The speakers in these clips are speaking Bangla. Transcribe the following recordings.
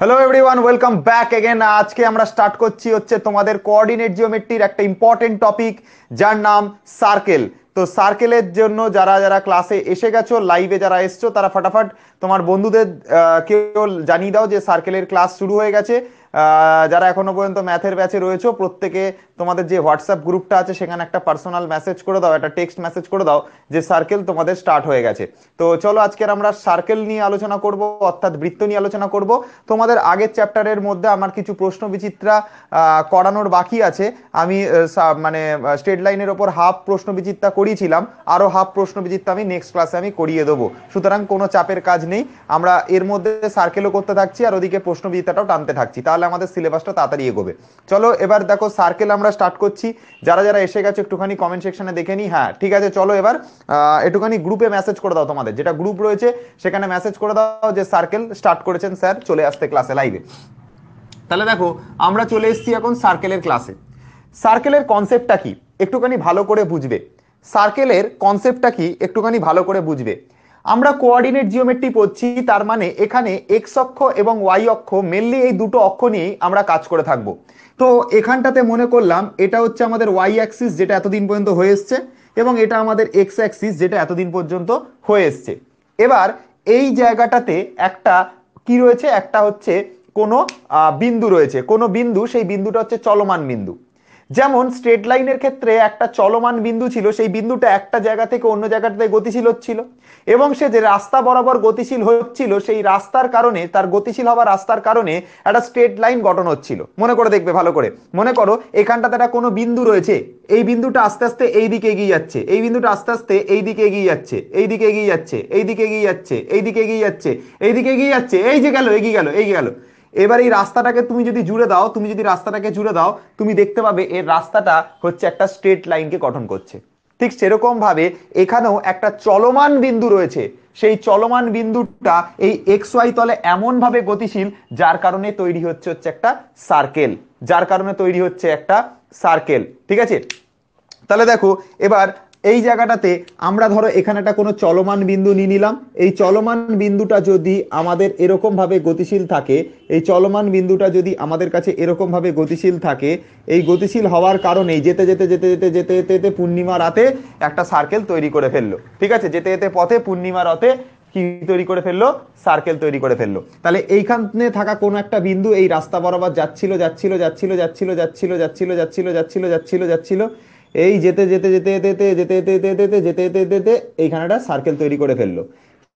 Hello everyone, welcome back again. আজকে আমরা স্টার্ট করছি হচ্ছে তোমাদের কোঅর্ডিনেট জিওমেট্রির একটা ইম্পর্টেন্ট টপিক, যার নাম সার্কেল। তো সার্কেলের জন্য যারা যারা ক্লাসে এসে গেছো, লাইভে যারা এসছো, তারা ফটাফট তোমার বন্ধুদের কেউ জানিয়ে দাও যে সার্কেলের ক্লাস শুরু হয়ে গেছে। যারা এখনো পর্যন্ত ম্যাথের ব্যাচে রয়েছো, প্রত্যেকে তোমাদের যে হোয়াটসঅ্যাপ গ্রুপটা আছে সেখানে একটা পার্সোনাল মেসেজ করে দাও, একটা টেক্সট মেসেজ করে দাও যে সার্কেল তোমাদের স্টার্ট হয়ে গেছে। তো চলো আজকের আমরা সার্কেল নিয়ে আলোচনা করব, অর্থাৎ বৃত্ত নিয়ে আলোচনা করব। তোমাদের আগের চ্যাপ্টারের মধ্যে আমার কিছু প্রশ্ন বিচিত্রা করানোর বাকি আছে। আমি মানে স্ট্রেট লাইনের ওপর হাফ প্রশ্ন বিচিত্রা করিয়েছিলাম, আরো হাফ প্রশ্ন বিচিত্রা আমি নেক্সট ক্লাসে আমি করিয়ে দেবো। সুতরাং কোনো চাপের কাজ নেই, আমরা এর মধ্যে সার্কেলও করতে থাকছি আর ওদিকে প্রশ্ন বিচিত্রাটাও টানতে থাকছি, তাহলে আমাদের সিলেবাসটা তাড়াতাড়ি এগোবে। চলো এবার দেখো সার্কেল আমরা স্টার্ট করছি। যারা যারা এসে গেছে একটুখানি কমেন্ট সেকশনে দেখে নিই। হ্যাঁ ঠিক আছে, চলো এবার একটুখানি গ্রুপে মেসেজ করে দাও, তোমাদের যেটা গ্রুপ রয়েছে সেখানে মেসেজ করে দাও যে সার্কেল স্টার্ট করেছেন স্যার, চলে আসতে ক্লাসে লাইভে। তাহলে দেখো আমরা চলে এসেছি এখন সার্কেলের ক্লাসে। সার্কেলের কনসেপ্টটা কি একটুখানি ভালো করে বুঝবে। সার্কেলের কনসেপ্টটা কি একটুখানি ভালো করে বুঝবে। আমরা কোঅর্ডিনেট জিওমেট্রি পড়ছি, তার মানে এখানে এক্স অক্ষ এবং ওয়াই অক্ষ, মেনলি এই দুটো অক্ষ নিয়েই আমরা কাজ করে থাকবো। তো এখানটাতে মনে করলাম এটা হচ্ছে আমাদের ওয়াই অ্যাক্সিস, যেটা এতদিন পর্যন্ত হয়ে এসছে, এবং এটা আমাদের এক্স অ্যাক্সিস, যেটা এতদিন পর্যন্ত হয়ে এসছে। এবার এই জায়গাটাতে একটা কি রয়েছে, একটা হচ্ছে কোনো বিন্দু রয়েছে, কোনো বিন্দু, সেই বিন্দুটা হচ্ছে চলমান বিন্দু। যেমন স্ট্রেট লাইনের ক্ষেত্রে একটা চলমান বিন্দু ছিল, সেই বিন্দুটা একটা জায়গা থেকে অন্য জায়গাটাতে গতিশীল হচ্ছিল, এবং সে যে রাস্তা বরাবর গতিশীল হচ্ছিল, সেই রাস্তার কারণে, তার গতিশীল হওয়ার রাস্তার কারণে একটা স্ট্রেট লাইন গঠন হচ্ছিল। মনে করে দেখবে ভালো করে, মনে করো এখানটাতে একটা কোনো বিন্দু রয়েছে, এই বিন্দুটা আস্তে আস্তে এই দিকে এগিয়ে যাচ্ছে, এই বিন্দুটা আস্তে আস্তে এই দিকে এগিয়ে যাচ্ছে, এই দিকে এগিয়ে যাচ্ছে, এই দিকে এগিয়ে যাচ্ছে, এই দিকে এগিয়ে যাচ্ছে, এই দিকে এগিয়ে যাচ্ছে, এই যে গেল, এগিয়ে গেল, এগিয়ে গেল। এবার এই রাস্তাটাকে তুমি যদি জুড়ে দাও, তুমি যদি রাস্তাটাকে জুড়ে দাও, তুমি দেখতে পাবে এর রাস্তাটা হচ্ছে একটা স্ট্রেট লাইনকে গঠন করছে। ঠিক সেরকম ভাবে এখানেও একটা চলমান বিন্দু রয়েছে, সেই চলমান বিন্দুটা এই এক্স ওয়াই তলে এমন ভাবে গতিশীল, যার কারণে তৈরি হচ্ছে হচ্ছে একটা সার্কেল, যার কারণে তৈরি হচ্ছে একটা সার্কেল। ঠিক আছে, তাহলে দেখো এবার এই জায়গাটাতে আমরা ধরো এখানে একটা কোনো চলমান বিন্দু নিয়ে নিলাম। এই চলমান বিন্দুটা যদি আমাদের এরকম ভাবে গতিশীল থাকে, এই চলমান বিন্দুটা যদি আমাদের কাছে এরকম ভাবে গতিশীল থাকে, এই গতিশীল হওয়ার কারণে যেতে যেতে যেতে যেতে যেতে যেতে যেতে পূর্ণিমা রাতে একটা সার্কেল তৈরি করে ফেললো। ঠিক আছে, যেতে যেতে পথে পূর্ণিমা রাতে কি তৈরি করে ফেললো, সার্কেল তৈরি করে ফেললো। তাহলে এইখানে থাকা কোনো একটা বিন্দু এই রাস্তা বরাবর যাচ্ছিল যাচ্ছিল যাচ্ছিল যাচ্ছিল যাচ্ছিল যাচ্ছিল যাচ্ছিল যাচ্ছিল যাচ্ছিল যাচ্ছিল, এই যেতে যেতে যেতে যেতে যেতে যেতে যেতে যেতে যেতে যেতে যেতে এইখানে একটা সার্কেল তৈরি করে ফেললো।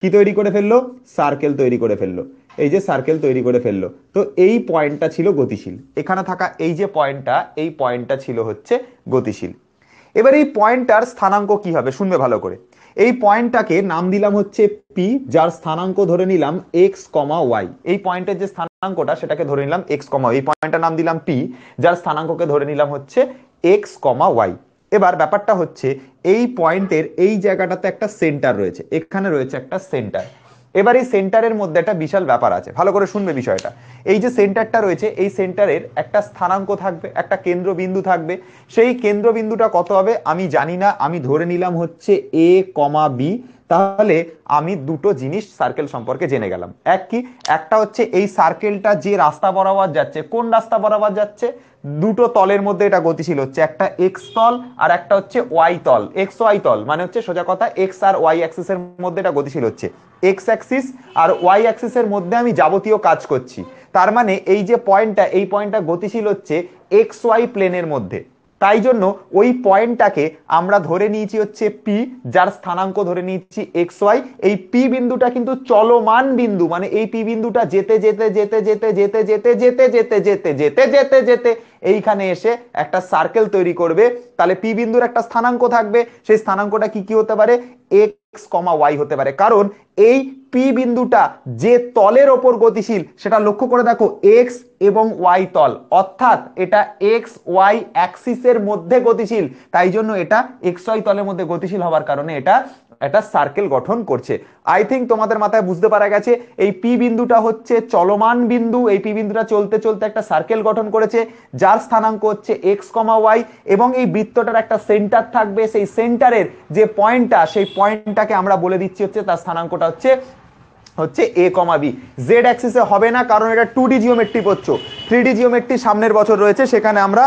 কি তৈরি করে ফেললো, সার্কেল তৈরি করে ফেললো। এই যে সার্কেল তৈরি করে ফেললো, তো এই পয়েন্টটা ছিল গতিশীল। এখানে থাকা এই যে পয়েন্টটা, এই পয়েন্টটা ছিল হচ্ছে গতিশীল। এবার এই পয়েন্টটার স্থানাঙ্ক কি হবে শুনবে ভালো করে। এই পয়েন্টটাকে নাম দিলাম হচ্ছে পি, যার স্থানাঙ্ক ধরে নিলাম এক্স কমা ওয়াই। এই পয়েন্টের যে স্থানাঙ্কটা সেটাকে ধরে নিলাম এক্স কমা, এই পয়েন্টটার নাম দিলাম পি, যার স্থানাঙ্ককে ধরে নিলাম হচ্ছে এক্স কমা ওয়াই। এবার ব্যাপারটা হচ্ছে এই পয়েন্টের এই জায়গাটাতে একটা সেন্টার রয়েছে, এখানে রয়েছে একটা সেন্টার। এবার এই সেন্টারের মধ্যে একটা বিশাল ব্যাপার আছে, ভালো করে শুনবে বিষয়টা। এই যে সেন্টারটা রয়েছে, এই সেন্টারের একটা স্থানাঙ্ক থাকবে, একটা কেন্দ্রবিন্দু থাকবে। সেই কেন্দ্রবিন্দুটা কত হবে আমি জানি না, আমি ধরে নিলাম হচ্ছে এ কমা বি। তাহলে আমি দুটো জিনিস সার্কেল সম্পর্কে জেনে গেলাম। এক কি, একটা হচ্ছে এই সার্কেলটা যে রাস্তা বরাবর যাচ্ছে, কোন রাস্তা বরাবর যাচ্ছে, দুটো তলের মধ্যে এটা গতিশীল হচ্ছে, একটা এক্স তল আর একটা হচ্ছে ওয়াই তল। এক্স ওয়াই তল মানে হচ্ছে সোজা কথা এক্স আর ওয়াই অ্যাক্সিসের মধ্যে এটা গতিশীল হচ্ছে। এক্স অ্যাক্সিস আর ওয়াই অ্যাক্সিসের মধ্যে আমি যাবতীয় কাজ করছি, তার মানে এই যে পয়েন্টটা, এই পয়েন্টটা গতিশীল হচ্ছে এক্স ওয়াই প্লেনের মধ্যে। তাই জন্য ওই পয়েন্টটাকে আমরা ধরে নিয়েছি হচ্ছে পি, যার স্থানাঙ্ক ধরে নিয়েছি এক্স ওয়াই। এই পি বিন্দুটা কিন্তু চলমান বিন্দু, মানে এই পি বিন্দুটা যেতে যেতে যেতে যেতে যেতে যেতে যেতে যেতে যেতে যেতে যেতে যেতে এইখানে এসে একটা সার্কেল তৈরি করবে। তাহলে পি বিন্দুর একটা স্থানাঙ্ক থাকবে, সেই স্থানাঙ্কটা কি কি হতে পারে, এক্স কমা ওয়াই হতে পারে। কারণ এই পি বিন্দুটা যে তলের ওপর গতিশীল সেটা লক্ষ্য করে দেখো, এক্স এবং ওয়াই তল, অর্থাৎ এটা এক্স ওয়াই অ্যাক্সিসের মধ্যে গতিশীল। তাই জন্য এটা এক্স ওয়াই তলের মধ্যে গতিশীল হওয়ার কারণে এটা একটা সার্কেল গঠন করছে। আই থিঙ্ক তোমাদের মাথায় বুঝতে পারা গেছে এই পি বিন্দুটা হচ্ছে চলমান বিন্দু, এই পি বিন্দুটা চলতে চলতে একটা সার্কেল গঠন করেছে, যার স্থানাঙ্ক হচ্ছে এক্স কমা ওয়াই, এবং এই বৃত্তটার একটা সেন্টার থাকবে, সেই সেন্টারের যে পয়েন্টটা, সেই পয়েন্টটাকে আমরা বলে দিচ্ছি হচ্ছে তার স্থানাঙ্কটা হচ্ছে হচ্ছে এ কমা বি। জেড অ্যাক্সিসে হবে না, কারণ এটা 2D জিওমেট্রি পড়ছো। 3D জিওমেট্রি সামনের বছর রয়েছে, সেখানে আমরা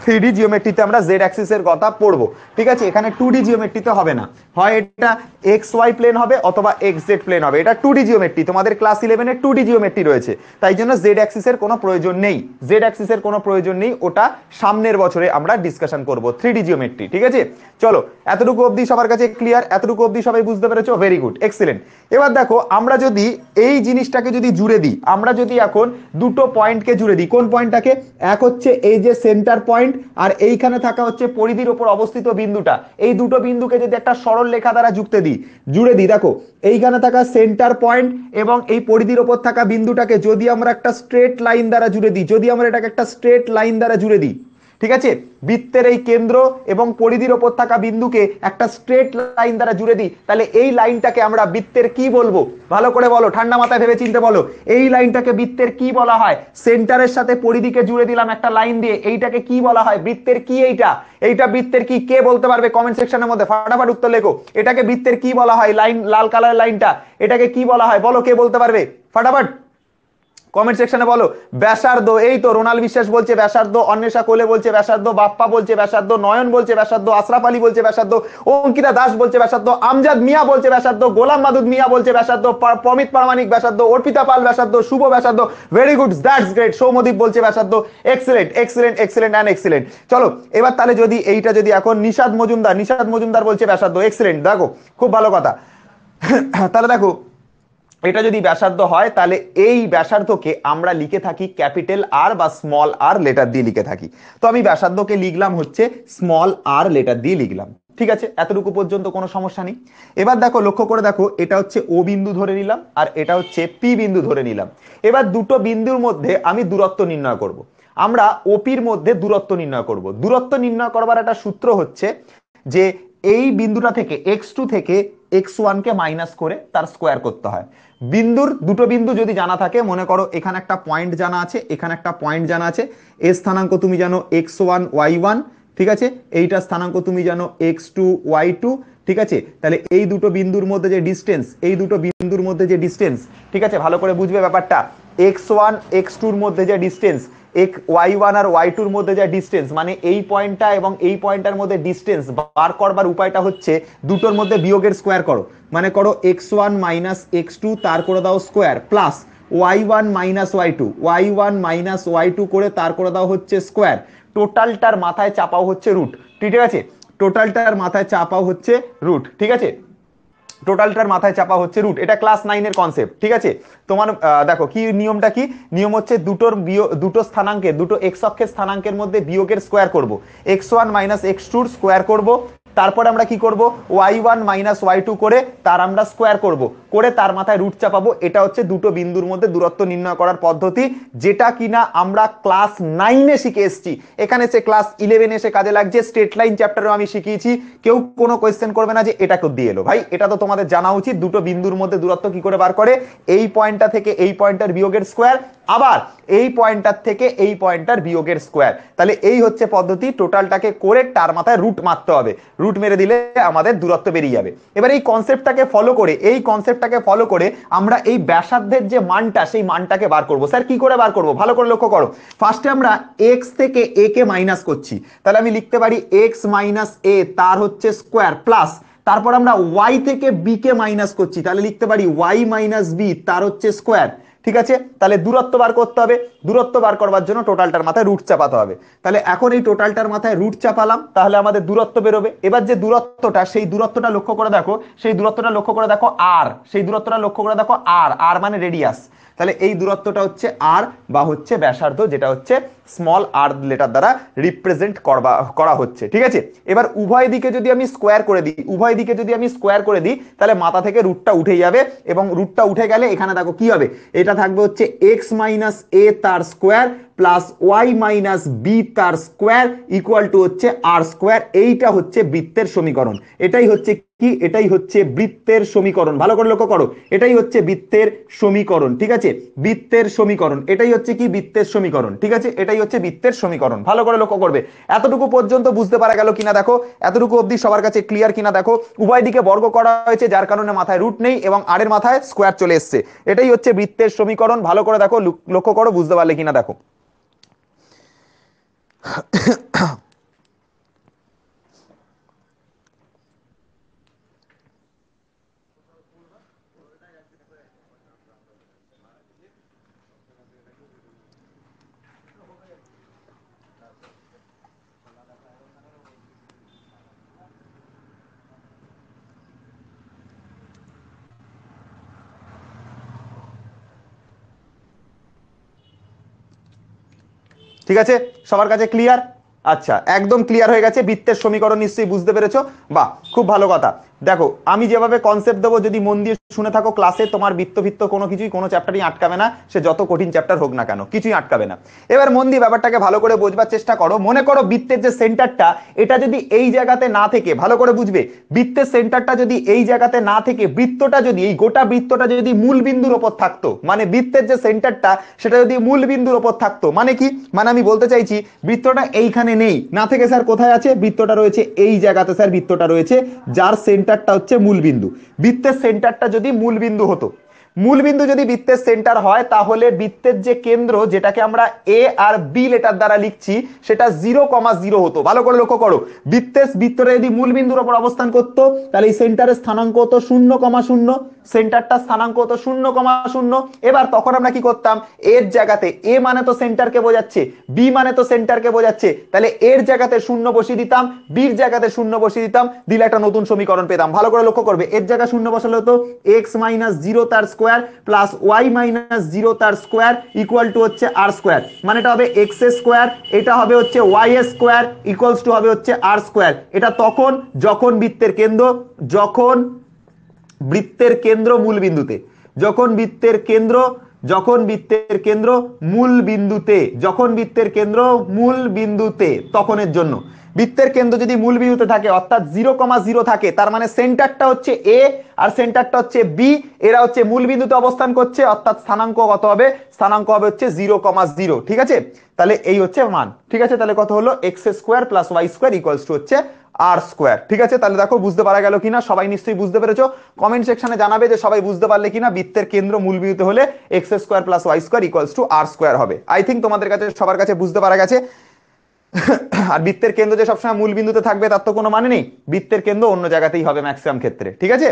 3D জিওমেট্রিতে আমরা জেড অ্যাক্সিসের কথা পড়বো। ঠিক আছে, এখানে 2D জিওমেট্রিতে হবে না, হয় এটা এক্স ওয়াই প্লেন হবে অথবা এক্স জেড প্লেন হবে। এটা 2D জিওমেট্রি, তোমাদের ক্লাস 11-এ 2D জিওমেট্রি রয়েছে, তাই জন্য জেড অ্যাক্সিসের কোনো প্রয়োজন নেই। জেড অ্যাক্সিসের কোনো প্রয়োজন নেই, ওটা সামনের বছরে আমরা ডিসকাশন করব 3D জিওমেট্রি। ঠিক আছে, চলো এতটুকু অবধি সবার কাছে ক্লিয়ার? এতটুকু অবধি সবাই বুঝতে পেরেছো? Very good, excellent. এবার দেখো, আমরা যদি এই জিনিসটাকে যদি জুড়ে দিই, আমরা যদি এখন দুটো পয়েন্টকে জুড়ে দিই, কোন পয়েন্টটাকে? এক হচ্ছে এই যে সেন্টার পয়েন্ট, আর এইখানে থাকা হচ্ছে পরিধির উপর অবস্থিত বিন্দুটা। এই দুটো বিন্দুকে যদি একটা সরল রেখা দ্বারা জুড়ে দিই, দেখো এইখানে থাকা সেন্টার পয়েন্ট এবং এই পরিধির উপর থাকা বিন্দুটাকে যদি আমরা একটা স্ট্রেট লাইন দ্বারা জুড়ে দিই, যদি আমরা এটাকে একটা স্ট্রেট লাইন দ্বারা জুড়ে দিই, ঠিক আছে, বৃত্তের এই কেন্দ্র এবং পরিধির ওপর থাকা বিন্দুকে একটা স্ট্রেট লাইন দ্বারা জুড়ে দিই, তাহলে এই লাইনটাকে আমরা বৃত্তের কি বলবো? ভালো করে বলো, ঠান্ডা মাথায় ভেবে চিন্তে বলো, এই লাইনটাকে বৃত্তের কি বলা হয়? সেন্টারের সাথে পরিধিকে জুড়ে দিলাম একটা লাইন দিয়ে, এইটাকে কি বলা হয়? বৃত্তের কি এইটা? এইটা বৃত্তের কি? কে বলতে পারবে কমেন্ট সেকশনের মধ্যে? ফাটাফাট উত্তর লেখো, এটাকে বৃত্তের কি বলা হয়? লাইন, লাল কালারের লাইনটা, এটাকে কি বলা হয়? বলো, কে বলতে পারবে? ফাটাফাট কমেন্ট সেকশনে বলো। ব্যাসার্ধ, এই তো রোনাল বিশ্বাস বলছে ব্যাসার্ধ, অন্বেষা কোলে বলছে ব্যাসার্ধ, বাপ্পা বলছে ব্যাসার্ধ, নয়ন বলছে ব্যাসার্ধ, আশরাফ আলী বলছে ব্যাসার্ধ, অঙ্কিতা দাস বলছে ব্যাসার্ধ, আমজাদ মিয়া বলছে ব্যাসার্ধ, গোলাম মাদুদ মিয়া বলছে ব্যাসার্ধ, প্রমিত প্রামাণিক ব্যাসার্ধ, অর্পিতা পাল ব্যাসার্ধ, শুভ ব্যাসার্ধ। Very good, that's great. Soumadip বলছে ব্যাসার্ধ। Excellent excellent excellent and excellent. চলো এবার তাহলে যদি এইটা যদি এখন নিশাদ মজুমদার বলছে ব্যাসার্ধ। এক্সিলেন্ট, দেখো খুব ভালো কথা। তাহলে দেখো, এটা যদি ব্যাসার্ধ হয়, তাহলে এই ব্যাসার্ধকে আমরা লিখে থাকি ক্যাপিটাল আর বা স্মল আর লেটার দিয়ে লিখে থাকি। তো আমি ব্যাসার্ধকে লিখলাম হচ্ছে স্মল আর লেটার দিয়ে লিখলাম। ঠিক আছে, এতটুকু পর্যন্ত কোনো সমস্যা নেই। এবার দেখো, লক্ষ্য করে দেখো, এটা হচ্ছে ও বিন্দু ধরে নিলাম আর এটা হচ্ছে পি বিন্দু ধরে নিলাম। এবার দুটো বিন্দুর মধ্যে আমি দূরত্ব নির্ণয় করব। আমরা ওপির মধ্যে দূরত্ব নির্ণয় করব। দূরত্ব নির্ণয় করবার একটা সূত্র হচ্ছে যে এই বিন্দুটা থেকে x2 থেকে x1 কে মাইনাস করে তার স্কোয়ার করতে হয়। দুটো বিন্দু যদি জানা থাকে, মনে করো এখানে একটা পয়েন্ট জানা আছে, এখানে একটা পয়েন্ট জানা আছে, এর স্থানাঙ্ক তুমি জানো x1 y1, ঠিক আছে, এইটা স্থানাঙ্ক তুমি জানো x2 y2, ঠিক আছে। তাহলে এই দুটো বিন্দুর মধ্যে যে ডিস্টেন্স, ঠিক আছে, ভালো করে বুঝবে ব্যাপারটা। x1 x2 এর মধ্যে যে ডিস্টেন্স, y1 আর y2 এর মধ্যে যে ডিস্টেন্স, মানে এই পয়েন্টটা এবং এই পয়েন্টটার মধ্যে ডিস্টেন্স বার করবার উপায়টা হচ্ছে দুটোর মধ্যে বিয়োগের স্কোয়ার করো। মানে করো x1 মাইনাস x2 তার করে দাও square, plus y1 minus y2 করে তার করে দাও হচ্ছে স্কোয়ার। টোটালটার মাথায় চাপাও হচ্ছে রুট। ঠিক আছে, টোটালটার মাথায় চাপাও হচ্ছে রুট। ঠিক আছে, টোটালটার মাথায় চাপা হচ্ছে রুট। এটা ক্লাস 9-এর কনসেপ্ট। ঠিক আছে, তোমার দেখো কি নিয়মটা, কি নিয়ম হচ্ছে, দুটো স্থানাঙ্কের, দুটো এক্স অক্ষের স্থানাঙ্কের মধ্যে বিয়োগের স্কোয়ার করব। x1 মাইনাস x2 স্কোয়ার করব, তারপর আমরা কি করব, y1 মাইনাস y2 করে তার আমরা স্কোয়ার করব, করে তার মাথায় রুট চাপাবো। এটা হচ্ছে দুটো বিন্দুর মধ্যে দূরত্ব নির্ণয় করার পদ্ধতি, যেটা কিনা আমরা ক্লাস 9-এ শিখে এসেছি। এখানে সে ক্লাস 11 এসে কাজে লাগছে। স্ট্রেট লাইন চ্যাপ্টারেও আমি শিখিয়েছি। কেউ কোনো কোয়েশ্চেন করবে না যে এটা কো দিয়ে এলো। ভাই এটা তো তোমাদের জানা উচিত, দুটো বিন্দুর মধ্যে দূরত্ব কি করে বার করে, এই পয়েন্টটা থেকে এই পয়েন্টের বিয়োগের স্কোয়ার, আবার এই পয়েন্টটার থেকে এই পয়েন্টটার বিয়োগের স্কোয়ার। তাহলে এই হচ্ছে পদ্ধতি। টোটালটাকে করে তার মাথায় রুট মারতে হবে, রুট মেরে দিলে আমাদের দূরত্ব বেরিয়ে যাবে। এবার এই কনসেপ্টটাকে ফলো করে আমরা এই ব্যাসার্ধের যে মানটা, সেই মানটাকে বার করব। স্যার কি করে বার করব? ভালো করে লক্ষ্য করো। ফার্স্টে আমরা x থেকে a কে মাইনাস করছি, তাহলে আমি লিখতে পারি x মাইনাস a তার হচ্ছে স্কোয়ার, প্লাস তারপর আমরা y থেকে b কে মাইনাস করছি, তাহলে লিখতে পারি y মাইনাস b তার হচ্ছে স্কোয়ার। ঠিক আছে, তাহলে দূরত্ব বার করতে হবে। দূরত্ব বার করবার জন্য টোটালটার মাথায় রুট চাপাতে হবে। তাহলে এখন এই টোটালটার মাথায় রুট চাপালাম, তাহলে আমাদের দূরত্ব বেরোবে। এবার যে দূরত্বটা, সেই দূরত্বটা লক্ষ্য করে দেখো, আর মানে রেডিয়াস। তাহলে এই দূরত্বটা হচ্ছে আর বা হচ্ছে ব্যাসার্ধ, যেটা হচ্ছে স্মল আর লেটার দ্বারা রিপ্রেজেন্ট করা হচ্ছে। ঠিক আছে, এবার উভয় দিকে যদি আমি স্কোয়ার করে দিই, তাহলে মাথা থেকে রুটটা উঠে যাবে, এবং রুটটা উঠে গেলে এখানে দেখো কি হবে, এটা থাকবে হচ্ছে x মাইনাস a তার square plus y minus b তার স্কোয়ার ইকুয়াল টু হচ্ছে আর স্কোয়ার। এইটা হচ্ছে বৃত্তের সমীকরণ। এটাই হচ্ছে কি, এটাই হচ্ছে বৃত্তের সমীকরণ। ভালো করে লক্ষ্য করো, এটাই হচ্ছে বৃত্তের সমীকরণ। ঠিক আছে, বৃত্তের সমীকরণ, এটাই হচ্ছে কি বৃত্তের সমীকরণ। ঠিক আছে, এটাই হচ্ছে বৃত্তের সমীকরণ। ভালো করে লক্ষ্য করবে। এতটুকু পর্যন্ত বুঝতে পারা গেল কিনা দেখো, এতটুকু অবধি সবার কাছে ক্লিয়ার কিনা দেখো। উভয় দিকে বর্গ করা হয়েছে, যার কারণে মাথায় রুট নেই এবং আর এর মাথায় স্কোয়ার চলে এসছে। এটাই হচ্ছে বৃত্তের সমীকরণ। ভালো করে দেখো, লক্ষ্য করো, বুঝতে পারলে কিনা দেখো। ঠিক আছে, সবার কাছে ক্লিয়ার? আচ্ছা, একদম ক্লিয়ার হয়ে গেছে। বৃত্তের সমীকরণ নিশ্চয়ই বুঝতে পেরেছো। বাহ, খুব ভালো কথা। দেখো, আমি যেভাবে কনসেপ্ট দেবো, যদি মন দিয়ে শুনে থাকো ক্লাসে, তোমার বৃত্ত ফিত্ত কোনো কিছুই, কোনো চ্যাপ্টারই আটকাবে না। সে যত কঠিন চ্যাপ্টার হোক না কেন, কিছুই আটকাবে না। এবার মন দিয়ে ব্যাপারটাকে ভালো করে বোঝবার চেষ্টা করো। মনে করো বৃত্তের যে সেন্টারটা, এটা যদি এই জায়গাতে না থেকে, ভালো করে বুঝবে, বৃত্তের সেন্টারটা যদি এই জায়গাতে না থেকে, বৃত্তটা যদি, এই গোটা বৃত্তটা যদি মূল বিন্দুর ওপর থাকতো, মানে বৃত্তের যে সেন্টারটা সেটা যদি মূল বিন্দুর ওপর থাকতো, মানে কি, মানে আমি বলতে চাইছি বৃত্তটা এইখানে নেই, না থেকে স্যার কোথায় আছে, বৃত্তটা রয়েছে এই জায়গাতে স্যার, বৃত্তটা রয়েছে যার সেন্টারটা হচ্ছে মূলবিন্দু। বৃত্তের সেন্টারটা যদি মূলবিন্দু হতো, মূলবিন্দু যদি বৃত্তের সেন্টার হয়, তাহলে বৃত্তের যে কেন্দ্র, যেটাকে আমরা এ আর বি লেটার দ্বারা লিখছি, সেটা 0,0 হতো। ভালো করে লক্ষ্য করো, বৃত্তটা যদি মূলবিন্দুর উপর অবস্থান করতো, তাহলে এই সেন্টারের স্থানাঙ্ক হতো 0,0, সেন্টারটা স্থানাঙ্ক হতো 0,0। এবার তখন আমরা কি করতাম, এর জায়গাতে, এ মানে তো সেন্টারকে বোঝাচ্ছে, বি মানে তো সেন্টারকে বোঝাচ্ছে, তাহলে এর জায়গাতে 0 বসিয়ে দিতাম, বির জায়গাতে 0 বসিয়ে দিতাম, দিলে একটা নতুন সমীকরণ পেতাম। ভালো করে লক্ষ্য করবে, এর জায়গায় 0 বসালে হতো এক্স মাইনাস 0 তার স্কোয়ার প্লাস ওয়াই মাইনাস 0 তার স্কোয়ার ইকুয়াল টু হচ্ছে আর স্কোয়ার। মানে এটা হবে এক্স স্কোয়ার, এটা হবে হচ্ছে ওয়াই স্কোয়ার ইকুয়ালস টু হবে হচ্ছে আর স্কোয়ার। এটা তখন যখন বৃত্তের কেন্দ্র, যখন বৃত্তের কেন্দ্র মূল বিন্দুতে, যখন বৃত্তের কেন্দ্র, যখন বৃত্তের কেন্দ্র মূল বিন্দুতে, যখন বৃত্তের কেন্দ্র মূল বিন্দুতে, তখনের জন্য। বৃত্তের কেন্দ্র যদি মূল বিন্দুতে থাকে, অর্থাৎ 0,0 থাকে, তার মানে সেন্টারটা হচ্ছে এ আর সেন্টারটা হচ্ছে বি, এরা হচ্ছে মূল বিন্দুতে অবস্থান করছে, অর্থাৎ স্থানাঙ্ক কত হবে, স্থানাঙ্ক হবে হচ্ছে 0,0। ঠিক আছে, তাহলে এই হচ্ছে মান। ঠিক আছে, তাহলে কত হলো, x square plus y square equals to হচ্ছে আর স্কোয়ার। ঠিক আছে, তাহলে দেখো বুঝতে পারা গেল কিনা, সবাই নিশ্চয়ই বুঝতে পেরেছো। কমেন্ট সেকশনে জানাবে যে সবাই বুঝতে পারলে কিনা। বৃত্তের কেন্দ্র মূল বিন্দুতে হলে x square plus y square equals to r square হবে। আই থিঙ্ক তোমাদের কাছে, সবার কাছে বুঝতে পারা গেছে। আর বৃত্তের কেন্দ্র যে সবসময় মূল বিন্দুতে থাকবে তার তো কোনো মানে নেই, বৃত্তের কেন্দ্র অন্য জায়গাতেই হবে ম্যাক্সিমাম ক্ষেত্রে। ঠিক আছে,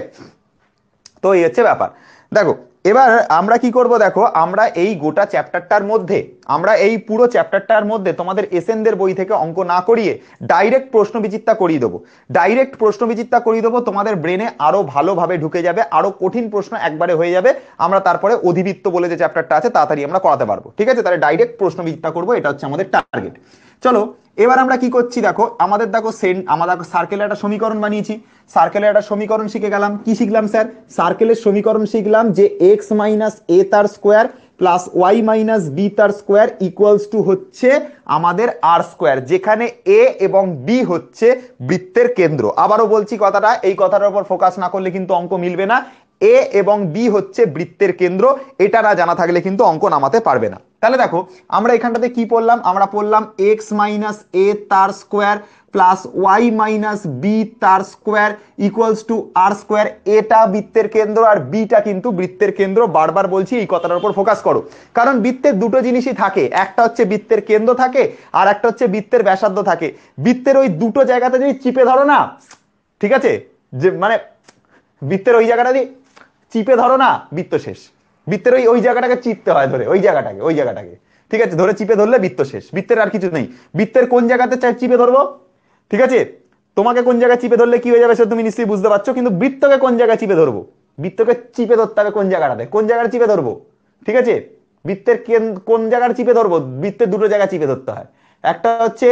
তো এই হচ্ছে ব্যাপার। দেখো, এবার আমরা কি করব, দেখো আমরা এই গোটা চ্যাপ্টারটার মধ্যে, আমরা এই পুরো চ্যাপ্টারটার মধ্যে তোমাদের এসএনদের বই থেকে অঙ্ক না করিয়ে ডাইরেক্ট প্রশ্ন বিচিত্রা করিয়ে দেবো। ডাইরেক্ট প্রশ্ন বিচিত্রা করিয়ে দেবো, তোমাদের ব্রেনে আরো ভালোভাবে ঢুকে যাবে, আরো কঠিন প্রশ্ন একবারে হয়ে যাবে। আমরা তারপরে অধিবৃত্ত বলে যে চ্যাপ্টারটা আছে তাড়াতাড়ি আমরা করাতে পারবো। ঠিক আছে, তাহলে ডাইরেক্ট প্রশ্ন বিচিত্রা করবো, এটা হচ্ছে আমাদের টার্গেট। চলো, এবার আমরা কি করছি দেখো, আমাদের দেখো আমরা সার্কেলের একটা সমীকরণ বানিয়েছি, সার্কেলের একটা সমীকরণ শিখে গেলাম। কি শিখলাম স্যার, সার্কেলের সমীকরণ শিখলাম যে এক্স মাইনাস এ তার square plus y minus b তার স্কোয়ার ইকুয়ালস টু হচ্ছে আমাদের আর স্কোয়ার, যেখানে এ এবং বি হচ্ছে বৃত্তের কেন্দ্র। আবারও বলছি কথাটা, এই কথাটার উপর ফোকাস না করলে কিন্তু অঙ্ক মিলবে না। এ এবং বি হচ্ছে বৃত্তের কেন্দ্র, এটা না জানা থাকলে কিন্তু অঙ্ক নামাতে পারবে না। তাহলে দেখো, আমরা এখানটাতে কি পড়লাম, আমরা পড়লাম এক্স মাইনাস এ তার square plus y minus b তার square equals to r square. এটা বৃত্তের কেন্দ্র আর বিটা কিন্তু বৃত্তের কেন্দ্র। বারবার বলছি এই কথাটার উপর ফোকাস করো, কারণ বৃত্তের দুটো জিনিসই থাকে, একটা হচ্ছে বৃত্তের কেন্দ্র থাকে আর একটা হচ্ছে বৃত্তের ব্যাসার্ধ থাকে। বৃত্তের ওই দুটো জায়গাতে যদি চিপে ধরো না, ঠিক আছে, যে মানে বৃত্তের ওই জায়গাটা যদি চিপে ধরো না, বৃত্ত শেষ। বৃত্তের ওই জায়গাটাকে চিপতে হয়, ধরে ওই জায়গাটাকে ঠিক আছে, ধরে চিপে ধরলে বৃত্ত শেষ, বৃত্তের আর কিছু নেই। বৃত্তের কোন জায়গাতে চিপে ধরবো, ঠিক আছে, তোমাকে কোন জায়গায় চিপে ধরলে কি হয়ে যাবে সেটা তুমি নিশ্চয়ই বুঝতে পারছো, কিন্তু বৃত্তকে কোন জায়গায় চিপে ধরবো, বৃত্তকে চিপে ধরতে হবে কোন জায়গাটাতে, কোন জায়গায় চিপে ধরবো, ঠিক আছে, বৃত্তের কোন জায়গায় চিপে ধরবো, বৃত্তের দুটো জায়গায় চিপে ধরতে হয়। একটা হচ্ছে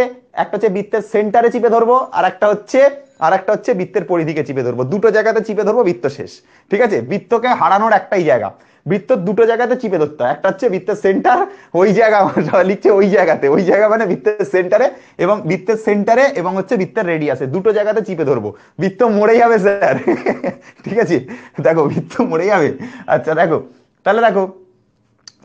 বৃত্তের সেন্টারে চিপে ধরবো, আর একটা হচ্ছে আর একটা হচ্ছে বৃত্তের পরিধিকে চিপে ধরবো, দুটো জায়গাতে চিপে ধরবো, বৃত্ত শেষ। ঠিক আছে, বৃত্তকে হারানোর একটাই জায়গা, বৃত্ত দুটো জায়গাতে চিপে ধরতে হয়, একটা হচ্ছে বৃত্তের সেন্টার, ওই জায়গা লিখছে ওই জায়গাতে, ওই জায়গা মানে বৃত্তের সেন্টারে, এবং বৃত্তের সেন্টারে এবং হচ্ছে বৃত্তের রেডিয়াসে, দুটো জায়গাতে চিপে ধরবো, বৃত্ত মরে যাবে স্যার। ঠিক আছে, দেখো বৃত্ত মরে যাবে। আচ্ছা দেখো, তাহলে দেখো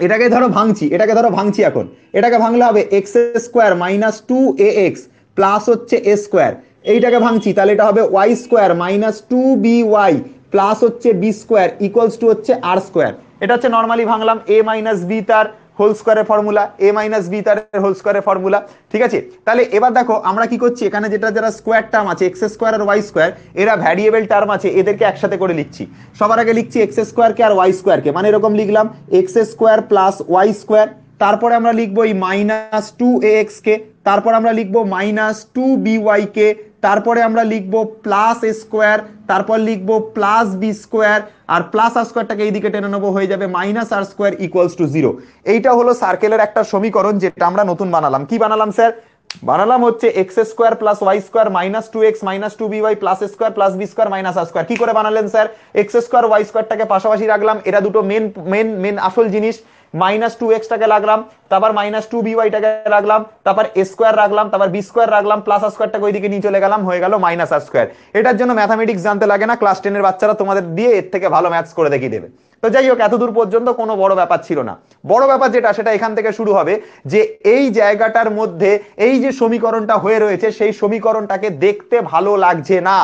এটাকে ধরো ভাঙছি, এটাকে ধরো ভাঙছি এখন, এটাকে ভাঙলে হবে x square minus two a x plus হচ্ছে এ স্কোয়ার, এইটাকে ভাঙছি তাহলে এটা হবে y square minus two b y plus হচ্ছে বি স্কোয়ার ইকুয়ালস টু হচ্ছে আর স্কোয়ার। এটা হচ্ছে নর্মালি ভাঙলাম, এ মাইনাস বি তার হোল স্কোয়ারের ফর্মুলা, এ মাইনাস বি তার হোল স্কোয়ারের ফর্মুলা। ঠিক আছে, তাহলে এবার দেখো আমরা কি করছি, এখানে যেটা যারা স্কোয়ার টার্ম আছে এক্স স্কোয়ার আর ওয়াই স্কোয়ার, এরা ভ্যারিয়েবল টার্ম আছে, এদেরকে একসাথে করে লিখছি। সবার আগে লিখছি এক্স স্কোয়ারকে আর ওয়াই স্কোয়ারকে, মানে এরকম লিখলাম x square plus y square, তারপরে আমরা লিখবো এই মাইনাস টু এ এক্স কে, তারপর আমরা লিখবো মাইনাস টু বি ওয়াই কে, তারপরে আমরা লিখবো প্লাস এ স্কোয়ার, তারপর লিখবো প্লাস বি স্কোয়ার, আর প্লাস আর স্কোয়ারটাকে এইদিকে টেনে নেবো, হয়ে যাবে minus r square equals to zero. এইটা হলো সার্কেলের একটা সমীকরণ যেটা আমরা নতুন বানালাম। কি বানালাম স্যার? বানালাম হচ্ছে x square plus y square minus two x minus two b y plus square plus b square minus r square. কি করে বানালেন স্যার? এক্স স্কোয়ার ওয়াই স্কোয়ারটাকে পাশাপাশি রাখলাম, এরা দুটো মেন মেন মেন আসল জিনিস, মাইনাস টু এক্সটাকে রাখলাম, তারপর মাইনাস টু বি ওয়াইটাকে রাখলাম, তারপর এ স্কোয়ার রাখলাম, তারপর বি স্কোয়ার রাখলাম, প্লাস আর স্কোয়ারটাকে ওইদিকে নিয়ে চলে গেলাম, হয়ে গেল মাইনাস আর স্কোয়ার। এটার জন্য ম্যাথামেটিক্স জানতে লাগে না, ক্লাস 10 এর বাচ্চারা তোমাদের দিয়ে এর থেকে ভালো ম্যাথস করে দেখিয়ে দেবে। তো যাই হোক, এতদূর পর্যন্ত কোনো বড় ব্যাপার ছিল না। বড় ব্যাপার যেটা, সেটা এখান থেকে শুরু হবে, যে এই জায়গাটার মধ্যে এই যে সমীকরণটা হয়ে রয়েছে, সেই সমীকরণটাকে দেখতে ভালো লাগছে না।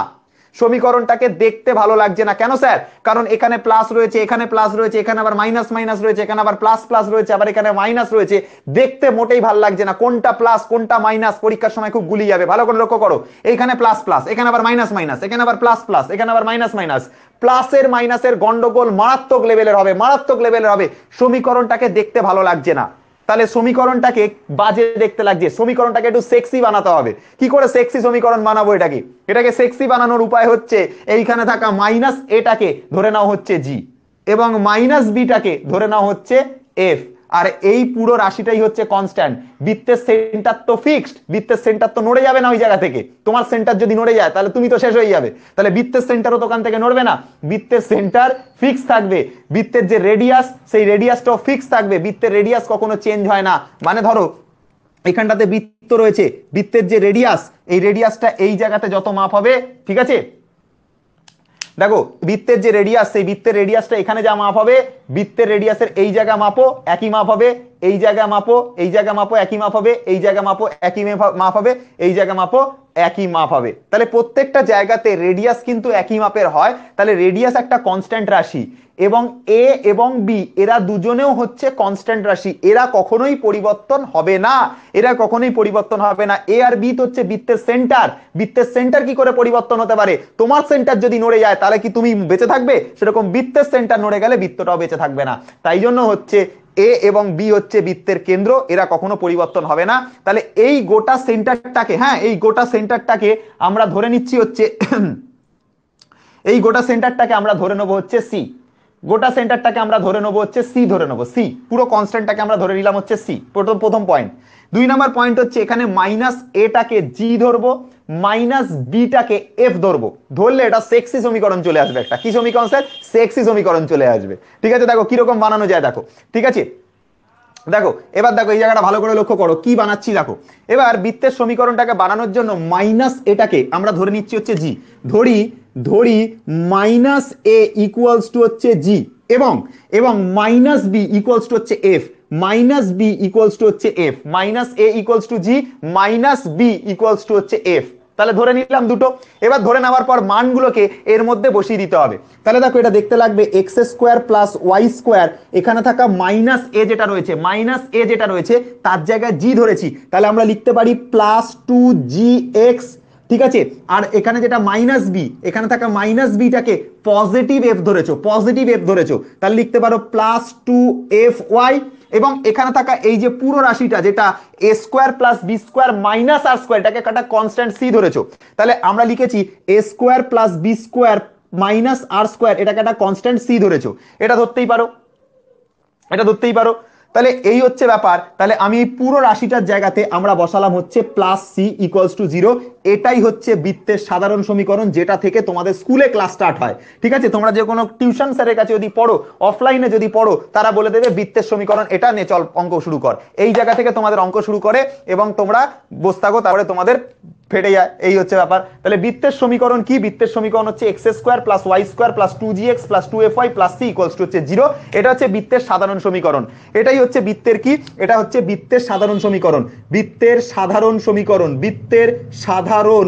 সমীকরণটাকে দেখতে ভালো লাগছে না কেন স্যার? কারণ এখানে প্লাস রয়েছে, এখানে প্লাস রয়েছে, এখানে আবার মাইনাস মাইনাস রয়েছে, এখানে আবার প্লাস প্লাস রয়েছে, আবার এখানে মাইনাস রয়েছে, দেখতে মোটেই ভালো লাগছে না। কোনটা প্লাস কোনটা মাইনাস পরীক্ষার সময় খুব গুলিয়ে যাবে, ভালো করে লক্ষ্য করো। এইখানে প্লাস প্লাস, এখানে আবার মাইনাস মাইনাস, এখানে আবার প্লাস প্লাস, এখানে আবার মাইনাস মাইনাস, প্লাসের মাইনাসের গন্ডগোল মারাত্মক লেভেলের হবে, মারাত্মক লেভেলের হবে। সমীকরণটাকে দেখতে ভালো লাগছে না, তাহলে সমীকরণটাকে বাজে দেখতে লাগছে, সমীকরণটাকে একটু সেক্সি বানাতে হবে। কি করে সেক্সি সমীকরণ বানাবো? এটাকে সেক্সি বানানোর উপায় হচ্ছে এইখানে থাকা মাইনাস এটাকে ধরে নাও হচ্ছে জি, এবং মাইনাস বিটাকে ধরে নাও হচ্ছে এফ, আর এই পুরো রাশিটাই হচ্ছে কনস্ট্যান্ট। বৃত্তের সেন্টার তো ফিক্সড, বৃত্তের সেন্টার তো নড়ে যাবে না ওই জায়গা থেকে। তোমার সেন্টার যদি নড়ে যায় তাহলে তুমি তো শেষ হয়ে যাবে, তাহলে বৃত্তের সেন্টারও দোকান থেকে নড়বে না, বৃত্তের সেন্টার ফিক্স থাকবে। বৃত্তের যে রেডিয়াস, সেই রেডিয়াসটাও ফিক্স থাকবে, বৃত্তের রেডিয়াস কখনো চেঞ্জ হয় না। মানে ধরো এখানটাতে বৃত্ত রয়েছে, বৃত্তের যে রেডিয়াস, এই রেডিয়াসটা এই জায়গাতে যত মাপ হবে, ঠিক আছে, দেখো বৃত্তের যে রেডিয়াস, সেই বৃত্তের রেডিয়াসটা এখানে যা মাপ হবে, বৃত্তের রেডিয়াসের এই জায়গা মাপো একই মাপ হবে, এই জায়গা মাপো, এই জায়গা মাপো একই মাপ হবে, এই জায়গা মাপো একই মাপ হবে, এই জায়গা মাপো একই মাপ হবে। তাহলে প্রত্যেকটা জায়গাতে রেডিয়াস কিন্তু একই মাপের হয়। তাহলে রেডিয়াস একটা কনস্ট্যান্ট রাশি, এবং এ এবং বি এরা দুজনেও হচ্ছে কনস্ট্যান্ট রাশি, এরা কখনোই পরিবর্তন হবে না, এরা কখনোই পরিবর্তন হবে না। এ আর বি তো হচ্ছে বৃত্তের সেন্টার, বৃত্তের সেন্টার কি করে পরিবর্তন হতে পারে? তোমার সেন্টার যদি নড়ে যায় তাহলে কি তুমি বেঁচে থাকবে? সেরকম বৃত্তের সেন্টার নড়ে গেলে বৃত্তটাও বেঁচে থাকবে না। তাই জন্য হচ্ছে এ এবং বি হচ্ছে বৃত্তের কেন্দ্র, এরা কখনো পরিবর্তন হবে না। তাহলে এই গোটা সেন্টারটাকে, হ্যাঁ এই গোটা সেন্টারটাকে আমরা ধরে নিচ্ছি হচ্ছে এই গোটা সেন্টারটাকে আমরা ধরে নেবো হচ্ছে সি, গোটা সেন্টারটাকে আমরা ধরে নেবো হচ্ছে সি, ধরে নেবো সি, পুরো কনস্ট্যান্টটাকে আমরা ধরে নিলাম হচ্ছে সি, প্রথম পয়েন্ট। 2 নম্বর পয়েন্ট হচ্ছে এখানে মাইনাস এটাকে জি ধরবো, মাইনাস বিটাকে এফ ধরবো। ধরলে এটা সেক্সি সমীকরণ চলে আসবে। একটা কি সমীকরণ স্যার? সেক্সি সমীকরণ চলে আসবে। ঠিক আছে, দেখো কিরকম বানানো যায়, দেখো ঠিক আছে। দেখো এবার দেখো এই জায়গাটা ভালো করে লক্ষ্য করো, কি বানাচ্ছি দেখো। এবার বৃত্তের সমীকরণটাকে বানানোর জন্য মাইনাস এটাকে আমরা ধরে নিচ্ছি হচ্ছে জি, ধরি মাইনাস এ ইকুয়ালস টু হচ্ছে জি, এবং মাইনাস বি ইকুয়ালস টু হচ্ছে f, minus b equals to হচ্ছে f, minus a equals to g, minus b equals to হচ্ছে এফ। তাহলে ধরে নিলাম দুটো। এবার ধরে নেওয়ার পর মানগুলোকে এর মধ্যে বসিয়ে দিতে হবে। তাহলে দেখো এটা দেখতে লাগবে x square plus y square, এখানে থাকা মাইনাস এ যেটা রয়েছে, মাইনাস এ যেটা রয়েছে তার জায়গায় জি ধরেছি, তাহলে আমরা লিখতে পারি প্লাস টু জি এক্স, ঠিক আছে। আর এখানে যেটা মাইনাস বি, এখানে থাকা মাইনাস বিটাকে পজিটিভ এফ ধরেছো, পজিটিভ এফ ধরেছো, তাহলে লিখতে পারো প্লাস টু এফ ওয়াই। এবং এখানে থাকা এই যে পুরো রাশিটা যেটা a square plus b square minus r square, এটাকে একটা কনস্ট্যান্ট সি ধরেছো, তাহলে আমরা লিখেছি a square plus b square minus r square, এটাকে একটা কনস্ট্যান্ট সি ধরেছো। এটা ধরতেই পারো, এটা ধরতেই পারো। তাহলে এই হচ্ছে ব্যাপার। তাহলে আমি এই পুরো রাশিটার জায়গাতে আমরা বসালাম হচ্ছে প্লাস সি ইকুয়ালস টু 0। এটাই হচ্ছে বৃত্তের সাধারণ সমীকরণ, যেটা থেকে তোমাদের স্কুলে ক্লাস স্টার্ট হয়। ঠিক আছে, তোমরা যে কোনো টিউশন স্যারের কাছে যদি পড়ো, অফলাইনে যদি পড়ো, তারা বলে দেবে বৃত্তের সমীকরণ এটা নে, চল অঙ্ক শুরু কর। এই জায়গা থেকে তোমাদের অঙ্ক শুরু করে এবং তোমরা বসে থাকো, তারপরে তোমাদের ফেটে যায়। এই হচ্ছে ব্যাপার। তাহলে বৃত্তের সমীকরণ কি? বৃত্তের সমীকরণ হচ্ছে x square plus y square plus 2gx plus 2fy plus c equals to হচ্ছে 0। এটা হচ্ছে বৃত্তের সাধারণ সমীকরণ। এটাই হচ্ছে বৃত্তের কি? এটা হচ্ছে বৃত্তের সাধারণ সমীকরণ। বৃত্তের সাধারণ সমীকরণ, বৃত্তের সাধারণ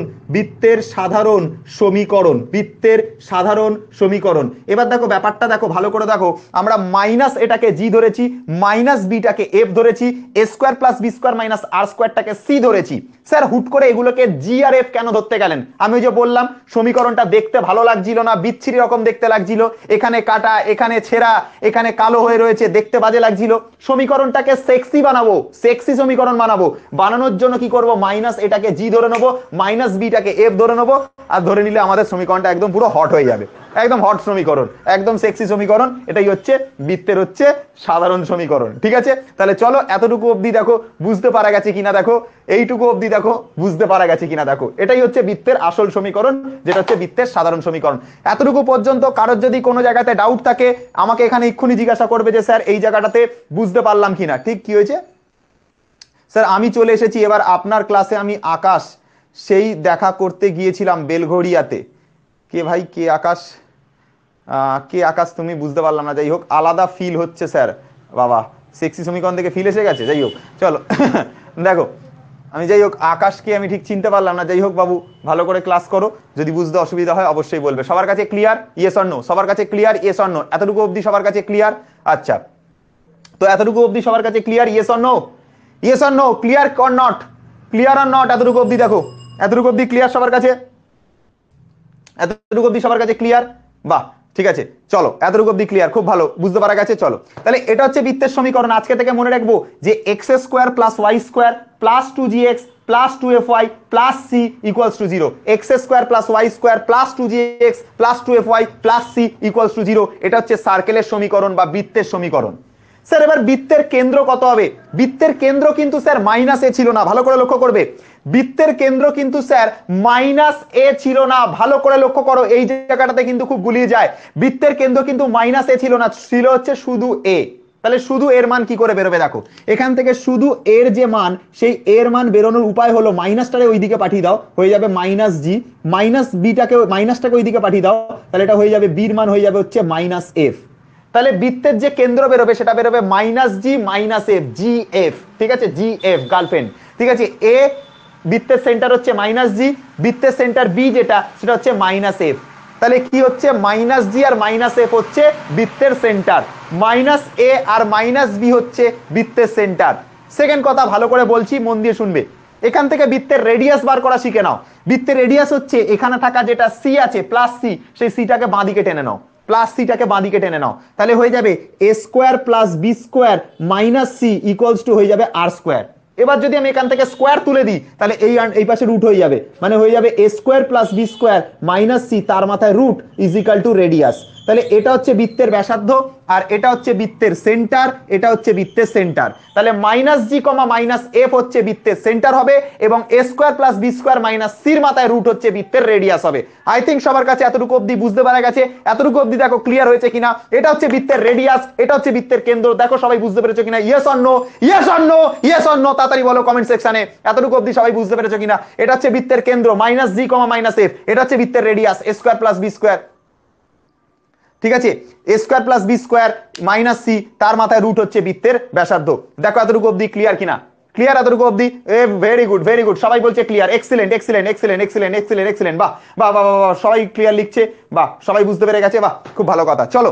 সমীকরণ, বৃত্তের সাধারণ সমীকরণ। এবার দেখো ব্যাপারটা দেখো, ভালো করে দেখো। আমরা মাইনাস এটাকে জি ধরেছি, মাইনাস বিটাকে এফ ধরেছি, a square plus b square minus r স্কোয়ারটাকে সি ধরেছি। স্যার হুট করে এগুলোকে জি আর এফ কেন ধরতে গেলেন? আমি ওই যে বললাম সমীকরণটা দেখতে ভালো লাগছিল না, বিচ্ছিরি রকম দেখতে লাগছিল, এখানে কাটা, এখানে ছেঁড়া, এখানে কালো হয়ে রয়েছে, দেখতে বাজে লাগছিল। সমীকরণটাকে সেক্সি বানাবো, সেক্সি সমীকরণ বানাবো। বানানোর জন্য কি করব? মাইনাস এটাকে জি ধরে নেবো, মাইনাস বিটাকে এফ ধরে নেবো, আর ধরে নিলে আমাদের সমীকরণটা একদম পুরো হট হয়ে যাবে। একদম হট সমীকরণ, একদম সেক্সি সমীকরণ। এটাই হচ্ছে বৃত্তের হচ্ছে সাধারণ সমীকরণ। ঠিক আছে, তাহলে চলো এতটুকু অবধি দেখো বুঝতে পারা গেছে কিনা দেখো, এইটুকু অবধি দেখো বুঝতে পারা গেছে কিনা দেখো। এটাই হচ্ছে বৃত্তের আসল সমীকরণ, যেটা হচ্ছে বৃত্তের সাধারণ সমীকরণ। এতটুকু পর্যন্ত কারোর যদি কোনো জায়গাতে ডাউট থাকে আমাকে এখানে এক্ষুনি জিজ্ঞাসা করবে যে স্যার এই জায়গাটাতে বুঝতে পারলাম কিনা। ঠিক কি হয়েছে? স্যার আমি চলে এসেছি এবার আপনার ক্লাসে। আমি আকাশ, সেই দেখা করতে গিয়েছিলাম বেলঘড়িয়াতে। কে ভাই, কে আকাশ? কে আকাশ তুমি? বুঝতে পারলাম না। যাই হোক, আলাদা ফিল হচ্ছে স্যার। বাবা, সেক্সি সমীকরণ থেকে ফিল এসে গেছে। যাই হোক, চলো দেখো, আমি যাই হোক আকাশকে আমি ঠিক চিনতে পারলাম না। যাই হোক বাবু, ভালো করে ক্লাস করো, যদি বুঝতে অসুবিধা হয় অবশ্যই বলবে। সবার কাছে ক্লিয়ার? Yes or no? সবার কাছে ক্লিয়ার? Yes or no? এতটুকু অবধি সবার কাছে ক্লিয়ার? আচ্ছা, তো এতটুকু অবধি সবার কাছে clear? Yes or no? Yes or no? Clear or not? Clear or not? এতটুকু অবধি দেখো, এতটুকু অবধি ক্লিয়ার সবার কাছে? এতটুকু অবধি সবার কাছে ক্লিয়ার? বাহ, ঠিক আছে, চলো এতটুকু অবধি ক্লিয়ার, খুব ভালো, বুঝতে পারা গেছে। চলো তাহলে এটা হচ্ছে বৃত্তের সমীকরণ। আজকে থেকে মনে রাখবো যে x square plus y square plus 2gx plus 2fy plus c equals to 0। X square plus y square plus 2gx plus 2fy plus c equals to 0। এটা হচ্ছে সার্কেলের সমীকরণ বা বৃত্তের সমীকরণ। স্যার এবার বৃত্তের কেন্দ্র কত হবে? বৃত্তের কেন্দ্র কিন্তু স্যার মাইনাস এ ছিল না, ভালো করে লক্ষ্য করবে। বৃত্তের কেন্দ্র কিন্তু স্যার মাইনাস এ ছিল না, ভালো করে লক্ষ্য করো। এই জায়গাটাতে কিন্তু খুব গুলিয়ে যায়। বৃত্তের কেন্দ্র কিন্তু মাইনাস এ ছিল না, ছিল হচ্ছে শুধু এ। তাহলে শুধু এর মান কি করে বেরোবে দেখো, এখান থেকে শুধু এর যে মান, সেই এর মান বেরোনোর উপায় হলো মাইনাসটাকে ওইদিকে পাঠিয়ে দাও, হয়ে যাবে মাইনাস জি, মাইনাস বিটাকে মাইনাসটাকে ওইদিকে পাঠিয়ে দাও, তাহলে এটা হয়ে যাবে বির মান হয়ে যাবে হচ্ছে মাইনাস এফ। তাহলে বৃত্তের যে কেন্দ্র বেরোবে সেটা বেরোবে মাইনাস জি মাইনাস এফ, জি এফ। ঠিক আছে, জি এফ গার্লফ্রেন্ড। ঠিক আছে, এ বৃত্তের সেন্টার হচ্ছে মাইনাস জি, বৃত্তের সেন্টার বি যেটা সেটা হচ্ছে মাইনাস এফ। তাহলে কি হচ্ছে? মাইনাস জি আর মাইনাস এফ হচ্ছে বৃত্তের সেন্টার, মাইনাস এ আর মাইনাস বি হচ্ছে বৃত্তের সেন্টার। সেকেন্ড কথা ভালো করে বলছি, মন দিয়ে শুনবে। এখান থেকে বৃত্তের রেডিয়াস বার করা শিখে নাও। বৃত্তের রেডিয়াস হচ্ছে এখানে থাকা যেটা সি আছে প্লাস সি, সেই সিটাকে বাঁদিকে টেনে নাও, প্লাস সিটাকে বাঁদিকে টেনে নাও, তাহলে হয়ে যাবে a square plus b square minus c equals to হয়ে যাবে আর স্কোয়ার। এবার যদি আমি এখান থেকে স্কোয়ার তুলে দিই তাহলে এই পাশে রুট হয়ে যাবে, মানে হয়ে যাবে a square plus b square minus c তার মাথায় root is equal to radius. তাহলে এটা হচ্ছে বৃত্তের ব্যাসার্ধ আর এটা হচ্ছে বৃত্তের সেন্টার, এটা হচ্ছে বৃত্তের সেন্টার। তাহলে মাইনাস জি কমা মাইনাস এফ হচ্ছে বৃত্তের সেন্টার হবে এবং a square plus b square minus সির মাথায় রুট হচ্ছে বৃত্তের রেডিয়াস হবে। আই থিঙ্ক সবার কাছে এতটুকু অবধি বুঝতে পারা গেছে। এতটুকু অবধি দেখো ক্লিয়ার হয়েছে কিনা। এটা হচ্ছে বৃত্তের রেডিয়াস, এটা হচ্ছে বৃত্তের কেন্দ্র। দেখো সবাই বুঝতে পেরেছো কিনা? Yes or no? Yes or no? Yes or no? তাড়াতাড়ি বলো কমেন্ট সেকশনে এতটুকু অবধি সবাই বুঝতে পেরেছো কিনা। এটা হচ্ছে বৃত্তের কেন্দ্র মাইনাস জি কমা মাইনাস এফ, এটা হচ্ছে বৃত্তের radius a square plus b square. ঠিক আছে, a square plus b square minus c তার মাথায় রুট হচ্ছে বৃত্তের ব্যাসার্ধ। দেখো এতটুকু অবধি ক্লিয়ার কিনা? ক্লিয়ার এতটুকু অবধি? ভেরি গুড ভেরি গুড, সবাই বলছে clear. Excellent excellent excellent excellent excellent excellent, বাহ বাহ বাহ বাহ, সবাই ক্লিয়ার লিখছে, বাহ সবাই বুঝতে পেরে গেছে, বাহ খুব ভালো কথা। চলো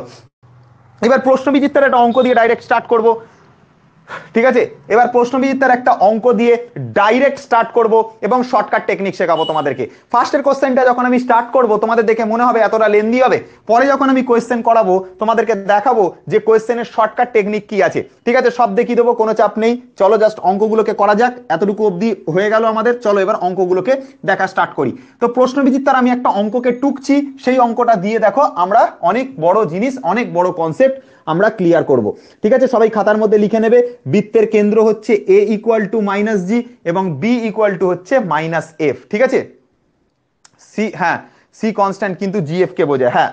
এবার প্রশ্নবিচিত্রার একটা অঙ্ক দিয়ে ডাইরেক্ট স্টার্ট করব। ঠিক আছে, এবার প্রশ্নবিচিত্রার একটা অঙ্ক দিয়ে ডাইরেক্ট স্টার্ট করব এবং শর্টকাট টেকনিক শেখাবো তোমাদেরকে। ফার্স্টের কোশ্চেনটা যখন আমি স্টার্ট করব তোমাদের দেখে মনে হবে এতটা লেন্দি হবে, পরে যখন আমি কোশ্চেন করাবো তোমাদেরকে দেখাবো যে কোশ্চেনের শর্টকাট টেকনিক কি আছে। ঠিক আছে, সব দেখিয়ে দেবো, কোনো চাপ নেই। চলো জাস্ট অঙ্কগুলোকে করা যাক। এতটুকু অবধি হয়ে গেল আমাদের, চলো এবার অঙ্কগুলোকে দেখা স্টার্ট করি। তো প্রশ্নবিচিত্রার আমি একটা অঙ্ককে টুকছি, সেই অঙ্কটা দিয়ে দেখো আমরা অনেক বড় জিনিস, অনেক বড় কনসেপ্ট আমরা ক্লিয়ার করব। ঠিক আছে, সবাই খাতার মধ্যে লিখে নেবে বৃত্তের কেন্দ্র হচ্ছে a ইকুয়াল টু মাইনাস জি এবং b ইকুয়াল টু হচ্ছে মাইনাস এফ। ঠিক আছে, সি, হ্যাঁ সি কনস্ট্যান্ট কিন্তু জিএফ কে বোঝায়, হ্যাঁ।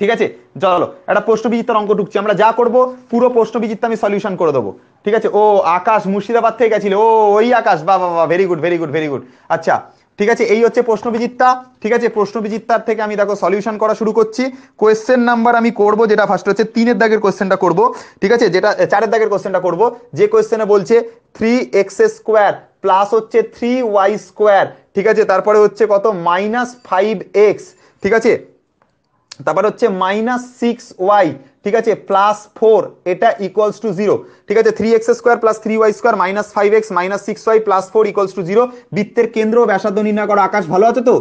ঠিক আছে, চলো একটা প্রশ্নবিচিত্রার অঙ্ক ঢুকছি। আমরা যা করব পুরো প্রশ্নবিচিত্রা আমি সলিউশন করে দেবো। ঠিক আছে, ও আকাশ মুর্শিদাবাদ থেকে গেছিল, ও ওই আকাশ, বাহ বাহ বাহ, very good very good very good. আচ্ছা ঠিক আছে, এই হচ্ছে প্রশ্নবিচিত্রা। ঠিক আছে, প্রশ্নবিচিত্রার থেকে আমি দেখো সলিউশন করা শুরু করছি। কোয়েশ্চেন নাম্বার আমি করব যেটা ফার্স্ট হচ্ছে 3-এর দাগের কোয়েশ্চেনটা করব। ঠিক আছে, যেটা 4-এর দাগের কোয়েশ্চেনটা করব, যে কোয়েশ্চেনে বলছে 3x² প্লাস হচ্ছে 3y²। ঠিক আছে, তারপরে হচ্ছে কত -5x। ঠিক আছে, তারপর হচ্ছে -6y। ঠিক আছে, +4 এটা ইকুয়ালস টু 0। ঠিক আছে, 3x² plus 3y² -5x -6y +4 equals to 0। বৃত্তের কেন্দ্র ও ব্যাসার্ধ নির্ণয় করো। আকাশ ভালো আছে তো?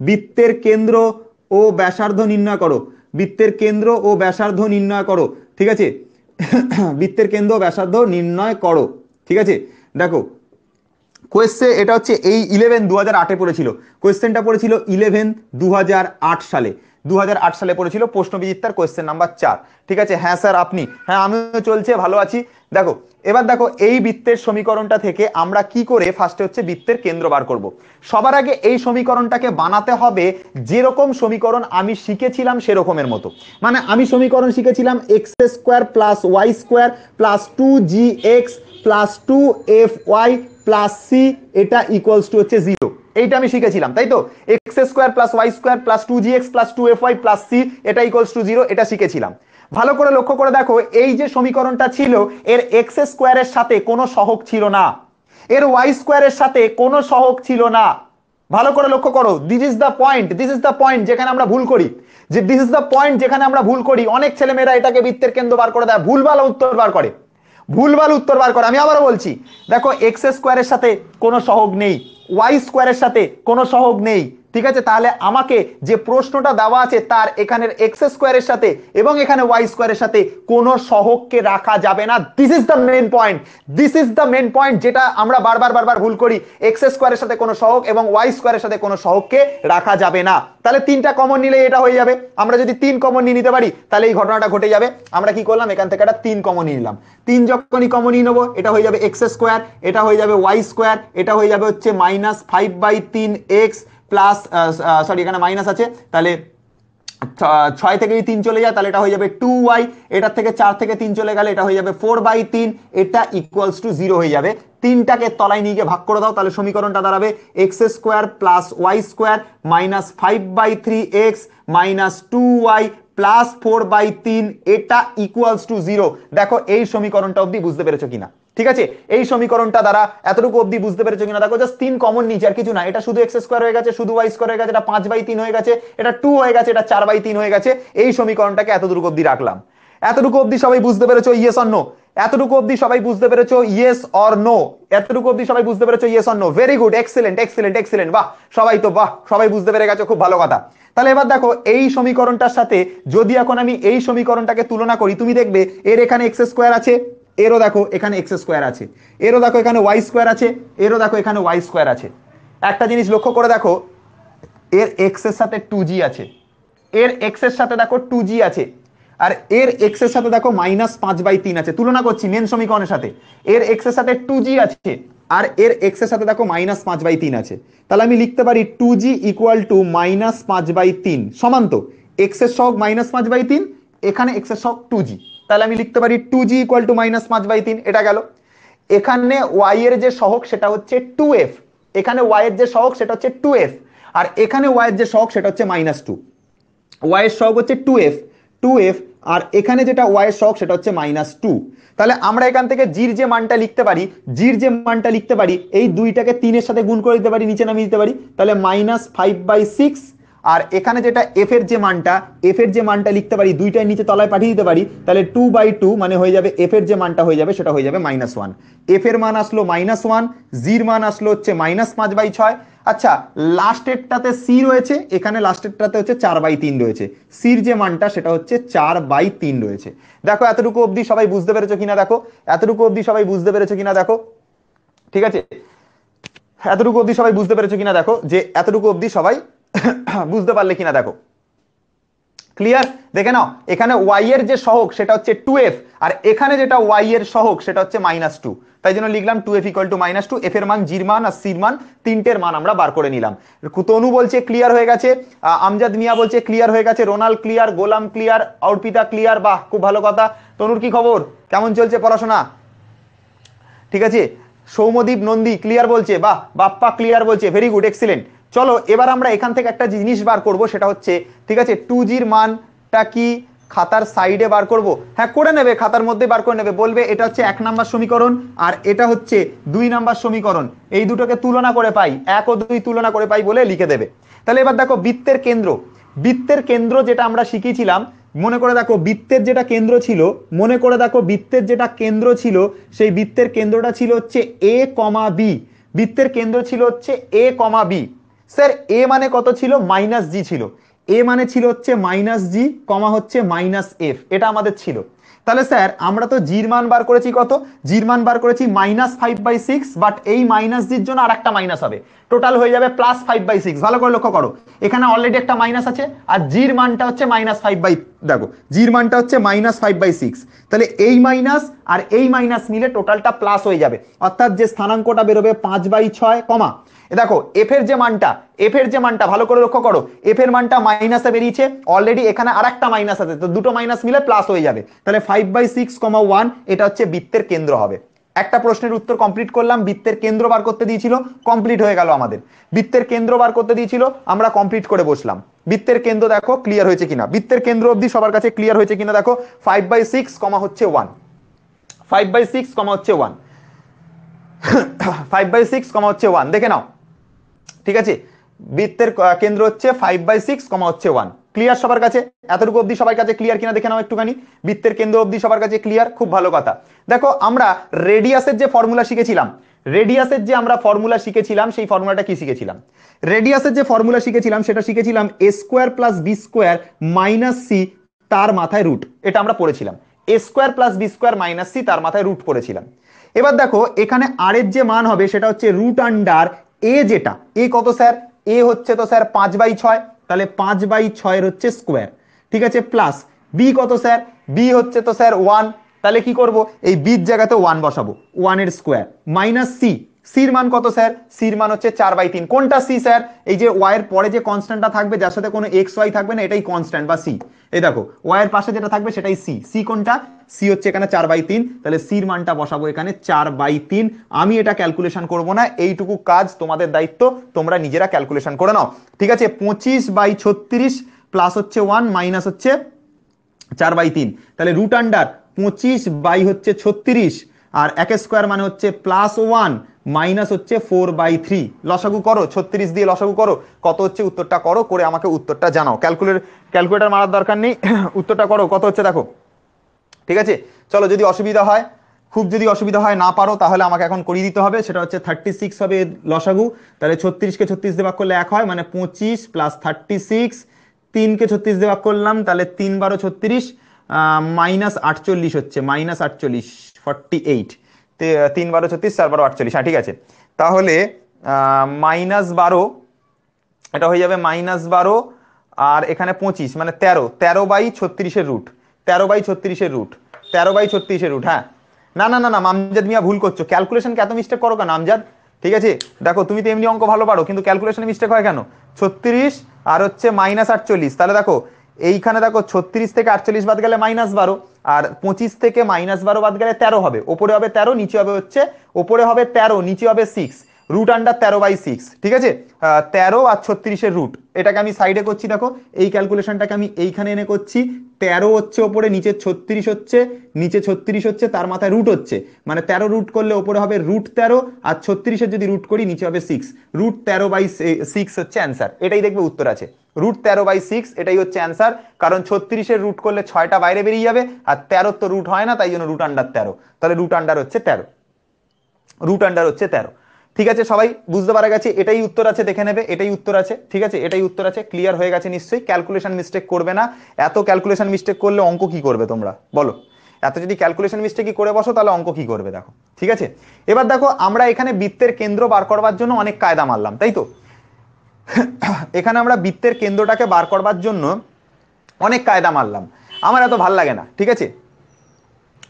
বৃত্তের কেন্দ্র ও ব্যাসার্ধ নির্ণয় করো, বৃত্তের কেন্দ্র ও ব্যাসার্ধ নির্ণয় করো। ঠিক আছে, বৃত্তের কেন্দ্র ও ব্যাসার্ধ নির্ণয় করো। ঠিক আছে, দেখো কোয়েশ্চেন এটা হচ্ছে এই 11 2008-এ পড়েছিল। কোয়েশ্চেনটা পড়েছিল 11 2008 সালে, 2008 সালে পড়েছিল, প্রশ্নবিচিত্রার কোয়েশ্চেন নাম্বার 4। ঠিক আছে, হ্যাঁ স্যার আপনি, হ্যাঁ আমিও চলছে, ভালো আছি। দেখো এবার দেখো এই বৃত্তের সমীকরণটা থেকে আমরা কি করে ফার্স্টে হচ্ছে বৃত্তের কেন্দ্র বার করব। সবার আগে এই সমীকরণটাকে বানাতে হবে যেরকম সমীকরণ আমি শিখেছিলাম সেরকমের মতো। মানে আমি সমীকরণ শিখেছিলাম x² plus y² plus 2gx plus 2fy plus c এটা ইকুয়ালস টু হচ্ছে 0। এইটা আমি শিখেছিলাম, তাই তো? x² plus y² plus 2gx plus 2fy plus c এটা ইকুয়ালস টু 0, এটা শিখেছিলাম। ভালো করে লক্ষ্য করে দেখো, এই যে সমীকরণটা ছিল এর x² এর সাথে কোনো সহগ ছিল না, এর y² এর সাথে কোনো সহগ ছিল না। ভালো করে লক্ষ্য করো, this is the point, this is the point যেখানে আমরা ভুল করি, যে দিস ইজ দ্য পয়েন্ট যেখানে আমরা ভুল করি। অনেক ছেলেমেয়েরা এটাকে বৃত্তের কেন্দ্র বার করে দেয়, ভুলভাল উত্তর বার করে, ভুলভাল উত্তর বার করে। আমি আবারও বলছি, দেখো x² এর সাথে কোনো সহগ নেই, y² এর সাথে কোনো সহগ নেই। ঠিক আছে, তাহলে আমাকে যে প্রশ্নটা দেওয়া আছে তার এখানের x² এর সাথে এবং এখানে y² এর সাথে কোনো সহগকে রাখা যাবে না। This is the main point, this is the main point যেটা আমরা বারবার বারবার ভুল করি। x² এর সাথে কোনো সহগ এবং y² এর সাথে কোনো সহগকে রাখা যাবে না। তাহলে 3টা কমন নিলে এটা হয়ে যাবে। আমরা যদি 3 কমন নিয়ে নিতে পারি তাহলে এই ঘটনাটা ঘটে যাবে। আমরা কি করলাম, এখান থেকে একটা 3 কমন নিয়ে নিলাম। 3 যখনই কমন নিয়ে নেবো, এটা হয়ে যাবে x², এটা হয়ে যাবে y², এটা হয়ে যাবে হচ্ছে -5/3x প্লাস, সরি এখানে মাইনাস আছে, তাহলে 6 থেকে 3 চলে যায় তাহলে এটা হয়ে যাবে 2y, এটার থেকে 4 থেকে 3 চলে গেলে এটা হয়ে যাবে 4/3, এটা ইকুয়ালস টু 0 হয়ে যাবে। 3টাকে তলায় নিয়ে গিয়ে ভাগ করে দাও, তাহলে সমীকরণটা দাঁড়াবে x² plus y² -5/3x -2y plus 4/3 এটা ইকুয়ালস টু 0। দেখো এই সমীকরণটা অবধি বুঝতে পেরেছো কিনা? ঠিক আছে, এই সমীকরণটা দ্বারা এতটুকু অবধি বুঝতে পেরেছো কিনা? দেখো জাস্ট 3 কমন নিচে আর কিছু না, এটা শুধু x² হয়ে গেছে, শুধু y² হয়ে গেছে, এটা 5/3 হয়ে গেছে, এটা 2 হয়ে গেছে, এটা 4/3 হয়ে গেছে। এই সমীকরণটাকে এতটুকু অবধি রাখলাম। এতটুকু অবধি সবাই বুঝতে পেরেছো ইয়েস অর নো? এতটুকু অবধি সবাই বুঝতে পেরেছো ইয়েস অর নো? এতটুকু অবধি সবাই বুঝতে পেরেছো yes or no? Very good, excellent excellent excellent, বাহ সবাই তো, বাহ সবাই বুঝতে পেরে গেছো, খুব ভালো কথা। তাহলে এবার দেখো এই সমীকরণটার সাথে যদি এখন আমি এই সমীকরণটাকে তুলনা করি, তুমি দেখবে এর এখানে x² আছে, এরও দেখো এখানে x² আছে, এরও দেখো এখানে y² আছে, এরও দেখো এখানে y² আছে। একটা জিনিস লক্ষ্য করে দেখো, এর x এর সাথে 2g আছে, এর x এর সাথে দেখো 2g আছে, আর এর x এর সাথে দেখো -5/3 আছে। তুলনা করছি মেন সমীকরণের সাথে, এর x এর সাথে 2g আছে আর এর x এর সাথে দেখো -5/3 আছে। তাহলে আমি লিখতে পারি 2g ইকুয়াল টু -5/3 সমান তো x এর সহগ -5/3, এখানে x এর সহগ 2g, তাহলে আমি লিখতে পারি 2g ইকুয়াল টু -5/3। এটা গেল। এখানে y এর যে সহগ সেটা হচ্ছে 2f, এখানে y এর যে সহগ সেটা হচ্ছে 2f, আর এখানে y এর যে সহগ সেটা হচ্ছে -2। y এর সহগ হচ্ছে 2f, 2f, আর এখানে যেটা y এর সহগ সেটা হচ্ছে -2। তাহলে আমরা এখান থেকে জির যে মানটা লিখতে পারি, জির যে মানটা লিখতে পারি, এই দুইটাকে 3 এর সাথে গুণ করে দিতে পারি, নিচে নামিয়ে দিতে পারি, তাহলে -5/6। আর এখানে যেটা f এর যে মানটা, f এর যে মানটা লিখতে পারি, দুইটাই নিচে তলায় পাঠিয়ে দিতে পারি, তাহলে 2/2 মানে হয়ে যাবে f এর যে মানটা হয়ে যাবে সেটা হয়ে যাবে -1। f এর মান আসলো -1, জির মান আসলো হচ্ছে -5/6। আচ্ছা লাস্টেরটাতে সি রয়েছে, এখানে লাস্টেরটাতে হচ্ছে 4/3 রয়েছে, সির যে মানটা সেটা হচ্ছে 4/3 রয়েছে। দেখো এতটুকু অবধি সবাই বুঝতে পেরেছো কিনা দেখো, এতটুকু অবধি সবাই বুঝতে পেরেছো কিনা দেখো। ঠিক আছে, এতটুকু অবধি সবাই বুঝতে পেরেছো কিনা দেখো, যে এতটুকু অবধি সবাই বুঝতে পারলে কিনা দেখো। ক্লিয়ার? দেখে নাও এখানে ওয়াই এর যে সহগ সেটা হচ্ছে 2f, আর এখানে যেটা ওয়াই এর সহগ সেটা হচ্ছে -2, তাই জন্য লিখলাম 2f = -2। এফ এর মান, জির মান আর সির মান তিনটের মান আমরা বার করে নিলাম। তনু বলছে ক্লিয়ার হয়ে গেছে, আমজাদ মিয়া বলছে ক্লিয়ার হয়ে গেছে, রোনাল ক্লিয়ার, গোলাম ক্লিয়ার, অর্পিতা ক্লিয়ার, বাহ খুব ভালো কথা। তনুর কি খবর, কেমন চলছে পড়াশোনা? ঠিক আছে, সৌমদীপ নন্দী ক্লিয়ার বলছে, বাহ, বাপ্পা ক্লিয়ার বলছে, ভেরি গুড, এক্সিলেন্ট। চলো এবার আমরা এখান থেকে একটা জিনিস বার করব, সেটা হচ্ছে ঠিক আছে 2gর মানটা কি খাতার সাইডে বার করব? হ্যাঁ করে নেবে, খাতার মধ্যে বার করে নেবে, বলবে এটা হচ্ছে 1 নাম্বার সমীকরণ আর এটা হচ্ছে 2 নাম্বার সমীকরণ, এই দুটোকে তুলনা করে পাই, 1 ও 2 তুলনা করে পাই বলে লিখে দেবে। তাহলে এবার দেখো বৃত্তের কেন্দ্র, বৃত্তের কেন্দ্র যেটা আমরা শিখিয়েছিলাম, মনে করে দেখো বৃত্তের যেটা কেন্দ্র ছিল, মনে করে দেখো বৃত্তের যেটা কেন্দ্র ছিল, সেই বৃত্তের কেন্দ্রটা ছিল হচ্ছে a, b। বৃত্তের কেন্দ্র ছিল হচ্ছে a, b। স্যার a মানে কত ছিল? -g ছিল। a মানে ছিল হচ্ছে -g, কমা হচ্ছে -f, এটা আমাদের ছিল। তাহলে স্যার আমরা তো জির মান বার করেছি কত? জির মান বার করেছি -5/6, বাট এই -gর জন্য আরেকটা মাইনাস হবে, টোটাল হয়ে যাবে +5/6। ভালো করে লক্ষ্য করো, এখানে অলরেডি একটা মাইনাস আছে আর জির মানটা হচ্ছে -5, দেখো জির মানটা হচ্ছে -5/6, তাহলে এই মাইনাস আর এই মাইনাস মিলে টোটালটা প্লাস হয়ে যাবে, অর্থাৎ যে স্থানাঙ্কটা বেরোবে 5/6, কমা দেখো এফ এর যে মানটা, এফ এর যে মানটা ভালো করে লক্ষ্য করো, এফ এর মানটা মাইনাসে বেরিয়েছে, অলরেডি এখানে আরেকটা মাইনাস আছে, তো দুটো মাইনাস মিলে প্লাস হয়ে যাবে, তাহলে 5/6, 1 এটা হচ্ছে বৃত্তের কেন্দ্র হবে। একটা প্রশ্নের উত্তর কমপ্লিট করলাম, বৃত্তের কেন্দ্র বার করতে দিয়েছিল, কমপ্লিট হয়ে গেল আমাদের। বৃত্তের কেন্দ্র বার করতে দিয়েছিল, আমরা কমপ্লিট করে বসলাম। বৃত্তের কেন্দ্র দেখো ক্লিয়ার হয়েছে কিনা, বৃত্তের কেন্দ্র অবধি সবার কাছে ক্লিয়ার হয়েছে কিনা দেখো, 5/6, হচ্ছে 1, 5/6, হচ্ছে 1, 5/6, হচ্ছে 1, দেখে নাও। ঠিক আছে, বৃত্তের কেন্দ্র হচ্ছে 5/6, হচ্ছে 1, ক্লিয়ার সবার কাছে? এতটুকু অবধি সবার কাছে ক্লিয়ার কিনা দেখে নাও একটুখানি, বৃত্তের কেন্দ্র অবধি সবার কাছে ক্লিয়ার, খুব ভালো কথা। দেখো আমরা রেডিয়াসের যে ফর্মুলা শিখেছিলাম, রেডিয়াসের যে আমরা ফর্মুলা শিখেছিলাম, সেই ফর্মুলাটা কি শিখেছিলাম? রেডিয়াসের যে ফর্মুলা শিখেছিলাম সেটা শিখেছিলাম a² + b² - c তার মাথায় রুট, এটা আমরা পড়েছিলাম, a² + b² - c তার মাথায় রুট পড়েছিলাম। এবার দেখো এখানে আর এর যে মান হবে সেটা হচ্ছে √, এ যেটা, এ কত স্যার? এ হচ্ছে তো স্যার 5/6, তাহলে 5/6 এর হচ্ছে স্কোয়ার, ঠিক আছে, প্লাস বি কত স্যার? বি হচ্ছে তো স্যার 1, তাহলে কি করব? এই বির জায়গাতে 1 বসাবো, 1 এর স্কোয়ার, মাইনাস সি, সির মান কত স্যার? সির মান হচ্ছে 4/3। কোনটা সি স্যার? এই যে ওয়াই এর পরে যে কনস্ট্যান্টটা থাকবে, যার সাথে কোনো এক্স ওয়াই থাকবে না, এটাই কনস্ট্যান্ট বা সি। এই দেখো ওয়াই এর পাশে যেটা থাকবে সেটাই সি। সি কোনটা? সি হচ্ছে এখানে 4/3, তাহলে সির মানটা বসাবো এখানে 4/3। আমি এটা ক্যালকুলেশন করব না, এইটুকু কাজ তোমাদের দায়িত্ব, তোমরা নিজেরা ক্যালকুলেশন করে নাও, ঠিক আছে। 25/36 প্লাস হচ্ছে 1 মাইনাস হচ্ছে 4/3, তাহলে √25/36 আর 1² মানে হচ্ছে +1 মাইনাস হচ্ছে 4/3, লসাগু করো, 36 দিয়ে লসাগু করো, কত হচ্ছে উত্তরটা করো, করে আমাকে উত্তরটা জানাও। ক্যালকুলেটর মারার দরকার নেই, উত্তরটা করো কত হচ্ছে দেখো, ঠিক আছে। চলো যদি অসুবিধা হয়, খুব যদি অসুবিধা হয়, না পারো, তাহলে আমাকে এখন করিয়ে দিতে হবে, সেটা হচ্ছে 36 হবে লসাগু, তাহলে 36কে 36 দিয়ে ভাগ করলে 1 হয়, মানে 25 + 36, 3কে 36 দিয়ে ভাগ করলাম, তাহলে 3 × 12 = 36, -48 হচ্ছে, -48, 48, 3 × 12 = 36, 4 × 12 = 48, হ্যাঁ ঠিক আছে। তাহলে -12, এটা হয়ে যাবে -12 আর এখানে 25 মানে 13, 13/36 এর রুট, 13/36 এর রুট, 13/36 এর রুট, হ্যাঁ। না না না না আমজাদ মিয়া ভুল করছো, ক্যালকুলেশনকে এত মিস্টেক করো কেন আমজাদ? ঠিক আছে, দেখো তুমি তো এমনি অঙ্ক ভালো পারো, কিন্তু ক্যালকুলেশনে মিস্টেক হয় কেন? 36 আর হচ্ছে -48, তাহলে দেখো এইখানে দেখো 36 থেকে 48 বাদ গেলে -12, আর 25 থেকে -12 বাদ গেলে 13 হবে, ওপরে হবে 13, নিচে হবে হচ্ছে, ওপরে হবে 13, নিচে হবে 6, √13/6, ঠিক আছে। 13 আর 36 এর রুট, এটাকে আমি সাইডে করছি, দেখো এই ক্যালকুলেশনটাকে আমি এইখানে এনে করছি, 13 হচ্ছে ওপরে, নিচে 36 হচ্ছে, নিচে 36 হচ্ছে, তার মাথায় রুট হচ্ছে, মানে 13 রুট করলে ওপরে হবে √13, আর 36 এর যদি রুট করি নিচে হবে 6, √13/6 হচ্ছে অ্যান্সার, এটাই দেখবে উত্তর আছে, √13/6 এটাই হচ্ছে অ্যান্সার, কারণ 36 এর রুট করলে 6টা বাইরে বেরিয়ে যাবে, আর 13 তো রুট হয় না, তাই জন্য √13, তাহলে √13 হচ্ছে 13, √13 হচ্ছে 13, ঠিক আছে। সবাই বুঝতে পারা গেছে, এটাই উত্তর আছে, দেখে নেবে, এটাই উত্তর আছে, ঠিক আছে, এটাই উত্তর আছে, ক্লিয়ার হয়ে গেছে নিশ্চয়ই। ক্যালকুলেশন মিস্টেক করবে না, এত ক্যালকুলেশন মিস্টেক করলে অঙ্ক কি করবে তোমরা বলো? এত যদি ক্যালকুলেশন মিস্টেকই করে বসো তাহলে অঙ্ক কি করবে দেখো, ঠিক আছে। এবার দেখো আমরা এখানে বৃত্তের কেন্দ্র বার করবার জন্য অনেক কায়দা মারলাম, তাই তো? এখানে আমরা বৃত্তের কেন্দ্রটাকে বার করবার জন্য অনেক কায়দা মারলাম, আমার এত ভাল লাগে না। ঠিক আছে,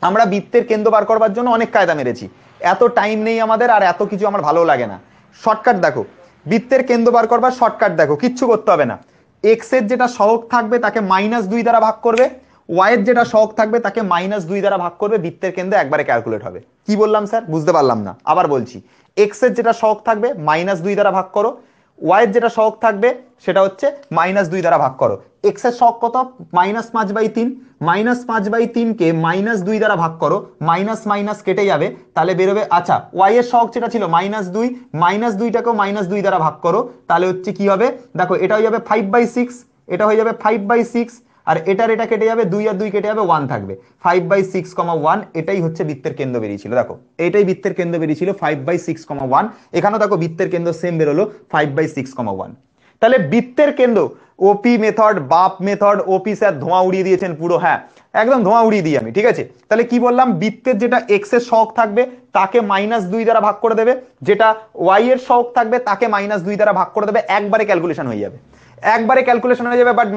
আমরা বৃত্তের কেন্দ্র বার করবার জন্য অনেক কায়দা মেরেছি, এত টাইম নেই আমাদের, আর এত কিছু আমার ভালো লাগে না। শর্টকাট দেখো, বৃত্তের কেন্দ্র বার করবার শর্টকাট দেখো, কিচ্ছু করতে হবে না। এক্স এর যেটা সহগ থাকবে তাকে -2 দ্বারা ভাগ করবে, ওয়াই এর যেটা সহগ থাকবে তাকে -2 দ্বারা ভাগ করবে, বৃত্তের কেন্দ্র একবারে ক্যালকুলেট হবে। কি বললাম স্যার, বুঝতে পারলাম না, আবার বলছি। এক্স এর যেটা সহগ থাকবে -2 দ্বারা ভাগ করো, ওয়াই এর যেটা সহগ থাকবে সেটা হচ্ছে -2 দ্বারা ভাগ করো। এক্স এর সহগ কত, -5/3, -5/3 কে -2 দ্বারা ভাগ করো, মাইনাস মাইনাস কেটে যাবে, তাহলে বেরোবে। আচ্ছা, ওয়াই এর সহগ যেটা ছিল -2, -2টাকেও -2 দ্বারা ভাগ করো, তাহলে হচ্ছে কি হবে, দেখো এটা হয়ে যাবে 5/6, এটা হয়ে যাবে 5/6, আর এটা কেটে যাবে, 2 আর 2 কেটে যাবে, 1 থাকবে। 5/6, 1, এটাই হচ্ছে বৃত্তের কেন্দ্র বেরিয়েছিল। দেখো এটাই বৃত্তের কেন্দ্র বেরিয়েছিল 5/6, 1। এখানেও দেখো বৃত্তের কেন্দ্র সেম বেরোলো 5/6, 1। তাহলে বৃত্তের কেন্দ্র, ওপি মেথড, বাপ মেথড, ওপি স্যার ধোঁয়া উড়িয়ে দিয়েছেন পুরো, হ্যাঁ একদম ধোঁয়া উড়িয়ে দিই আমি। ঠিক আছে, তাহলে কি বললাম, বৃত্তের যেটা এক্স এর সহগ থাকবে তাকে -2 দ্বারা ভাগ করে দেবে, যেটা ওয়াই এর সহগ থাকবে তাকে -2 দ্বারা ভাগ করে দেবে, একবারে ক্যালকুলেশন হয়ে যাবে, একবারে ক্যালকুলেশন হয়ে যাবে। বাট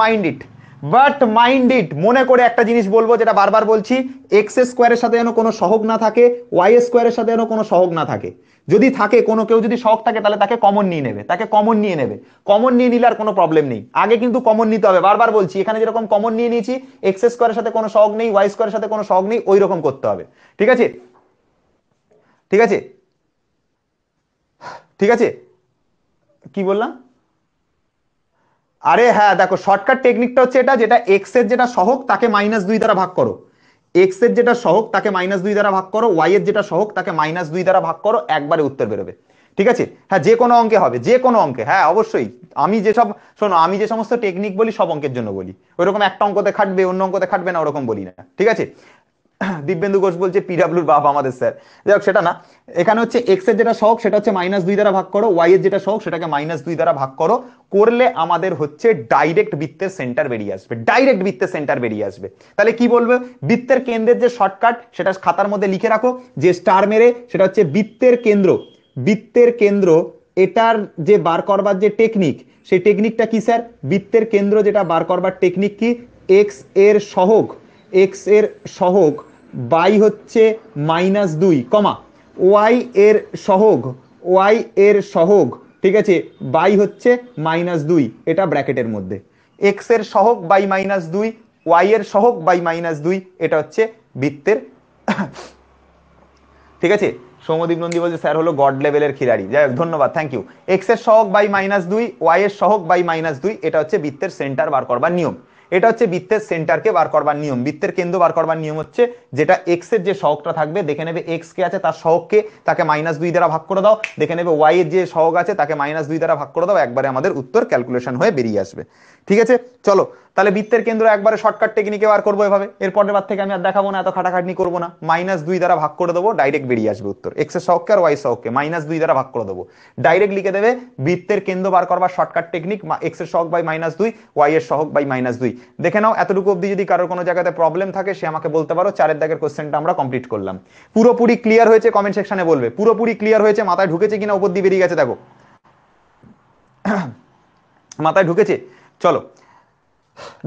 মাইন্ড ইট, মনে করে একটা জিনিস বলবো, যেটা বারবার বলছি, এক্স স্কোয়ারের সাথে যেন কোনো সহগ না থাকে, ওয়াই স্কোয়ারের সাথে যেন কোনো সহগ না থাকে। যদি থাকে কোনো, কেউ যদি সহগ থাকে তাহলে তাকে কমন নিয়ে নেবে, কমন নিয়ে নিলে আর কোনো প্রবলেম নেই। আগে কিন্তু কমন নিতে হবে, বারবার বলছি, এখানে যেরকম কমন নিয়ে নিয়েছি, এক্স স্কোয়ারের সাথে কোনো সহগ নেই, ওয়াই স্কোয়ারের সাথে কোনো সহগ নেই, ওই রকম করতে হবে। ঠিক আছে, ঠিক আছে, ঠিক আছে, কি বললাম, আরে হ্যাঁ দেখো, শর্টকাট টেকনিকটা হচ্ছে এটা, যেটা এক্স এর যেটা সহগ তাকে -2 দ্বারা ভাগ করো, এক্স এর যেটা সহগ তাকে -2 দ্বারা ভাগ করো, ওয়াই এর যেটা সহগ তাকে -2 দ্বারা ভাগ করো, একবারে উত্তর বেরোবে। ঠিক আছে, হ্যাঁ যে কোনো অঙ্কে হবে, যে কোনো অঙ্কে, হ্যাঁ অবশ্যই। আমি যেসব, শোনো আমি যে সমস্ত টেকনিক বলি সব অঙ্কের জন্য বলি, ওইরকম একটা অঙ্কতে খাটবে অন্য অঙ্কতে খাটবে না ওরকম বলি না। ঠিক আছে, দিব্যেন্দু ঘোষ বলছে পিডাব্লিউর বাপ আমাদের স্যার, যাই হোক সেটা না। এখানে হচ্ছে এক্স এর যেটা সহগ সেটা হচ্ছে -2 দ্বারা ভাগ করো, ওয়াই এর যেটা সহগ সেটাকে -2 দ্বারা ভাগ করো, করলে আমাদের হচ্ছে ডাইরেক্ট বৃত্তের সেন্টার বেরিয়ে আসবে, ডাইরেক্ট বৃত্তের সেন্টার বেরিয়ে আসবে। তাহলে কি বলবে, বৃত্তের কেন্দ্রের যে শর্টকাট সেটা খাতার মধ্যে লিখে রাখো, যে স্টার মেরে, সেটা হচ্ছে বৃত্তের কেন্দ্র, বৃত্তের কেন্দ্র, এটার যে বার করবার যে টেকনিক, সেই টেকনিকটা কি স্যার, বৃত্তের কেন্দ্র যেটা বার করবার টেকনিক কি, এক্স এর সহগ, এক্স এর সহগ বাই হচ্ছে -2, কমা ওয়াই এর সহগ, ওয়াই এর সহগ, ঠিক আছে, বাই হচ্ছে -2, এটা ব্র্যাকেটের মধ্যে, এক্স এর সহগ বাই -2, ওয়াই এর সহগ বাই -2, এটা হচ্ছে বৃত্তের। ঠিক আছে, সৌমদীপ নন্দী বলছে স্যার হলো গড লেভেলের খিলাড়ি, যাই হোক ধন্যবাদ, থ্যাংক ইউ। এক্স এর সহগ বাই -2, ওয়াই এর সহগ বাই -2, এটা হচ্ছে বৃত্তের সেন্টার বার করবার নিয়ম, এটা হচ্ছে বৃত্তের সেন্টারকে বার করবার নিয়ম। বৃত্তের কেন্দ্র বার করবার নিয়ম হচ্ছে, যেটা এক্স এর যে সহগটা থাকবে, দেখে নেবে এক্স কে আছে তার সহগকে, তাকে -2 দ্বারা ভাগ করে দাও, দেখে নেবে ওয়াই এর যে সহগ আছে তাকে -2 দ্বারা ভাগ করে দাও, একবারে আমাদের উত্তর ক্যালকুলেশন হয়ে বেরিয়ে আসবে। ঠিক আছে, চলো তাহলে বৃত্তের কেন্দ্র একবারে শর্টকাট টেকনিকে বার করবো এভাবে, এরপরের বার থেকে আমি আর দেখাবো না, এত খাটাখাটনি করবো না, -2 দ্বারা ভাগ করে দেবো, ডাইরেক্ট বেরিয়ে আসবে উত্তর। এক্স এর সহগকে আর ওয়াই সহগকে -2 দ্বারা ভাগ করে দেবো, ডাইরেক্ট লিখে দেবে বৃত্তের কেন্দ্র বার করবার শর্টকাট টেকনিক, এক্স এর সহগ বাই -2, ওয়াই এর সহগ বাই -2। দেখে নাও এতটুকু অবধি যদি কারোর কোনো জায়গাতে প্রবলেম থাকে সে আমাকে বলতে পারো, 4 দাগের কোশ্চেনটা আমরা কমপ্লিট করলাম। পুরোপুরি ক্লিয়ার হয়েছে কমেন্ট সেকশনে বলবে, পুরোপুরি ক্লিয়ার হয়েছে, মাথায় ঢুকেছে কিনা উপর দিয়ে বেরিয়ে গেছে দেখো, মাথায় ঢুকেছে। চলো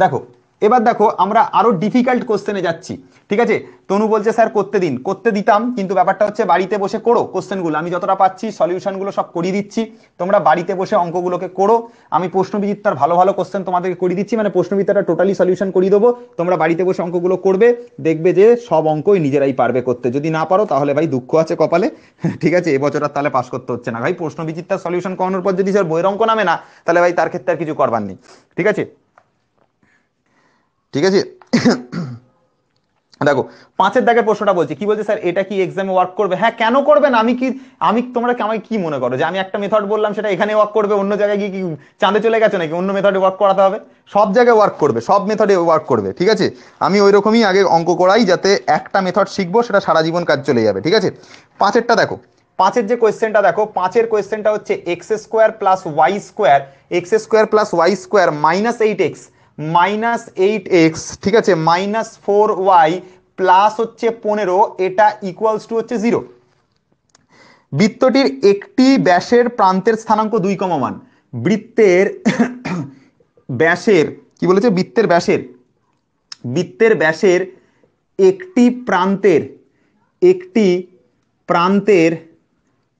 দেখো, এবার দেখো আমরা আরো ডিফিকাল্ট কোশ্চেনে যাচ্ছি। ঠিক আছে, তনু বলছে স্যার করতে দিন, করতে দিতাম, কিন্তু ব্যাপারটা হচ্ছে বাড়িতে বসে করো কোশ্চেনগুলো, আমি যতটা পাচ্ছি সলিউশনগুলো সব করিয়ে দিচ্ছি, তোমরা বাড়িতে বসে অঙ্কগুলোকে করো। আমি প্রশ্নবিচিত্রার ভালো ভালো কোশ্চেন তোমাদেরকে করিয়ে দিচ্ছি, মানে প্রশ্নবিচিত্রাটা টোটালি সলিউশন করিয়ে দেবো, তোমরা বাড়িতে বসে অঙ্কগুলো করবে, দেখবে যে সব অঙ্কই নিজেরাই পারবে করতে। যদি না পারো তাহলে ভাই দুঃখ আছে কপালে। ঠিক আছে, এবছর আর তাহলে পাস করতে হচ্ছে না ভাই, প্রশ্নবিচিত্রার সলিউশন করানোর পর যদি স্যার বইয়ের অঙ্ক নামে না, তাহলে ভাই তার ক্ষেত্রে আর কিছু করবার নেই। ঠিক আছে, ঠিক আছে। দেখো 5 দাগের প্রশ্নটা বলছি, কি বলছে স্যার এটা কি এক্সামে ওয়ার্ক করবে, হ্যাঁ কেন করবে না, আমি তোমরা আমাকে কি মনে করো যে আমি একটা মেথড বললাম সেটা এখানে ওয়ার্ক করবে, অন্য জায়গায় গিয়ে কি চাঁদে চলে গেছে নাকি, অন্য মেথডে ওয়ার্ক করাতে হবে, সব জায়গায় ওয়ার্ক করবে, সব মেথডে ওয়ার্ক করবে। ঠিক আছে, আমি ওই রকমই আগে অঙ্ক করাই, যাতে একটা মেথড শিখবো সেটা সারা জীবন কাজ চলে যাবে। ঠিক আছে, 5এরটা দেখো, 5এর যে কোয়েশ্চেনটা দেখো, 5এর কোয়েশ্চেনটা হচ্ছে x square plus y square, x square plus y square -8x, -8x, ঠিক আছে, -4y প্লাস হচ্ছে 15, এটা ইকুয়ালস টু হচ্ছে 0। বৃত্তটির একটি ব্যাসের প্রান্তের স্থানাঙ্ক 2, বৃত্তের ব্যাসের, কি বলেছে, বৃত্তের ব্যাসের বৃত্তের ব্যাসের একটি প্রান্তের একটি প্রান্তের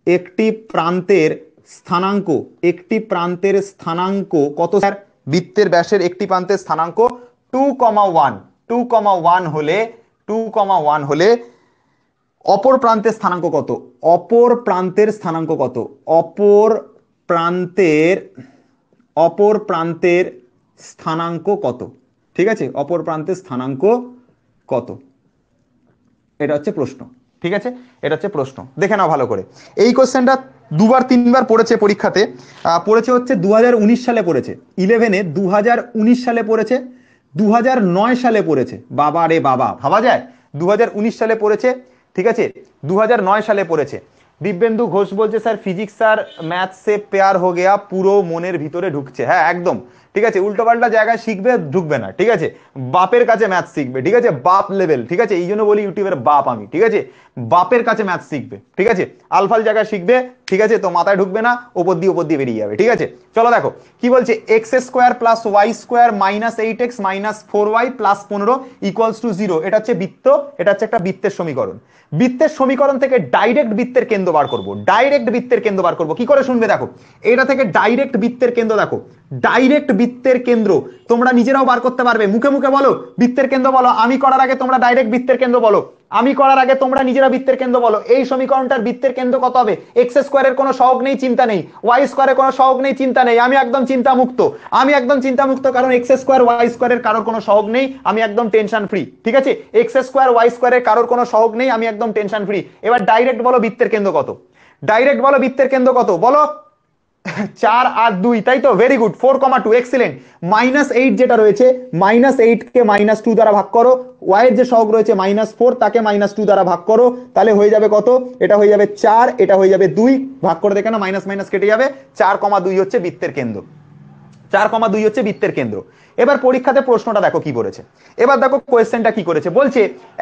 একটি প্রান্তের স্থানাঙ্ক কত স্যার? বৃত্তের ব্যাসের একটি প্রান্তের স্থানাঙ্ক 2,1 2,1 হলে অপর প্রান্তের স্থানাঙ্ক কত? অপর প্রান্তের স্থানাঙ্ক কত? অপর প্রান্তের স্থানাঙ্ক কত? ঠিক আছে, অপর প্রান্তের স্থানাঙ্ক কত? এটা হচ্ছে প্রশ্ন। ঠিক আছে, এটা হচ্ছে প্রশ্ন, দেখে নাও ভালো করে। এই কোশ্চেনটা দুবার তিনবার পড়েছে পরীক্ষাতে, পড়েছে হচ্ছে 2019 সালে পড়েছে, 11-এ 2019 সালে পড়েছে, 2009 সালে পড়েছে। বাবা রে বাবা, ভাবা যায়? 2019 সালে পড়েছে, ঠিক আছে, 2009 সালে পড়েছে। দিব্যেন্দু ঘোষ বলছে স্যার ফিজিক্স আর ম্যাথ সে পেয়ার হো গেয়া, পুরো মনের ভিতরে ঢুকছে। হ্যাঁ একদম ঠিক আছে, উল্টোপাল্টা জায়গায় শিখবে, ঢুকবে না। ঠিক আছে, বাপের কাছে ম্যাথ শিখবে। ঠিক আছে, বাপ লেভেল। ঠিক আছে, এই জন্য বলি ইউটিউবের বাপ আমি। ঠিক আছে, বাপের কাছে ম্যাথ শিখবে। ঠিক আছে, আলফাল জায়গায় শিখবে, ঠিক আছে, তো মাথায় ঢুকবে না, ওপর দিয়ে বেরিয়ে যাবে। ঠিক আছে, চলো দেখো কি বলছে, x square plus y square minus 8x minus 4y plus 15 equals to 0। এটা হচ্ছে বৃত্ত, এটা হচ্ছে একটা বৃত্তের সমীকরণ। বৃত্তের সমীকরণ থেকে ডাইরেক্ট বৃত্তের কেন্দ্র বার করব। ডাইরেক্ট বৃত্তের কেন্দ্র বার করব কি করে শুনবে দেখো, এটা থেকে ডাইরেক্ট বৃত্তের কেন্দ্র দেখো, ডাইরেক্ট বৃত্তের কেন্দ্র তোমরা নিজেরাও বার করতে পারবে। মুখে মুখে বলো বৃত্তের কেন্দ্র বলো, আমি করার আগে তোমরা ডাইরেক্ট বৃত্তের কেন্দ্র বলো, আমি করার আগে তোমরা নিজেরা বৃত্তের কেন্দ্র বলো। এই সমীকরণটার বৃত্তের কেন্দ্র কত হবে? এক্স স্কোয়ারের কোনো সহগ নেই, চিন্তা নেই, ওয়াই স্কোয়ারের কোনো সহগ নেই, চিন্তা নেই, আমি একদম চিন্তামুক্ত, কারণ এক্স স্কোয়ার ওয়াই স্কোয়ারের কারোর কোনো সহগ নেই, আমি একদম টেনশন ফ্রি। ঠিক আছে, এক্স স্কোয়ার ওয়াই স্কোয়ারের কারোর কোনো সহগ নেই, আমি একদম টেনশন ফ্রি। এবার ডাইরেক্ট বলো বৃত্তের কেন্দ্র কত, ডাইরেক্ট বলো বৃত্তের কেন্দ্র কত, বলো। 4 আর 2, তাই তো, ভেরি গুড, 4,2, এক্সিলেন্ট। -8 যেটা রয়েছে, -8 কে -2 দ্বারা ভাগ করো, y এর যে সহগ রয়েছে -4 তাকে -2 দ্বারা ভাগ করো, তাহলে হয়ে যাবে কত? এটা হয়ে যাবে 4, এটা হয়ে যাবে 2, ভাগ করে দেখে না, মাইনাস মাইনাস কেটে যাবে, 4,2 হচ্ছে বৃত্তের কেন্দ্র, 4,2 হচ্ছে বৃত্তের কেন্দ্র। এবার পরীক্ষাতে প্রশ্নটা দেখো কি করেছে, এবার দেখো কোয়েশ্চেনটা কি করেছে, বলছে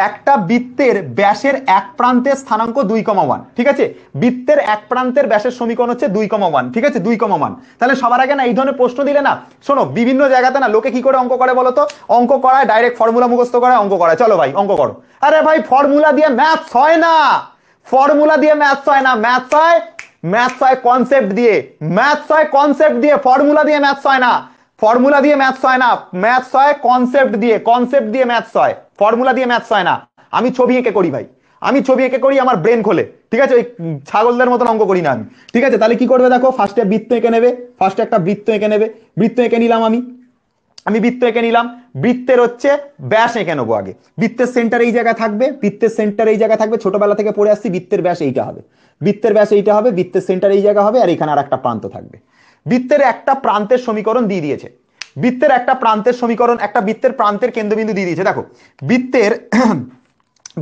একটা বৃত্তের ব্যাসের এক প্রান্তের স্থানাঙ্ক 2,1। ঠিক আছে, বৃত্তের এক প্রান্তের ব্যাসের সমীকরণ হচ্ছে 2,1। ঠিক আছে, 2,1। তাহলে সবার আগে না এই ধরনের প্রশ্ন দিলে না, শোনো, বিভিন্ন জায়গাতে না লোকে কি করে অঙ্ক করে বলো তো, অঙ্ক করায় ডাইরেক্ট ফর্মুলা মুখস্থ করে অঙ্ক করায়, চলো ভাই অঙ্ক করো। আরে ভাই ফর্মুলা দিয়ে ম্যাথস হয় না, ফর্মুলা দিয়ে ম্যাথস হয় না, ম্যাথস হয় কনসেপ্ট দিয়ে, ফর্মুলা দিয়ে ম্যাথস হয় না, ফর্মুলা দিয়ে ম্যাথস হয় না, ম্যাথস হয় কনসেপ্ট দিয়ে ম্যাথস হয়, ফর্মুলা দিয়ে ম্যাথস হয় না। আমি ছবি এঁকে করি ভাই, আমি ছবি এঁকে করি, আমার ব্রেন খোলে। ঠিক আছে, ওই ছাগলদের মতন অঙ্ক করি না আমি। ঠিক আছে, তাহলে কি করবে দেখো, ফার্স্টে বৃত্ত এঁকে নেবে, ফার্স্টে একটা বৃত্ত এঁকে নেবে, বৃত্ত এঁকে নিলাম আমি বৃত্ত এঁকে নিলাম, বৃত্তের হচ্ছে ব্যাস এঁকে নেবো আগে, বৃত্তের সেন্টার এই জায়গায় থাকবে, বৃত্তের সেন্টার এই জায়গায় থাকবে, ছোটবেলা থেকে পড়ে আসছি বৃত্তের ব্যাস এইটা হবে, বৃত্তের ব্যাস এইটা হবে, বৃত্তের সেন্টার এই জায়গা হবে, আর এখানে আর একটা প্রান্ত থাকবে। বৃত্তের একটা প্রান্তের সমীকরণ দিয়ে দিয়েছে, বৃত্তের একটা প্রান্তের সমীকরণ, একটা বৃত্তের প্রান্তের কেন্দ্রবিন্দু দিয়ে দিয়েছে। দেখো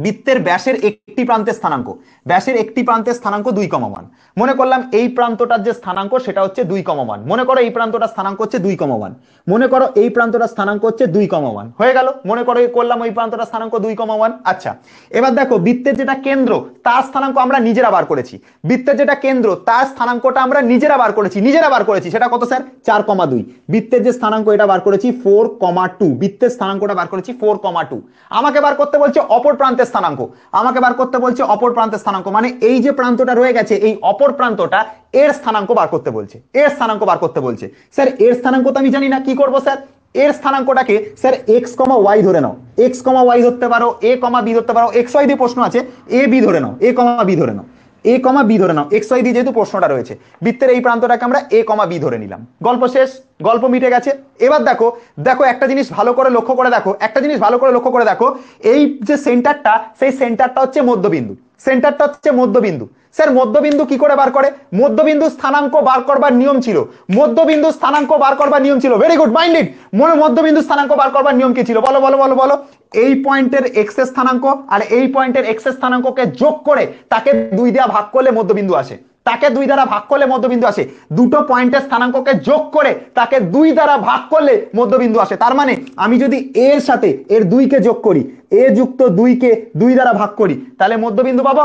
বৃত্তের ব্যাসের একটি প্রান্তের স্থানাঙ্ক, ব্যাসের একটি প্রান্তের স্থানাঙ্ক 2,1। মনে করলাম এই প্রান্তটার যে স্থানাঙ্ক সেটা হচ্ছে 2,1, মনে করো এই প্রান্তটার স্থানাঙ্ক হচ্ছে 2,1, মনে করো এই প্রান্তটার স্থানাঙ্ক হচ্ছে 2,1 হয়ে গেল, মনে করো করলাম ওই প্রান্তটার স্থানাঙ্ক 2,1। আচ্ছা, এবার দেখো বৃত্তের যেটা কেন্দ্র তার স্থানাঙ্ক আমরা নিজেরা বার করেছি, বৃত্তের যেটা কেন্দ্র তার স্থানাঙ্কটা আমরা নিজেরা বার করেছি, সেটা কত স্যার? 4,2। বৃত্তের যে স্থানাঙ্ক এটা বার করেছি 4,2, বৃত্তের স্থানাঙ্কটা বার করেছি 4,2। আমাকে বার করতে বলছে অপর প্রান্তের স্থানাঙ্ক, আমাকে বার করতে বলছে অপর প্রান্তের স্থানাঙ্ক, মানে এই যে প্রান্তটা রয়ে গেছে এই অপর প্রান্তটা, এর স্থানাঙ্ক বার করতে বলছে, এর স্থানাঙ্ক বার করতে বলছে। স্যার এর স্থানাঙ্ক তো আমি জানি না, কি করব স্যার? এর স্থানাঙ্কটাকে স্যার এক্স কমা ওয়াই ধরে নাও, এক্স কমা ওয়াই ধরতে পারো, এ কমা বি ধরতে পারো, এক্স ওয়াই দিয়ে প্রশ্ন আছে, এ বি ধরে নাও, এ কমা বি ধরে নাও, এ কমা বি ধরে নাও, এক্স ওয়াই দিয়ে যেহেতু প্রশ্নটা রয়েছে, বৃত্তের এই প্রান্তটাকে আমরা এ কমা বি ধরে নিলাম, গল্প শেষ, গল্প মিটে গেছে। এবার দেখো দেখো একটা জিনিস ভালো করে লক্ষ্য করে দেখো, একটা জিনিস ভালো করে লক্ষ্য করে দেখো, এই যে সেন্টারটা, সেই সেন্টারটা হচ্ছে মধ্যবিন্দু, সেন্টারটা হচ্ছে মধ্যবিন্দু। স্যার মধ্যবিন্দু কি করে বার করে? মধ্যবিন্দু স্থানাঙ্ক বার করবার নিয়ম ছিল, মধ্যবিন্দু স্থানাঙ্ক বার করবার নিয়ম ছিল, ভেরি গুড মাইন্ডেড। মধ্যবিন্দু স্থানাঙ্ক বার করবার নিয়ম কি ছিল? বলো বলো বলো বলো। এই পয়েন্টের এক্স এর স্থানাঙ্ক আর এই পয়েন্টের এক্স এর স্থানাঙ্ককে যোগ করে তাকে 2 দিয়ে ভাগ করলে মধ্যবিন্দু আসে, তাকে 2 দ্বারা ভাগ করলে মধ্যবিন্দু আসে, দুটো পয়েন্টের স্থানাঙ্ককে যোগ করে তাকে 2 দ্বারা ভাগ করলে মধ্যবিন্দু আসে। তার মানে আমি যদি এর সাথে এর 2 কে যোগ করি, এ যুক্ত 2 কে 2 দ্বারা ভাগ করি, তাহলে মধ্যবিন্দু পাবো,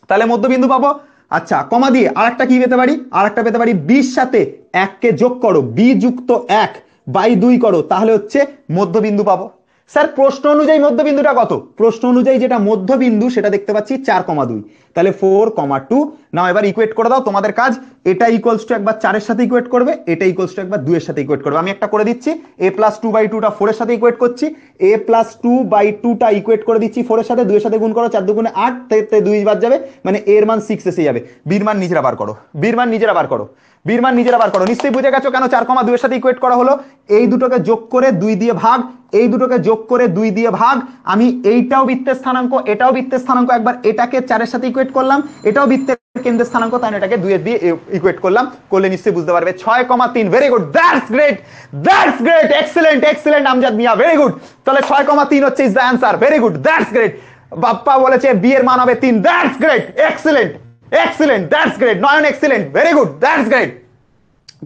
তাহলে মধ্যবিন্দু পাবো। আচ্ছা, কমা দিয়ে আরেকটা কি পেতে পারি? আরেকটা পেতে পারি, বির সাথে 1 কে যোগ করো, বি যুক্ত 1 বাই 2 করো, তাহলে হচ্ছে মধ্যবিন্দু পাবো। স্যার প্রশ্ন অনুযায়ী মধ্যবিন্দুটা কত? প্রশ্ন অনুযায়ী যেটা মধ্যবিন্দু সেটা দেখতে পাচ্ছি 4,2, তাহলে 4,2। নাও এবার ইকুয়েট করে দাও, তোমাদের কাজ। এটা ইকুয়ালস টু একবার 4 এর সাথে ইকুয়েট করবে, এটা ইকুয়ালস টু একবার 2 এর সাথে ইকুয়েট করবে। আমি একটা করে দিচ্ছি, a+2/2টা 4 এর সাথে ইকুয়েট করছি, a+2/2টা ইকুয়েট করে দিচ্ছি 4 এর সাথে, 2 এর সাথে গুণ করো, 4 দুগুণে 8, তে 2 বাদ যাবে, মানে এর মান 6 এসে যাবে। বির মান নিজেরা বার করো, বির মান নিজেরা বার করো, বির মান নিজেরা বার করো। নিশ্চয়ই বুঝে গেছো কেন 4,2 এর সাথে ইকুয়েট করা হলো। এই দুটোকে যোগ করে 2 দিয়ে ভাগ, এই দুটোকে যোগ করে 2 দিয়ে ভাগ। আমি এইটাও বৃত্তের স্থানাঙ্ক, এটাও বৃত্তের স্থানাঙ্ক, একবার এটাকে 4 এর সাথে ইকুয়েট করলাম, এটাও বৃত্তের কেন্দ্রের স্থানাঙ্ক, তাই এটাকে 2 দিয়ে ইকুয়েট করলাম, করলে নিশ্চয়ই বুঝতে পারবে 6,3। Very good, that's great, that's great, excellent, excellent Amjad Mia, very good. তাহলে 6,3 হচ্ছে is the answer. Very good, that's great. Bappa বলেছে বি এর মান হবে 3, that's great, excellent, excellent, that's great. Nayan excellent, very good, that's great.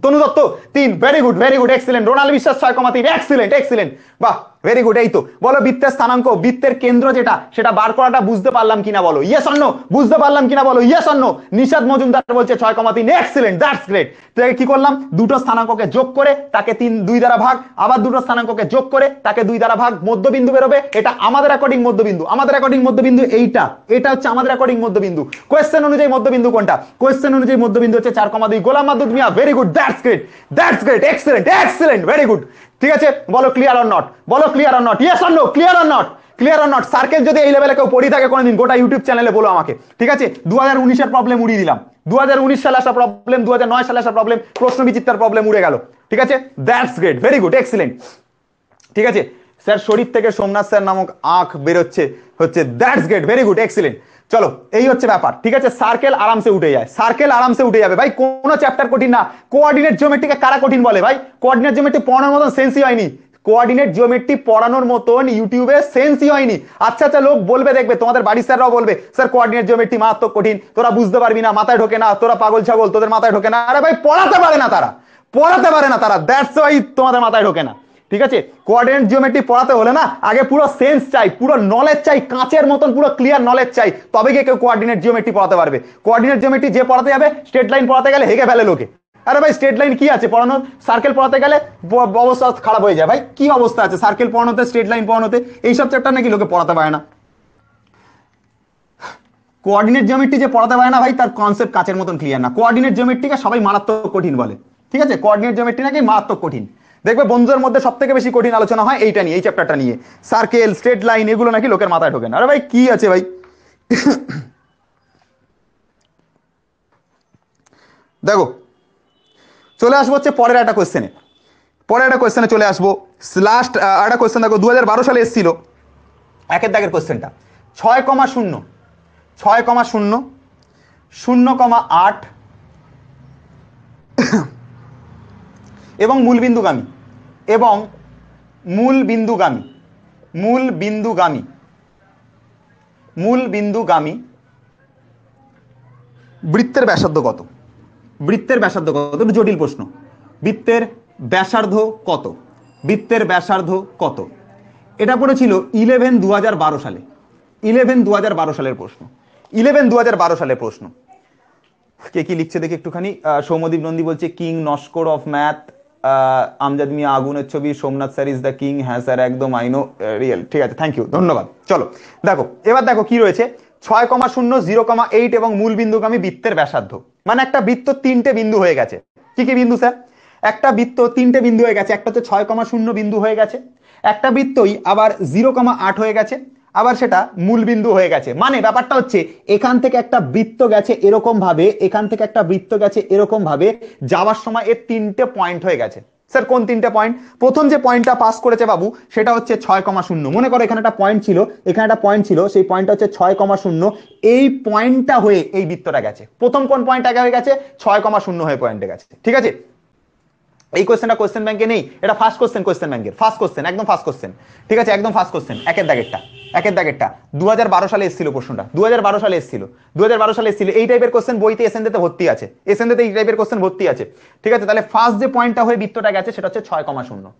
Tanu Dutta 3, very good, very good, excellent. Ronal Biswas 6,3, excellent, excellent, বাহ, ভেরি গুড। এই তো বলো বৃত্তের স্থানাঙ্ক, বৃত্তের কেন্দ্র যেটা, সেটা বার করাটা বুঝতে পারলাম কিনা বলো, ইয়েস অর নো, বুঝতে পারলাম কিনা বলো, yes or no. Nishad Majumdar বলছে 6,3, এক্সেলেন্ট, দ্যাটস গ্রেট। তো কি করলাম, দুটো স্থানাঙ্ককে যোগ করে তাকে 2 দ্বারা ভাগ, আবার দুটো স্থানাঙ্ককে যোগ করে তাকে 2 দ্বারা ভাগ, মধ্যবিন্দু বেরোবে। এটা আমাদের অ্যাকর্ডিং মধ্যবিন্দু, আমাদের অ্যাকর্ডিং মধ্যবিন্দু এইটা, এটা হচ্ছে আমাদের অ্যাকর্ডিং মধ্যবিন্দু। কোয়েশ্চেন অনুযায়ী মধ্যবিন্দু কোনটা? কোয়েশ্চেন অনুযায়ী মধ্যবিন্দু হচ্ছে 4,2। Golam Mahmud Mia, very good, that's great, that's great, excellent, excellent, very good. ঠিক আছে, বলো ক্লিয়ার অর নট, বলো clear or not, yes or no, clear or not, clear or not. Circle যদি এই লেভেলে কেউ পড়ি থাকে কোনোদিন, গোটা ইউটিউব চ্যানেলে বলো আমাকে। ঠিক আছে, 2019 এর প্রবলেম উড়িয়ে দিলাম, 2019 সালে আসা প্রবলেম, 2009 সালে আসা প্রবলেম, প্রশ্ন বিচিত্রার প্রবলেম উড়ে গেল। ঠিক আছে, that's great, very good, excellent. ঠিক আছে স্যার, শরীর থেকে সোমনাথ স্যার নামক আঁখ বেরোচ্ছে, হচ্ছে that's great, very good, excellent. চলো এই হচ্ছে ব্যাপার। ঠিক আছে, সার্কেল আরামসে উঠে যায়, সার্কেল আরামসে উঠে যাবে ভাই, কোনো চ্যাপ্টার কঠিন না। কোঅর্ডিনেট জিওমেট্রিকে কারা কঠিন বলে ভাই? কোঅর্ডিনেট জিওমেট্রি পড়ানোর মতন সেন্সই হয়নি, কোঅর্ডিনেট জিওমেট্রি পড়ানোর মতন ইউটিউবে সেন্সই হয়নি। আচ্ছা আচ্ছা, লোক বলবে, দেখবে তোমাদের বাড়ির স্যাররাও বলবে, স্যার কোঅর্ডিনেট জিওমেট্রি মারাত্মক কঠিন, তোরা বুঝতে পারবি না, মাথায় ঢোকে না, তোরা পাগল ছাগল, তোদের মাথায় ঢোকে না। আরে ভাই পড়াতে পারে না তারা, পড়াতে পারে না তারা, দ্যাটস ওয়াই তোমাদের মাথায় ঢোকে না। ঠিক আছে, কোঅর্ডিনেট জিওমেট্রি পড়াতে হলে না আগে পুরো সেন্স চাই, পুরো নলেজ চাই, কাঁচের মতন পুরো ক্লিয়ার নলেজ চাই, তবে গিয়ে কেউ কোঅর্ডিনেট জিওমেট্রি পড়াতে পারবে। কোঅর্ডিনেট জিওমেট্রি যে পড়াতে যাবে, স্ট্রেট লাইন পড়াতে গেলে হেগে ফেলে লোকে। আরে ভাই স্ট্রেট লাইন কি আছে পড়ানোর? সার্কেল পড়াতে গেলে অবস্থা খারাপ হয়ে যায় ভাই, কি অবস্থা আছে সার্কেল পড়ানোতে, স্ট্রেট লাইন পড়ানোতে, এইসব চ্যাপ্টার নাকি লোকে পড়াতে পারে না। কোঅর্ডিনেট জিওমেট্রি যে পড়াতে পারে না ভাই, তার কনসেপ্ট কাচের মতন ক্লিয়ার না। কোঅর্ডিনেট জিওমেট্রিকে সবাই মারাত্মক কঠিন বলে। ঠিক আছে, কোঅর্ডিনেট জিওমেট্রি নাকি মারাত্মক কঠিন। দেখবে বন্ধুদের মধ্যে সব থেকে বেশি কঠিন আলোচনা হয় এইটা নিয়ে, এই চ্যাপ্টারটা নিয়ে। সার্কেল, স্ট্রেট লাইন, এগুলো নাকি লোকের মাথায় ঢোকে না। আরে ভাই কি আছে ভাই, দেখো চলে আসবো হচ্ছে পরের একটা কোয়েশ্চেনে, পরের একটা কোয়েশ্চেনে চলে আসবো। লাস্ট একটা কোয়েশ্চেন দেখো, 2012 সালে এসেছিল, একের দাগের কোয়েশ্চেনটা। 6,0, 6,0, 0,8 এবং মূলবিন্দুগামী, এবং মূলবিন্দুগামী, মূলবিন্দুগামী, মূলবিন্দুগামী বৃত্তের ব্যাসার্ধ কত? বৃত্তের ব্যাসার্ধ কত? একটু জটিল প্রশ্ন। বৃত্তের ব্যাসার্ধ কত? বৃত্তের ব্যাসার্ধ কত? এটা পড়েছিল 11/2012 সালে, 11/2012 সালের প্রশ্ন, 11/2012 সালের প্রশ্ন। কে কি লিখছে দেখি একটুখানি। সৌম্যদীপ নন্দী বলছে king Naskar of math, Amjad Mia আগুনের ছবি, Somnath sir is the king. হ্যাঁ স্যার একদম, আইনো রিয়েল। ঠিক আছে, থ্যাংক ইউ, ধন্যবাদ। চলো দেখো এবার দেখো কি রয়েছে। 6,0, 0,8 এবং মূল বিন্দুগামী বৃত্তের ব্যাসার্ধ, মানে একটা বৃত্ত 3টে বিন্দু হয়ে গেছে। কি কি বিন্দু স্যার? একটা বৃত্ত 3টে বিন্দু হয়ে গেছে, একটা হচ্ছে 6,0 বিন্দু হয়ে গেছে, একটা বৃত্তই আবার 0,8 হয়ে গেছে, আবার সেটা মূল বিন্দু হয়ে গেছে। মানে ব্যাপারটা হচ্ছে এখান থেকে একটা বৃত্ত গেছে এরকম ভাবে, এখান থেকে একটা বৃত্ত গেছে এরকম ভাবে, যাওয়ার সময় এর 3টে পয়েন্ট হয়ে গেছে। স্যার কোন 3টে পয়েন্ট? প্রথম যে পয়েন্টটা পাস করেছে বাবু সেটা হচ্ছে 6,0। মনে করো এখানে একটা পয়েন্ট ছিল, এখানে একটা পয়েন্ট ছিল, সেই পয়েন্টটা হচ্ছে 6,0। এই পয়েন্টটা হয়ে এই বৃত্তটা গেছে। প্রথম কোন পয়েন্ট আগে হয়ে গেছে? 6,0 হয়ে পয়েন্টে গেছে। ঠিক আছে, এই কোশ্চেনটা কোশ্চেন ব্যাংকে নেই, এটা ফার্স্ট কোশ্চেন, কোশ্চেন ব্যাংকের ফার্স্ট কোশ্চেন, একদম ফার্স্ট কোশ্চেন। ঠিক আছে, একদম ফার্স্ট কোশ্চেন, একের দাগেরটা, একের দাগেরটা। 2012 সালে এসেছিল প্রশ্নটা, 2012 সালে এসেছিল, 2012 সালে এসেছিল। এই টাইপের কোশ্চেন বইতে এসএনতে ভর্তি আছে, এসএনতে এই টাইপের কোশ্চেন ভর্তি আছে। ঠিক আছে, তাহলে ফার্স্ট যে পয়েন্টটা হয়ে বৃত্তটা গেছে সেটা হচ্ছে 6,0।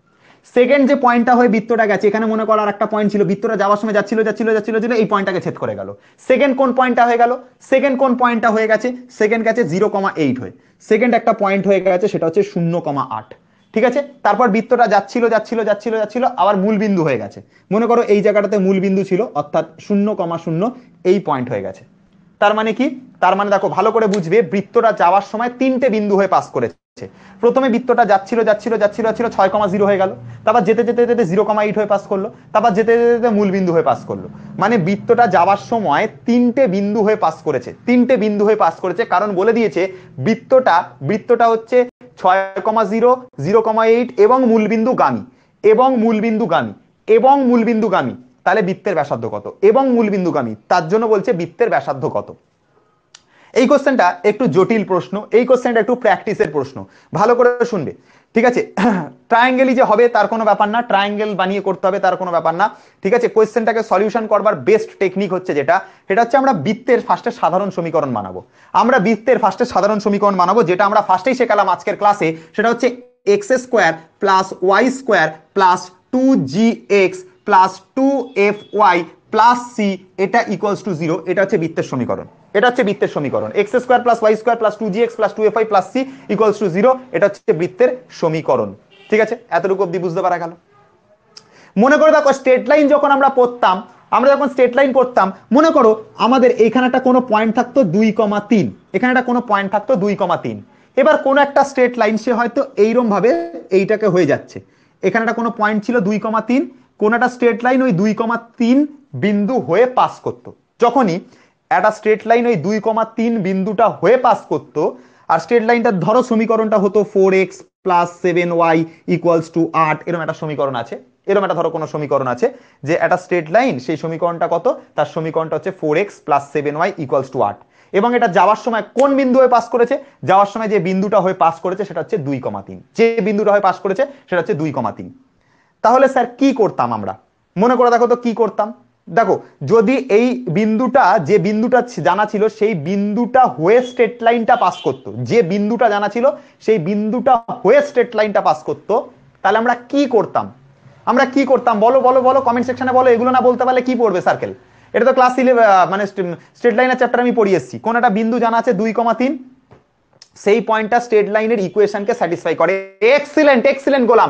সেকেন্ড যে পয়েন্টটা হয়ে বৃত্তটা গেছে, এখানে মনে করো আর একটা পয়েন্ট ছিল, বৃত্তটা যাওয়ার সময় যাচ্ছিল যাচ্ছিল যাচ্ছিল, এই পয়েন্টটাকে ছেদ করে গেল। সেকেন্ড কোন পয়েন্টটা হয়ে গেল? সেকেন্ড কোন পয়েন্টটা হয়ে গেছে? সেকেন্ড গেছে 0,8 হয়ে। সেকেন্ড একটা পয়েন্ট হয়ে গেছে সেটা হচ্ছে 0,8। ঠিক আছে, তারপর বৃত্তটা যাচ্ছিল যাচ্ছিল যাচ্ছিল যাচ্ছিল, আবার মূল বিন্দু হয়ে গেছে। মনে করো এই জায়গাটাতে মূল বিন্দু ছিল, অর্থাৎ 0,0 এই পয়েন্ট হয়ে গেছে। তার মানে কি? তার মানে দেখো ভালো করে বুঝবে, বৃত্তটা যাওয়ার সময় তিনটে বিন্দু হয়ে পাস করেছে। প্রথমে বৃত্তটা যাচ্ছিল যাচ্ছিল যাচ্ছিল যাচ্ছিল 6,0 হয়ে গেল, তারপর যেতে যেতে যেতে 0,8 হয়ে পাস করলো, তারপর যেতে যেতে যেতে মূল বিন্দু হয়ে পাস করলো। মানে বৃত্তটা যাওয়ার সময় তিনটে বিন্দু হয়ে পাস করেছে, তিনটে বিন্দু হয়ে পাস করেছে, কারণ বলে দিয়েছে বৃত্তটা হচ্ছে 6,0, 0,8 এবং মূলবিন্দু গামী, এবং মূলবিন্দু গামী, এবং মূলবিন্দু গামী। তাহলে বৃত্তের ব্যাসার্ধ কত? এবং মূলবিন্দু গামী, তার জন্য বলছে বৃত্তের ব্যাসার্ধ কত। এই কোশ্চেনটা একটু জটিল প্রশ্ন, এই কোশ্চেনটা একটু প্র্যাকটিসের প্রশ্ন, ভালো করে শুনবে। ঠিক আছে, ট্রায়াঙ্গেলই যে হবে তার কোনো ব্যাপার না, ট্রায়াঙ্গেল বানিয়ে করতে হবে তার কোনো ব্যাপার না। ঠিক আছে, কোশ্চেনটাকে সলিউশন করবার বেস্ট টেকনিক হচ্ছে সেটা হচ্ছে আমরা বৃত্তের ফার্স্টে সাধারণ সমীকরণ বানাবো। আমরা বৃত্তের ফার্স্টে সাধারণ সমীকরণ বানাবো, যেটা আমরা ফার্স্টেই শেখালাম আজকের ক্লাসে। সেটা হচ্ছে x² plus y² plus 2gx plus 2fy plus c, এটা ইকুয়ালস টু 0। এটা হচ্ছে বৃত্তের সমীকরণ, এটা হচ্ছে বৃত্তের সমীকরণ। x² plus y² plus 2gx plus 2fy plus c equals to 0, এটা হচ্ছে বৃত্তের সমীকরণ। ঠিক আছে, এতটুকু অবধি বুঝতে পারা গেল। মনে করে দেখো স্ট্রেট লাইন যখন আমরা পড়তাম, আমরা যখন স্ট্রেট লাইন করতাম, মনে করো আমাদের এইখানে একটা কোনো পয়েন্ট থাকতো 2,3, এখানে একটা কোনো পয়েন্ট থাকতো 2,3। এবার কোন একটা স্ট্রেট লাইন সে হয়তো এইরকম ভাবে এইটাকে হয়ে যাচ্ছে, এখানে একটা কোনো পয়েন্ট ছিল 2,3, কোন একটা স্ট্রেট লাইন ওই 2,3 বিন্দু হয়ে পাস করতো। যখনই একটা স্ট্রেট লাইন ওই 2,3 বিন্দুটা হয়ে পাস করতো, আর স্ট্রেট লাইনটা ধরো সমীকরণটা হতো 4x plus 7y equals to 8, এরকম একটা সমীকরণ আছে। এরকম একটা ধরো কোনো সমীকরণ আছে যে একটা স্ট্রেট লাইন, সেই সমীকরণটা কত? তার সমীকরণটা হচ্ছে 4x plus 7y equals to 8, এবং এটা যাওয়ার সময় কোন বিন্দু হয়ে পাস করেছে? যাওয়ার সময় যে বিন্দুটা হয়ে পাস করেছে সেটা হচ্ছে 2,3, যে বিন্দুটা হয়ে পাস করেছে সেটা হচ্ছে 2,3। তাহলে স্যার কি করতাম আমরা? মনে করে দেখো তো কি করতাম। দেখো যদি এই বিন্দুটা, যে বিন্দুটা জানা ছিল সেই বিন্দুটা হয়ে স্ট্রেট লাইনটা পাস করতো, যে বিন্দুটা জানা ছিল সেই বিন্দুটা হয়ে স্ট্রেট লাইনটা পাস করতো, তাহলে আমরা কি করতাম? আমরা কি করতাম বলো বলো বলো, কমেন্ট সেকশনে বলো। এগুলো না বলতে পারলে কি পড়বে সার্কেল? এটা তো ক্লাস 11 মানে স্ট্রেট লাইনের চ্যাপ্টার আমি পড়িয়ে এসেছি। কোন একটা বিন্দু জানা আছে 2,3, সেই পয়েন্টটা স্ট্রেট লাইনের ইকুয়েশনকে স্যাটিসফাই করে। Excellent excellent Golam,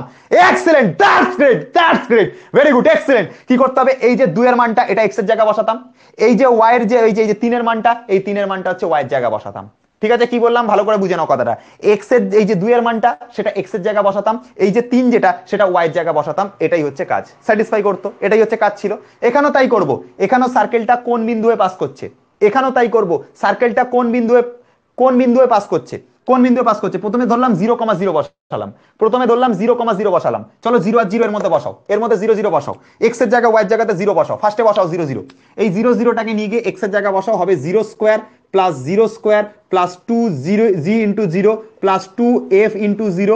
excellent, that's great, that's great, very good, excellent. কি করতে হবে? এই যে 2 এর মানটা এটা x এর জায়গায় বসাতাম, এই যে y এর যে এই যে 3 এর মানটা, এই 3 এর মানটা হচ্ছে y এর জায়গায় বসাতাম। ঠিক আছে, কি বললাম ভালো করে বুঝে নাও কথাটা। x এর এই যে 2 এর মানটা সেটা x এর জায়গায় বসাতাম, এই যে 3 যেটা সেটা y এর জায়গায় বসাতাম, এটাই হচ্ছে কাজ, স্যাটিসফাই করতো, এটাই হচ্ছে কাজ ছিল। এখানেও তাই করব, এখানেও সার্কেলটা কোন বিন্দু হয়ে পাস করছে, এখানেও তাই করব, সার্কেলটা কোন বিন্দু হয়ে পাস করছে, কোন বিন্দুতে পাস করছে। প্রথমে ধরলাম 0,0 বসালাম, প্রথমে ধরলাম 0,0 বসালাম, চলো 0 আর 0 এর মধ্যে বসাও, এর মধ্যে 0 0 বসাও, x এর জায়গায় y এর জায়গাতে 0 বসাও, ফার্স্টে বসাও 0 0, এই 0 0টাকে নিয়ে গিয়ে x এর জায়গায় বসাও, হবে 0² plus 0² plus 2g into 0 plus 2f into 0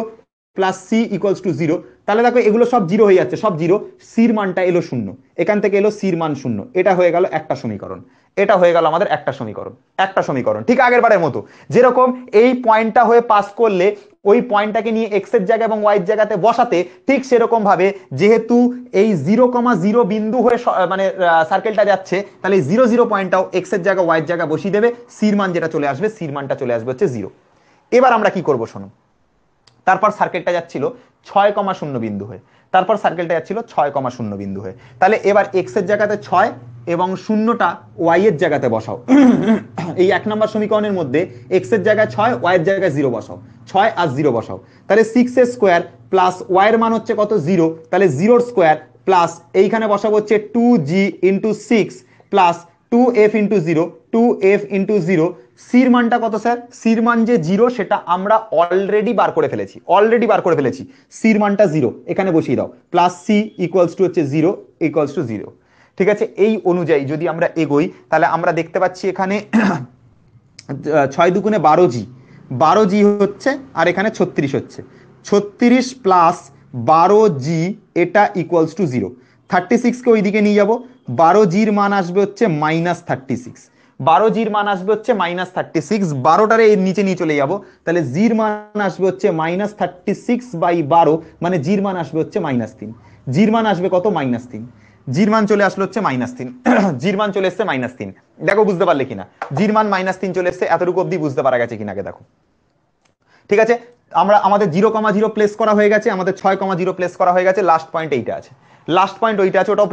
plus c equals to 0। তাহলে দেখো এগুলো সব 0 হয়ে যাচ্ছে, সব 0, সির মানটা এলো 0, এখান থেকে এলো সির মান 0, এটা হয়ে গেল একটা সমীকরণ, এটা হয়ে গেল আমাদের একটা সমীকরণ, একটা সমীকরণ। ঠিক আগের বারের মতো, যেরকম এই পয়েন্টটা হয়ে পাস করলে ওই পয়েন্টটাকে নিয়ে x এর জায়গা এবং y এর জায়গাতে বসাতে, ঠিক সেরকম ভাবে যেহেতু এই 0,0 বিন্দু হয়ে মানে সার্কেলটা যাচ্ছে, তাহলে 0 0 পয়েন্টটাও x এর জায়গা y এর জায়গা বসিয়ে দেবে, সির মান যেটা চলে আসবে, সির মানটা চলে আসবে হচ্ছে 0। এবার আমরা কি করব শোনো। তারপর সার্কেলটা যাচ্ছিল 6,0 বিন্দু হয়ে, তারপর সার্কেলটা যাচ্ছিল 6,0 বিন্দু হয়ে। তাহলে এবার x এর জায়গাতে 6 এবং 0টা y এর জায়গাতে বসাও। এই 1 নম্বর সমীকরণের মধ্যে x এর জায়গায় 6, y এর জায়গায় 0 বসাও, 6 আর 0 বসাও, তাহলে 6a² প্লাস y এর মান হচ্ছে কত 0, তাহলে 0² প্লাস এইখানে বসাবো হচ্ছে 2g into 6 plus 2f into 0, 2f into 0, সির মানটা কত স্যার? সির মান যে 0 সেটা আমরা অলরেডি বার করে ফেলেছি, অলরেডি বার করে ফেলেছি, সির মানটা 0 এখানে বসিয়ে দাও, প্লাস সি ইকুয়ালস টু হচ্ছে 0 ইকুয়ালস টু 0। ঠিক আছে, এই অনুযায়ী যদি আমরা এগোই তাহলে আমরা দেখতে পাচ্ছি এখানে 6 দুগুণে 12g, 12g হচ্ছে, আর এখানে 36 হচ্ছে, 36 প্লাস 12g এটা ইকুয়ালস টু 0। 36কে ওইদিকে নিয়ে যাব, 12gর মান আসবে হচ্ছে -36, 12gর মান আসবে হচ্ছে -36, 12টারে এর নিচে নিয়ে চলে যাব, তাহলে জির মান আসবে হচ্ছে -36/12, মানে জির মান আসবে হচ্ছে -3, জির মান আসবে কত? -3, জির মান চলে আসলো হচ্ছে -3, জির মান চলে এসছে -3। দেখো বুঝতে পারলে কিনা, জির মান -3 চলে এসছে, এতটুকু অবধি বুঝতে পারা গেছে কিনা আগে দেখো। ঠিক আছে, আমরা আমাদের 0,0 প্লেস করা হয়ে গেছে, আমাদের 6,0 প্লেস করা হয়ে গেছে, লাস্ট পয়েন্ট এইটা আছে, লাস্ট পয়েন্ট ওইটা আছে, ওটাও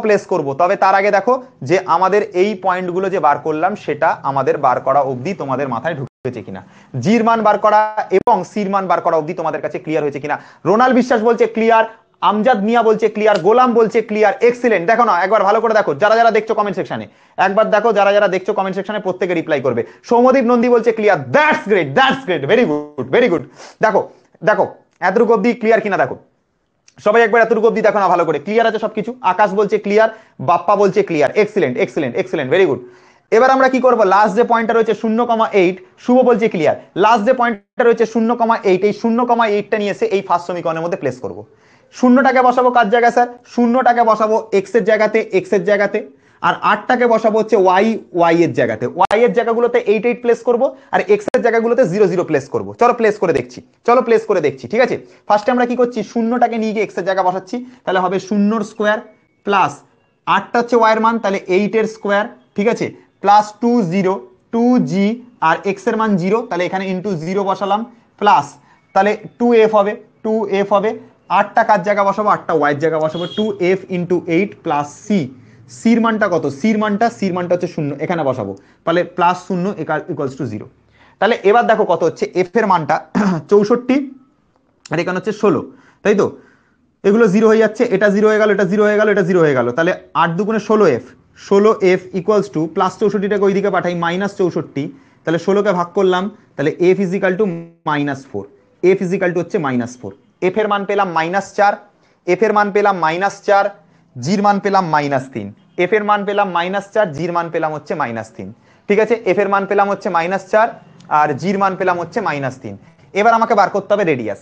প্লেস করব। তবে তার আগে দেখো যে আমাদের এই পয়েন্টগুলো যে বার করলাম সেটা আমাদের বার করা অবধি তোমাদের মাথায় ঢুকেছে কিনা, জির মান বার করা এবং সির মান বার করা অবধি তোমাদের কাছে ক্লিয়ার হয়েছে কিনা। রোনাল বিশ্বাস বলছে ক্লিয়ার, আমজাদ মিয়া বলছে ক্লিয়ার, গোলাম বলছে ক্লিয়ার, এক্সিলেন্ট। দেখো না একবার ভালো করে দেখো, যারা যারা দেখছো কমেন্ট সেকশনে একবার দেখো, যারা যারা দেখছো কমেন্ট সেকশনে প্রত্যেকে রিপ্লাই করবে। সৌমদীপ নন্দী বলছে clear, that's great, very good very good. দেখো দেখো এতটুকু অবধি ক্লিয়ার কিনা দেখো, সবাই একবার এতটুকু অবধি দেখো না ভালো করে, ক্লিয়ার আছে সবকিছু। আকাশ বলছে ক্লিয়ার, বাপ্পা বলছে ক্লিয়ার, এক্সিলেন্ট ভেরি গুড। এবার আমরা কি করব, লাস্ট যে পয়েন্টটা রয়েছে 0,8, শুভ বলছে ক্লিয়ার, লাস্ট যে পয়েন্টটা রয়েছে 0,8, এই 0,8টা নিয়ে এসে এই ফার্স্ট সমীকরণের মধ্যে প্লেস করব। শূন্যটাকে বসাবো কার জায়গায় স্যার, শূন্যটাকে বসাবো এক্স এর জায়গাতে, আর 8টাকে বসাবো হচ্ছে ওয়াই এর জায়গাতে, ওয়াই এর জায়গাগুলোতে 8 প্লেস করব, আর এক্স এর জায়গাগুলোতে 0 প্লেস করব। চলো প্লেস করে দেখছি, ঠিক আছে। ফার্স্টে আমরা কি করছি, শূন্যটাকে নিয়ে গিয়ে এক্স এর জায়গা বসাচ্ছি, তাহলে হবে 0 স্কোয়ার প্লাস 8টা হচ্ছে ওয়াই এর মান, তাহলে 8 এর স্কোয়ার, ঠিক আছে, প্লাস 2 জি, আর এক্স এর মান 0, তাহলে এখানে ইন্টু 0 বসালাম, প্লাস তাহলে 2f হবে, 8টা কার জায়গা বসাবো, 8টা ওয়াই এর জায়গা বসাবো, 2f ইন্টু 8 প্লাস সি, সির মানটা কত, সির মানটা হচ্ছে 0, এখানে বসাবো, তাহলে প্লাস 0 ইকুয়ালস টু 0। তাহলে এবার দেখো কত হচ্ছে, এফ এর মানটা 64 আর এখানে হচ্ছে 16, তাই তো, এগুলো 0 হয়ে যাচ্ছে, এটা 0 হয়ে গেল, এটা 0 হয়ে গেল, এটা 0 হয়ে গেল, তাহলে 8 দুগুণে 16f ইকুয়ালস টু প্লাস 64টাকে ওইদিকে পাঠাই -64, তাহলে 16কে ভাগ করলাম, তাহলে f equal to -4, f equal to হচ্ছে -4। এফ এর মান পেলাম -4, এফ এর মান পেলাম -4, জির মান পেলাম -3, এফ এর মান পেলাম -4, জির মান পেলাম হচ্ছে -3, ঠিক আছে। এফ এর মান পেলাম হচ্ছে -4 আর জির মান পেলাম হচ্ছে -3। এবার আমাকে বার করতে হবে রেডিয়াস,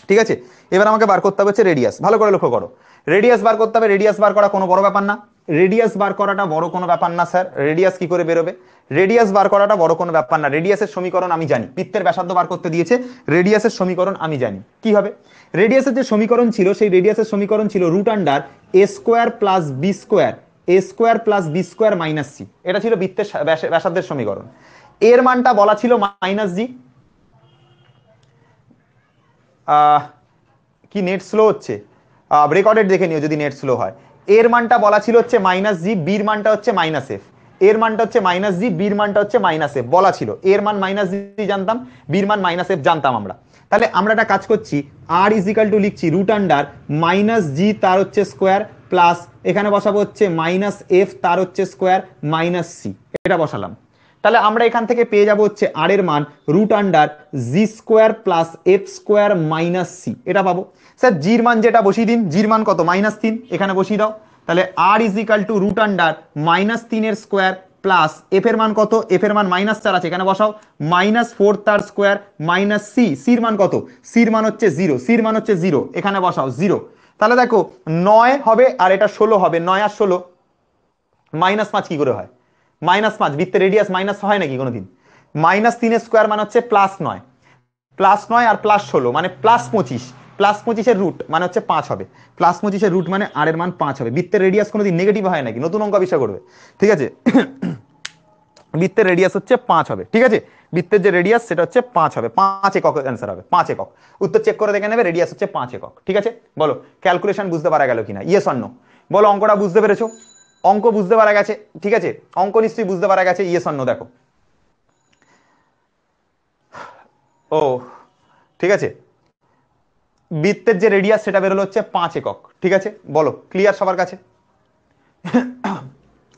ঠিক আছে, এবার আমাকে বার করতে হবে হচ্ছে রেডিয়াস। ভালো করে লক্ষ্য করো, রেডিয়াস বার করতে হবে, রেডিয়াস বার করা কোনো বড় ব্যাপার না, রেডিয়াস বার করাটা বড় কোনো ব্যাপার না স্যার। রেডিয়াস কি করে বেরোবে, রেডিয়াস বার করাটা বড় কোনো ব্যাপার না, রেডিয়াসের সমীকরণ আমি জানি, বৃত্তের ব্যাসার্ধ বার করতে দিয়েছে, রেডিয়াসের সমীকরণ আমি জানি কি হবে। রেডিয়াসের যে সমীকরণ ছিল, সেই রেডিয়াসের সমীকরণ ছিল √root under a square plus b square minus c, এটা ছিল বৃত্তের ব্যাসার্ধের সমীকরণ। এর মানটা বলা ছিল -g, কি নেট স্লো হচ্ছে, রেকর্ডেড দেখে নিও যদি নেট স্লো হয়। এর মানটা বলা ছিল হচ্ছে -g, বির মানটা হচ্ছে -f, এর মানটা হচ্ছে -g, বির মানটা হচ্ছে -f বলা ছিল। এর মান -g জানতাম, বির মান -f জানতাম আমরা। তাহলে আমরা একটা কাজ করছি, r ইজিক্যাল টু লিখছি √আন্ডার -g তার হচ্ছে স্কোয়ার প্লাস এখানে বসাবো হচ্ছে -f তার হচ্ছে স্কোয়ার মাইনাস সি, এটা বসালাম। তাহলে আমরা এখান থেকে পেয়ে যাব হচ্ছে আর এর মান √under g square plus f square minus c, এটা পাবো। স্যার জির মান যেটা বসিয়ে দিন, জির মান কত, -3, এখানে বসিয়ে দাও। তাহলে আর ইজিক্যাল টু √আন্ডার -3 এর স্কোয়ার প্লাস এফ এর মান কত, এফ এর মান -4 আছে, এখানে বসাও, -4 তার স্কোয়ার মাইনাস সি, সির মান কত, সির মান হচ্ছে 0, সির মান হচ্ছে 0, এখানে বসাও 0। তাহলে দেখো 9 হবে আর এটা 16 হবে, 9 আর 16 -5 কি করে হয়, -5, বৃত্তের রেডিয়াস মাইনাস হয় নাকি কোনোদিন। -3 এর স্কোয়ার মানে হচ্ছে +9, +9 আর +16 মানে +25, +25 রুট মানে হচ্ছে 5 হবে, +25 রুট মানে আর এর মান 5 হবে। বৃত্তের রেডিয়াস কোনোদিন নেগেটিভ হয় নাকি, নতুন অঙ্ক আবিষ্কার করবে, ঠিক আছে। বৃত্তের রেডিয়াস হচ্ছে 5 হবে, ঠিক আছে, বৃত্তের যে রেডিয়াস সেটা হচ্ছে 5 হবে, 5 একক অ্যান্সার হবে, 5 একক। উত্তর চেক করে দেখে নেবে, রেডিয়াস হচ্ছে 5 একক, ঠিক আছে। বলো ক্যালকুলেশন বুঝতে পারা গেল কিনা, ইয়েস অর নো, বলো অঙ্কটা বুঝতে পেরেছো, অঙ্ক বুঝতে পারা গেছে, ঠিক আছে, অঙ্ক নিশ্চয়ই বুঝতে পারা গেছে, ইয়েস অর নো দেখো। ও ঠিক আছে, বৃত্তের যে রেডিয়াস সেটা বেরোলো হচ্ছে 5 একক, ঠিক আছে। বলো ক্লিয়ার সবার কাছে,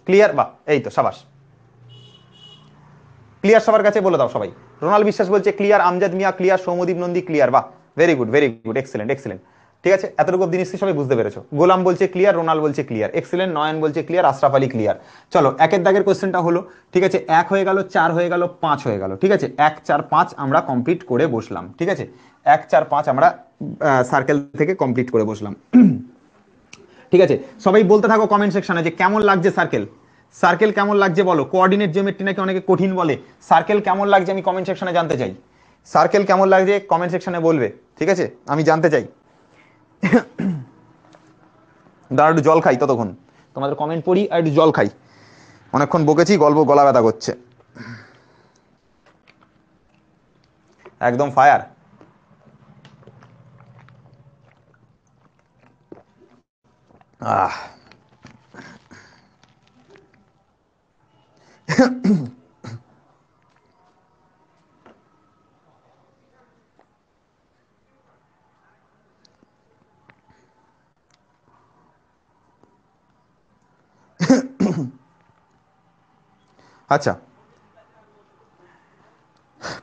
ক্লিয়ার, বা এই তো সাবাস, ক্লিয়ার সবার কাছে, বলে দাও সবাই। রোনাল বিশ্বাস বলছে ক্লিয়ার, আমজাদ মিয়া ক্লিয়ার, সৌমদীপ নন্দী ক্লিয়ার, বাহ ভেরি গুড, এক্সেলেন্ট, ঠিক আছে। এতটুকু অব্দি নিশ্চয়ই সবাই বুঝতে পেরেছো। গোলাম বলছে ক্লিয়ার, রোনাল বলছে ক্লিয়ার, এক্সেলেন্ট, নয়ন বলছে ক্লিয়ার, আশরাফ আলী ক্লিয়ার। চলো একের দাগের কোশ্চেনটা হলো, ঠিক আছে, 1 হয়ে গেল, 4 হয়ে গেল, 5 হয়ে গেল, ঠিক আছে, 1 4 5 আমরা কমপ্লিট করে বসলাম, ঠিক আছে, 1 4 5 আমরা সার্কেল থেকে কমপ্লিট করে বসলাম, ঠিক আছে। সবাই বলতে থাকো কমেন্ট সেকশনে যে কেমন লাগছে সার্কেল, সার্কেল কেমন লাগছে বলো। কোঅর্ডিনেট জিওমেট্রি নাকি অনেকে কঠিন বলে, সার্কেল কেমন লাগছে আমি কমেন্ট সেকশনে জানতে চাই, সার্কেল কেমন লাগছে কমেন্ট সেকশনে বলবে, ঠিক আছে, আমি জানতে চাই। দাঁড়া একটু জল খাই, ততক্ষণ তোমাদের কমেন্ট পড়ি আর একটু জল খাই, অনেকক্ষণ বকেছি, গলা ব্যথা করছে। একদম ফায়ার। আহ আচ্ছা,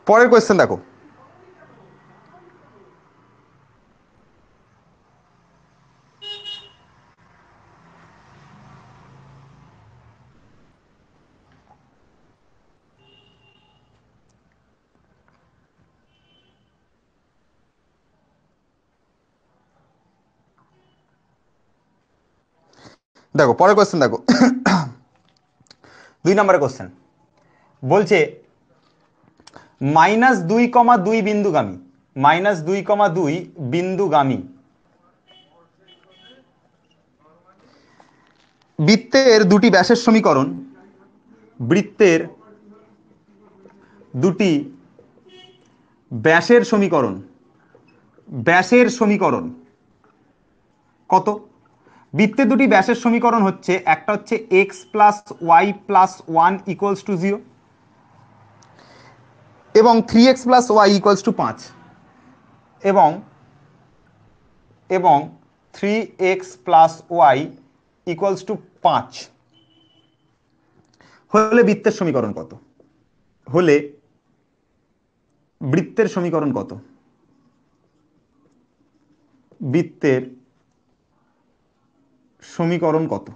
পরের কোয়েশ্চেন দেখো। দেখো পরের কোয়েশ্চেন দেখো। 2 নম্বরের কোয়েশ্চেন বলছে -2,2 বিন্দুগামী, -2,2 বিন্দুগামী বৃত্তের দুটি ব্যাসের সমীকরণ, বৃত্তের দুটি ব্যাসের সমীকরণ, ব্যাসের সমীকরণ কত? বৃত্তের দুটি ব্যাসের সমীকরণ হচ্ছে, একটা হচ্ছে x + y + 1 = 0 এবং 3x + y = 5 এবং 3x + y = 5 হলে বৃত্তের সমীকরণ কত? হলে বৃত্তের সমীকরণ কত? বৃত্তের সমীকরণ কত?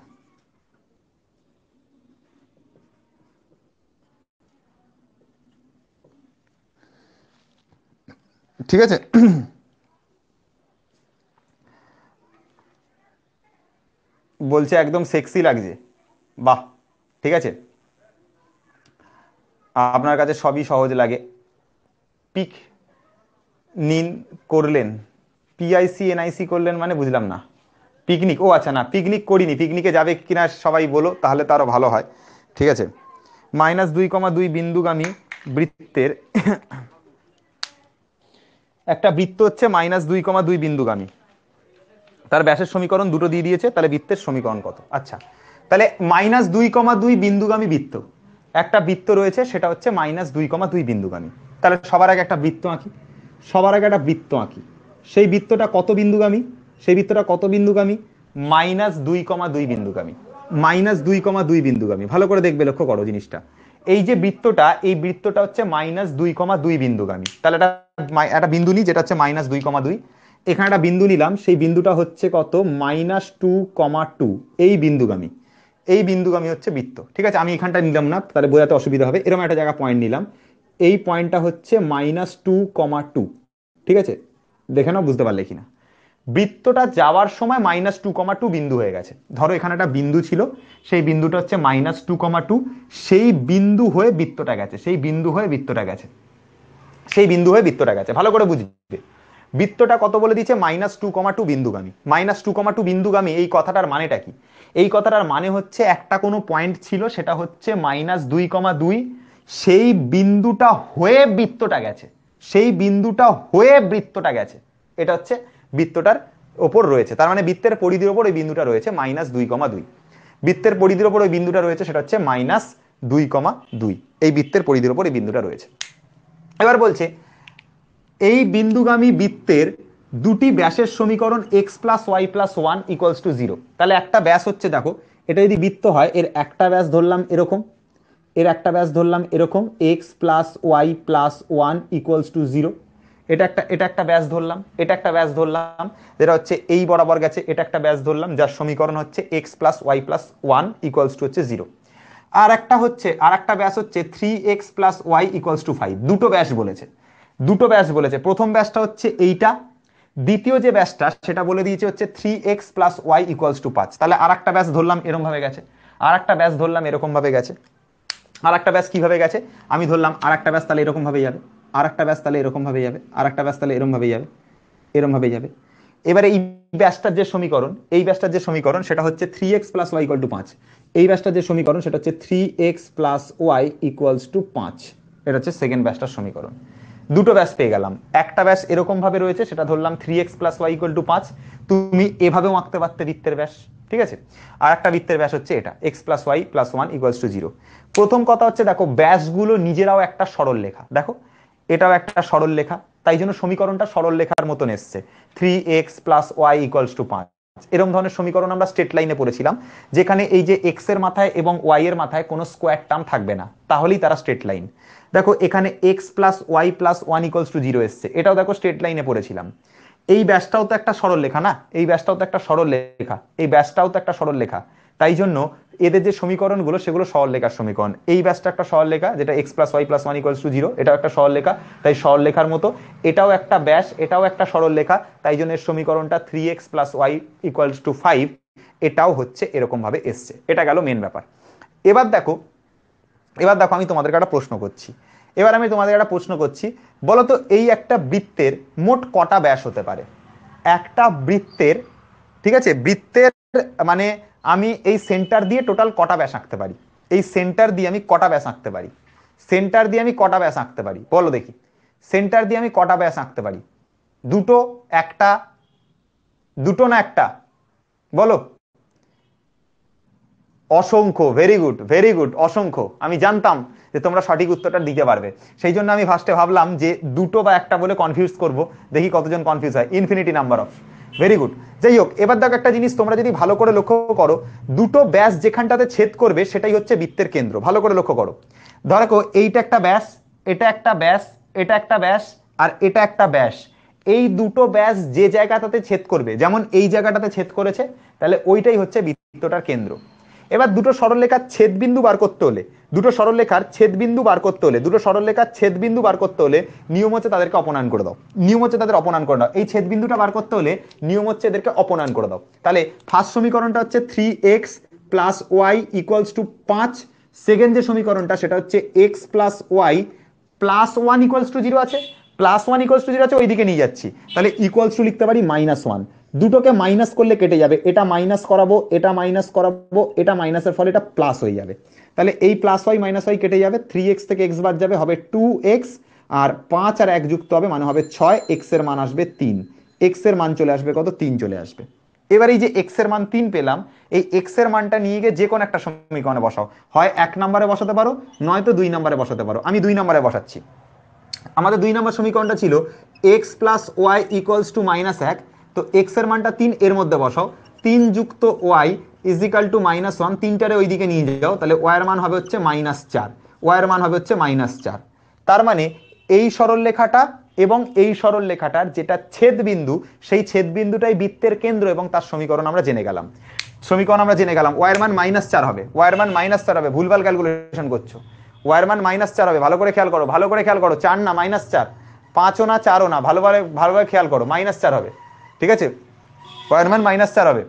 ঠিক আছে, বলছে একদম সেক্সি লাগছে, বাহ। ঠিক আছে, আপনার কাছে সবই সহজ লাগে। পিক নিন করলেন, PICNIC করলেন মানে বুঝলাম না। পিকনিক, ও আচ্ছা, না পিকনিক করিনি, পিকনিকে যাবে কিনা সবাই বলো, তাহলে তো আরো ভালো হয়। ঠিক আছে, -2,2 বিন্দুগামী বৃত্তের একটা বৃত্ত হচ্ছে -2,2 বিন্দুগামী, তার ব্যাসের সমীকরণ দুটো দিয়ে দিয়েছে, তাহলে বৃত্তের সমীকরণ কত? আচ্ছা, তাহলে -2,2 বিন্দুগামী বৃত্ত, একটা বৃত্ত রয়েছে, সেটা হচ্ছে -2,2 বিন্দুগামী। তাহলে সবার আগে একটা বৃত্ত আঁকি, সবার আগে একটা বৃত্ত আঁকি। সেই বৃত্তটা কত বিন্দুগামী? সেই বৃত্তটা কত বিন্দুগামী? -2,2 বিন্দুগামী, -2,2 বিন্দুগামী। ভালো করে দেখবে, লক্ষ্য করো জিনিসটা। এই যে বৃত্তটা, এই বৃত্তটা হচ্ছে -2,2 বিন্দুগামী। তাহলে একটা বিন্দু নিই যেটা হচ্ছে -2,2, এখানে একটা বিন্দু নিলাম, সেই বিন্দুটা হচ্ছে কত? -2,2, এই বিন্দুগামী, এই বিন্দুগামী হচ্ছে বৃত্ত। ঠিক আছে, আমি এখানটা নিলাম না, তাহলে বোঝাতে অসুবিধা হবে। এরকম একটা জায়গা পয়েন্ট নিলাম, এই পয়েন্টটা হচ্ছে -2,2। ঠিক আছে, দেখে নাও বুঝতে পারলে কিনা। বৃত্তটা যাওয়ার সময় -2,2 বিন্দু হয়ে গেছে। ধরো এখানে একটা বিন্দু ছিল, সেই বিন্দুটা হচ্ছে -2,2, সেই বিন্দু হয়ে বৃত্তটা গেছে, সেই বিন্দু হয়ে বৃত্তটা গেছে, সেই বিন্দু হয়ে বৃত্তটা গেছে। ভালো করে বুঝবে, বৃত্তটা কত বলে দিচ্ছে? -2,2 বিন্দুগামী। -2,2 বিন্দুগামী, এই কথাটার মানেটা কি? এই কথাটার মানে হচ্ছে একটা কোনো পয়েন্ট ছিল, সেটা হচ্ছে -2,2, সেই বিন্দুটা হয়ে বৃত্তটা গেছে, সেই বিন্দুটা হয়ে বৃত্তটা গেছে, এটা হচ্ছে বৃত্তটার ওপর রয়েছে। তার মানে বৃত্তের পরিধির ওপর ওই বিন্দুটা রয়েছে -2,2। বৃত্তের পরিধির ওপর ওই বিন্দুটা রয়েছে, সেটা হচ্ছে -2,2। এই বৃত্তের পরিধির ওপর এই বিন্দুটা রয়েছে। এবার বলছে এই বিন্দুগামী বৃত্তের দুটি ব্যাসের সমীকরণ x + y + 1 = 0। তাহলে একটা ব্যাস হচ্ছে, দেখো এটা যদি বৃত্ত হয়, এর একটা ব্যাস ধরলাম এরকম, এর একটা ব্যাস ধরলাম এরকম, x + y + 1 = 0। এটা একটা ব্যাস ধরলাম, এটা একটা ব্যাস ধরলাম যেটা হচ্ছে এই বরাবর গেছে, এটা একটা ব্যাস ধরলাম যার সমীকরণ হচ্ছে x + y + 1 = 0। আর একটা ব্যাস হচ্ছে 3x + y = 5। দুটো ব্যাস বলেছে, দুটো ব্যাস বলেছে। প্রথম ব্যাসটা হচ্ছে এইটা, দ্বিতীয় যে ব্যাসটা সেটা বলে দিয়েছে হচ্ছে 3x + y = 5। তাহলে আর একটা ব্যাস ধরলাম এরকম ভাবে গেছে, আর একটা ব্যাস ধরলাম এরকম ভাবে গেছে, আর একটা ব্যাস কিভাবে গেছে আমি ধরলাম, আর একটা ব্যাস তাহলে এরকম ভাবে যাবে, আর একটা ব্যাস তাহলে এরকম ভাবে যাবে, আর একটা ব্যাস তাহলে এরকম ভাবে যাবে, এরকম ভাবে যাবে। এবারে এই ব্যাসটার যে সমীকরণ, এই ব্যাসটার যে সমীকরণ সেটা হচ্ছে 3x + y = 5। এই ব্যাসটার যে সমীকরণ সেটা হচ্ছে 3x + y = 5। এটা হচ্ছে সেকেন্ড ব্যাসটার সমীকরণ। দুটো ব্যাস পেয়ে গেলাম। একটা ব্যাস এরকম ভাবে রয়েছে, সেটা ধরলাম 3x + y = 5। তুমি এভাবেও আঁকতে পারতে বৃত্তের ব্যাস, ঠিক আছে। আর একটা বৃত্তের ব্যাস হচ্ছে এটা, x + y + 1 = 0। প্রথম কথা হচ্ছে দেখো ব্যাসগুলো নিজেরাও একটা সরল লেখা, দেখো এটাও একটা সরল লেখা, তাই জন্য সমীকরণটা সরল লেখার মতন এসছে, 3x + y = 5। এরকম ধরনের সমীকরণ আমরা স্ট্রেট লাইনে পড়েছিলাম, যেখানে এই যে x এর মাথায় এবং y এর মাথায় কোনো স্কোয়ার টার্ম থাকবে না, তাহলেই তারা স্ট্রেট লাইন। দেখো এখানে x + y + 1 = 0 এসছে, এটাও দেখো স্ট্রেট লাইনে পড়েছিলাম। এই ব্যাসটাও তো একটা সরল লেখা না, এই ব্যাসটাও তো একটা সরল লেখা, এই ব্যাসটাও তো একটা সরল লেখা, তাই জন্য এদের যে সমীকরণগুলো সেগুলো সরল লেখার সমীকরণ। এই ব্যাসটা একটা সরল লেখা, যেটা x + y + 1 = 0, এটাও একটা সরল লেখা, তাই সরল লেখার মতো এটাও একটা ব্যাস, এটাও একটা সরল লেখা, তাই জন্য এর সমীকরণটা 3x + y = 5, এটাও হচ্ছে এরকম ভাবে এসছে। এটা গেল মেন ব্যাপার। এবার দেখো, এবার দেখো আমি তোমাদেরকে একটা প্রশ্ন করছি, এবার আমি তোমাদের একটা প্রশ্ন করছি, বলো তো এই একটা বৃত্তের মোট কটা ব্যাস হতে পারে? একটা বৃত্তের, ঠিক আছে, বৃত্তের মানে আমি এই সেন্টার দিয়ে টোটাল কটা ব্যাস আঁকতে পারি? এই সেন্টার দিয়ে আমি কটা ব্যাস আঁকতে পারি? সেন্টার দিয়ে আমি কটা ব্যাস আঁকতে পারি বলো দেখি? সেন্টার দিয়ে আমি কটা ব্যাস আঁকতে পারি? দুটো, একটা, দুটো না একটা, বলো। অসংখ্য, ভেরি গুড ভেরি গুড, অসংখ্য। আমি জানতাম যে তোমরা সঠিক উত্তরটা দিতে পারবে, সেই জন্য আমি ফার্স্টে ভাবলাম যে দুটো বা একটা বলে কনফিউজ করব, দেখি কতজন কনফিউজ হয়। Infinity number of, very good. যাই হোক, এবার দেখো একটা জিনিস তোমরা যদি ভালো করে লক্ষ্য করো, দুটো ব্যাস যেখানটাতে ছেদ করবে সেটাই হচ্ছে বৃত্তের কেন্দ্র। ভালো করে লক্ষ্য করো, ধরো এইটা একটা ব্যাস, এটা একটা ব্যাস, এটা একটা ব্যাস, আর এটা একটা ব্যাস। এই দুটো ব্যাস যে জায়গাটাতে ছেদ করবে, যেমন এই জায়গাটাতে ছেদ করেছে, তাহলে ওইটাই হচ্ছে বৃত্তটার কেন্দ্র। এবার দুটো সরলরেখার ছেদবিন্দু বার করতে হলে, দুটো সরলরেখার ছেদবিন্দু বার করতে হলে, দুটো সরলরেখার ছেদবিন্দু বার করতে হলে নিয়ম হচ্ছে তাদেরকে অপনয়ন করে দাও, নিয়ম হচ্ছে তাদের অপনয়ন করে দাও। এই ছেদবিন্দুটা বার করতে হলে নিয়ম হচ্ছে এদেরকে অপনয়ন করে দাও। তাহলে ফার্স্ট সমীকরণটা হচ্ছে 3x + y = 5। সেকেন্ড যে সমীকরণটা সেটা হচ্ছে x + y + 1 = 0 আছে, +1 = 0 আছে, ওইদিকে নিয়ে যাচ্ছি, তাহলে ইকুয়ালস টু লিখতে পারি -1। দুটোকে মাইনাস করলে কেটে যাবে, এটা মাইনাস করাবো, এটা মাইনাস করাবো, এটা মাইনাসের ফলে এটা প্লাস হয়ে যাবে, তাহলে এই +y - y কেটে যাবে, 3x থেকে x বাদ যাবে, হবে 2x, আর 5 আর 1 যুক্ত হবে মানে হবে 6, x এর মান আসবে 3, x এর মান চলে আসবে কত? 3 চলে আসবে। এবার এই যে x এর মান 3 পেলাম, এই x এর মানটা নিয়ে গিয়ে যে কোনো একটা সমীকরণে বসাও, হয় 1 নম্বরে বসাতে পারো, নয়তো 2 নম্বরে বসাতে পারো। আমি 2 নম্বরে বসাচ্ছি। আমাদের 2 নম্বর সমীকরণটা ছিল x + y = -1, তো x এর মানটা 3, এর মধ্যে বসাও, 3 যুক্ত y = -1, 3টারে ওইদিকে নিয়ে যাও, তাহলে y এর মান হবে হচ্ছে -4, y এর মান হবে হচ্ছে -4। তার মানে এই সরলরেখাটা এবং এই সরলরেখাটার যেটা ছেদবিন্দু, সেই ছেদবিন্দুটাই বৃত্তের কেন্দ্র, এবং তার সমীকরণ আমরা জেনে গেলাম, সমীকরণ আমরা জেনে গেলাম। y এর মান -4 হবে, y এর মান -4 হবে, ভুলভাল ক্যালকুলেশন করছো। y এর মান -4 হবে, ভালো করে খেয়াল করো, ভালো করে খেয়াল করো, 4 না -4, 5ও না 4ও না, ভালোভাবে ভালোভাবে খেয়াল করো, -4 হবে, ঠিক আছে। y এর মান -4 হবে,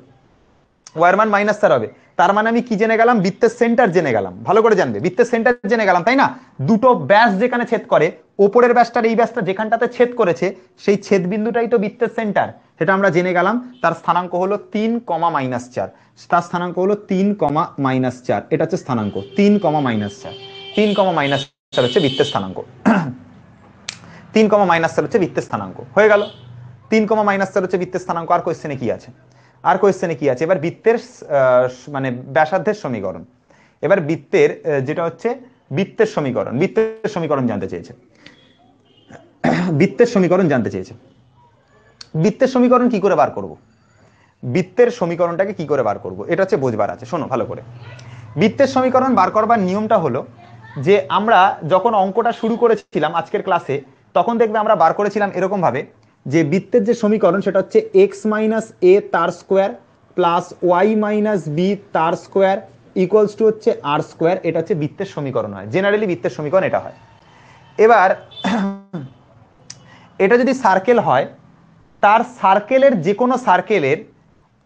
y এর মান -4 হবে। তার মানে আমি কি জেনে গেলাম? বৃত্তের সেন্টার জেনে গেলাম, ভালো করে জানবে, বৃত্তের সেন্টার জেনে গেলাম, তাই না? দুটো ব্যাস যেখানে ছেদ করে, ওপরের ব্যাসটার এই ব্যাসটা যেখানটাতে ছেদ করেছে, সেই ছেদ বিন্দুটাই তো বৃত্তের সেন্টার, সেটা আমরা জেনে গেলাম। তার স্থানাঙ্ক হলো 3, -4, তার স্থানাঙ্ক হলো 3, -4, এটা হচ্ছে স্থানাঙ্ক 3, -4, 3, -4 হচ্ছে বৃত্তের স্থানাঙ্ক। 3, -4 হচ্ছে বৃত্তের স্থানাঙ্ক, হয়ে গেল। 3, -4 হচ্ছে বৃত্তের স্থানাঙ্ক। আর কোশ্চেনে কি আছে? আর কোশ্চেনে কি আছে? এবার বৃত্তের মানে ব্যাসার্ধের সমীকরণ, এবার বৃত্তের যেটা হচ্ছে বৃত্তের সমীকরণ, বৃত্তের সমীকরণ জানতে চেয়েছে, বৃত্তের সমীকরণ জানতে চেয়েছে। বৃত্তের সমীকরণ কি করে বার করব? বৃত্তের সমীকরণটাকে কি করে বার করব, এটা হচ্ছে বোঝবার আছে, শোনো ভালো করে। বৃত্তের সমীকরণ বার করবার নিয়মটা হলো যে আমরা যখন অঙ্কটা শুরু করেছিলাম আজকের ক্লাসে, তখন দেখবে আমরা বার করেছিলাম এরকম ভাবে যে বৃত্তের যে সমীকরণ সেটা হচ্ছে x - a তার স্কোয়ার + y - b তার স্কোয়ার = হচ্ছে r স্কোয়ার, এটা হচ্ছে বৃত্তের সমীকরণ হয়, জেনারেলি বৃত্তের সমীকরণ এটা হয়। এবার এটা যদি সার্কেল হয়, তার সার্কেলের যে কোনো সার্কেলের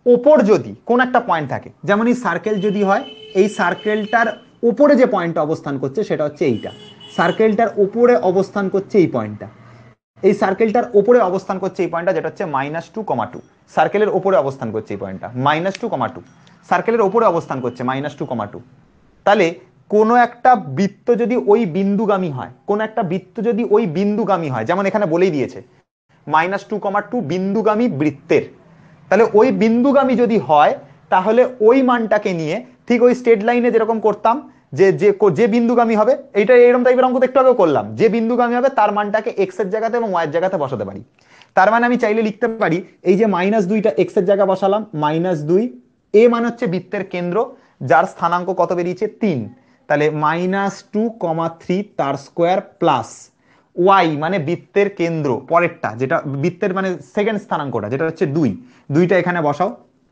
ওপর যদি কোন একটা পয়েন্ট থাকে, যেমন এই সার্কেল যদি হয়, এই সার্কেলটার উপরে যে পয়েন্টটা অবস্থান করছে সেটা হচ্ছে এইটা, সার্কেলটার উপরে অবস্থান করছে এই পয়েন্টটা, এই সার্কেলটার উপরে অবস্থান করছে এই পয়েন্টটা, যেটা হচ্ছে -2,2, সার্কেলের উপরে অবস্থান করছে এই পয়েন্টটা, -2,2, সার্কেলের উপরে অবস্থান করছে -2,2। তাহলে কোনো একটা বৃত্ত যদি ওই বিন্দুগামী হয়, কোনো একটা বৃত্ত যদি ওই বিন্দুগামী হয়, যেমন এখানে বলেই দিয়েছে -2, 2 বিন্দুগামী বৃত্তের, তাহলে ওই বিন্দুগামী যদি হয় তাহলে ওই মানটাকে নিয়ে ঠিক ওই স্ট্রেট লাইনে যেরকম করতাম, যে যে যে বিন্দুগামী হবে, এইটা এরকম টাইপের অঙ্ক একটু আগেও করলাম, যে বিন্দুগামী হবে তার মানটাকে এক্স এর জায়গাতে এবং ওয়াই এর জায়গাতে বসাতে পারি। তার মানে আমি চাইলে লিখতে পারি এই যে -2টা এক্স এর জায়গা বসালাম, -2, এ মানে হচ্ছে বৃত্তের কেন্দ্র যার স্থানাঙ্ক কত বেরিয়েছে 3, তাহলে -2, 3 তার স্কোয়ার প্লাস ওয়াই মানে বৃত্তের কেন্দ্র পরেরটা, যেটা বৃত্তের মানে সেকেন্ড স্থানাঙ্কটা যেটা হচ্ছে 2, 2টা এখানে বসাও,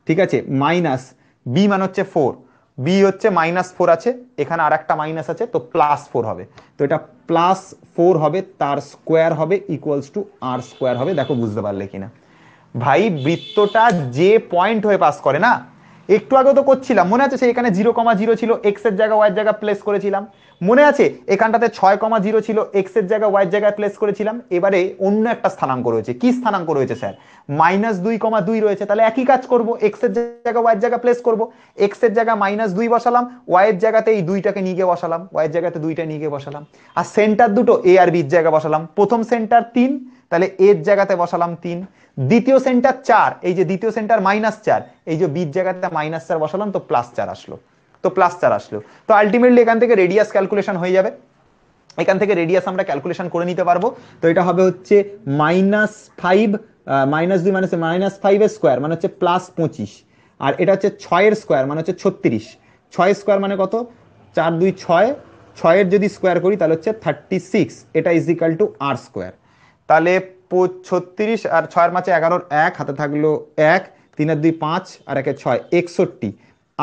ঠিক আছে, মাইনাস বি মানে হচ্ছে 4, বি হচ্ছে -4 আছে, এখানে আর একটা মাইনাস আছে তো +4 হবে, তো এটা +4 হবে, তার স্কোয়ার হবে ইকুয়ালস টু আর স্কোয়ার হবে। দেখো বুঝতে পারলে কিনা ভাই, বৃত্তটা যে পয়েন্ট হয়ে পাস করে না, একটু আগে তো করছিলাম মনে আছে, সেই এখানে 0,0 ছিল, এক্স এর জায়গা ওয়াই এর জায়গা প্লেস করেছিলাম, মনে আছে এখানটাতে 6,0 ছিল, এক্স এর জায়গা ওয়াই এর জায়গায় প্লেস করেছিলাম। এবারে অন্য একটা স্থানাঙ্ক রয়েছে, কি স্থানাঙ্ক রয়েছে স্যার, -2,2 রয়েছে, তাহলে একই কাজ করব, এক্স এর জায়গা ওয়াই এর জায়গা প্লেস করব, এক্স এর জায়গা -2 বসালাম, ওয়াই এর জায়গাতে এই 2টাকে নিয়ে গিয়ে বসালাম, ওয়াই এর জায়গাতে 2টা নিয়ে গিয়ে বসালাম, আর সেন্টার দুটো এ আর বির জায়গা বসালাম, প্রথম সেন্টার 3, তাহলে এর জায়গাতে বসালাম 3, দ্বিতীয় সেন্টার 4, এই যে দ্বিতীয় সেন্টার -4, এই যে বির জায়গাতে -4 বসালাম, তো +4 আসলো, তো +4 আসলো। তো আলটিমেটলি এখান থেকে রেডিয়াস ক্যালকুলেশন হয়ে যাবে, এখান থেকে রেডিয়াস আমরা ক্যালকুলেশন করে নিতে পারবো। তো এটা হবে হচ্ছে -5, -2 মানে -5 এর স্কোয়ার মানে হচ্ছে +25, আর এটা হচ্ছে 6 এর স্কোয়ার মানে হচ্ছে 36, 6 স্কোয়ার মানে কত, 4 2 6, 6 এর যদি স্কোয়ার করি তাহলে হচ্ছে 36, এটা is equal to r square. তাহলে 36 আর 6 5 11, 1 হাতে থাকলো 1, 3 2 5 আর 1 6, 61,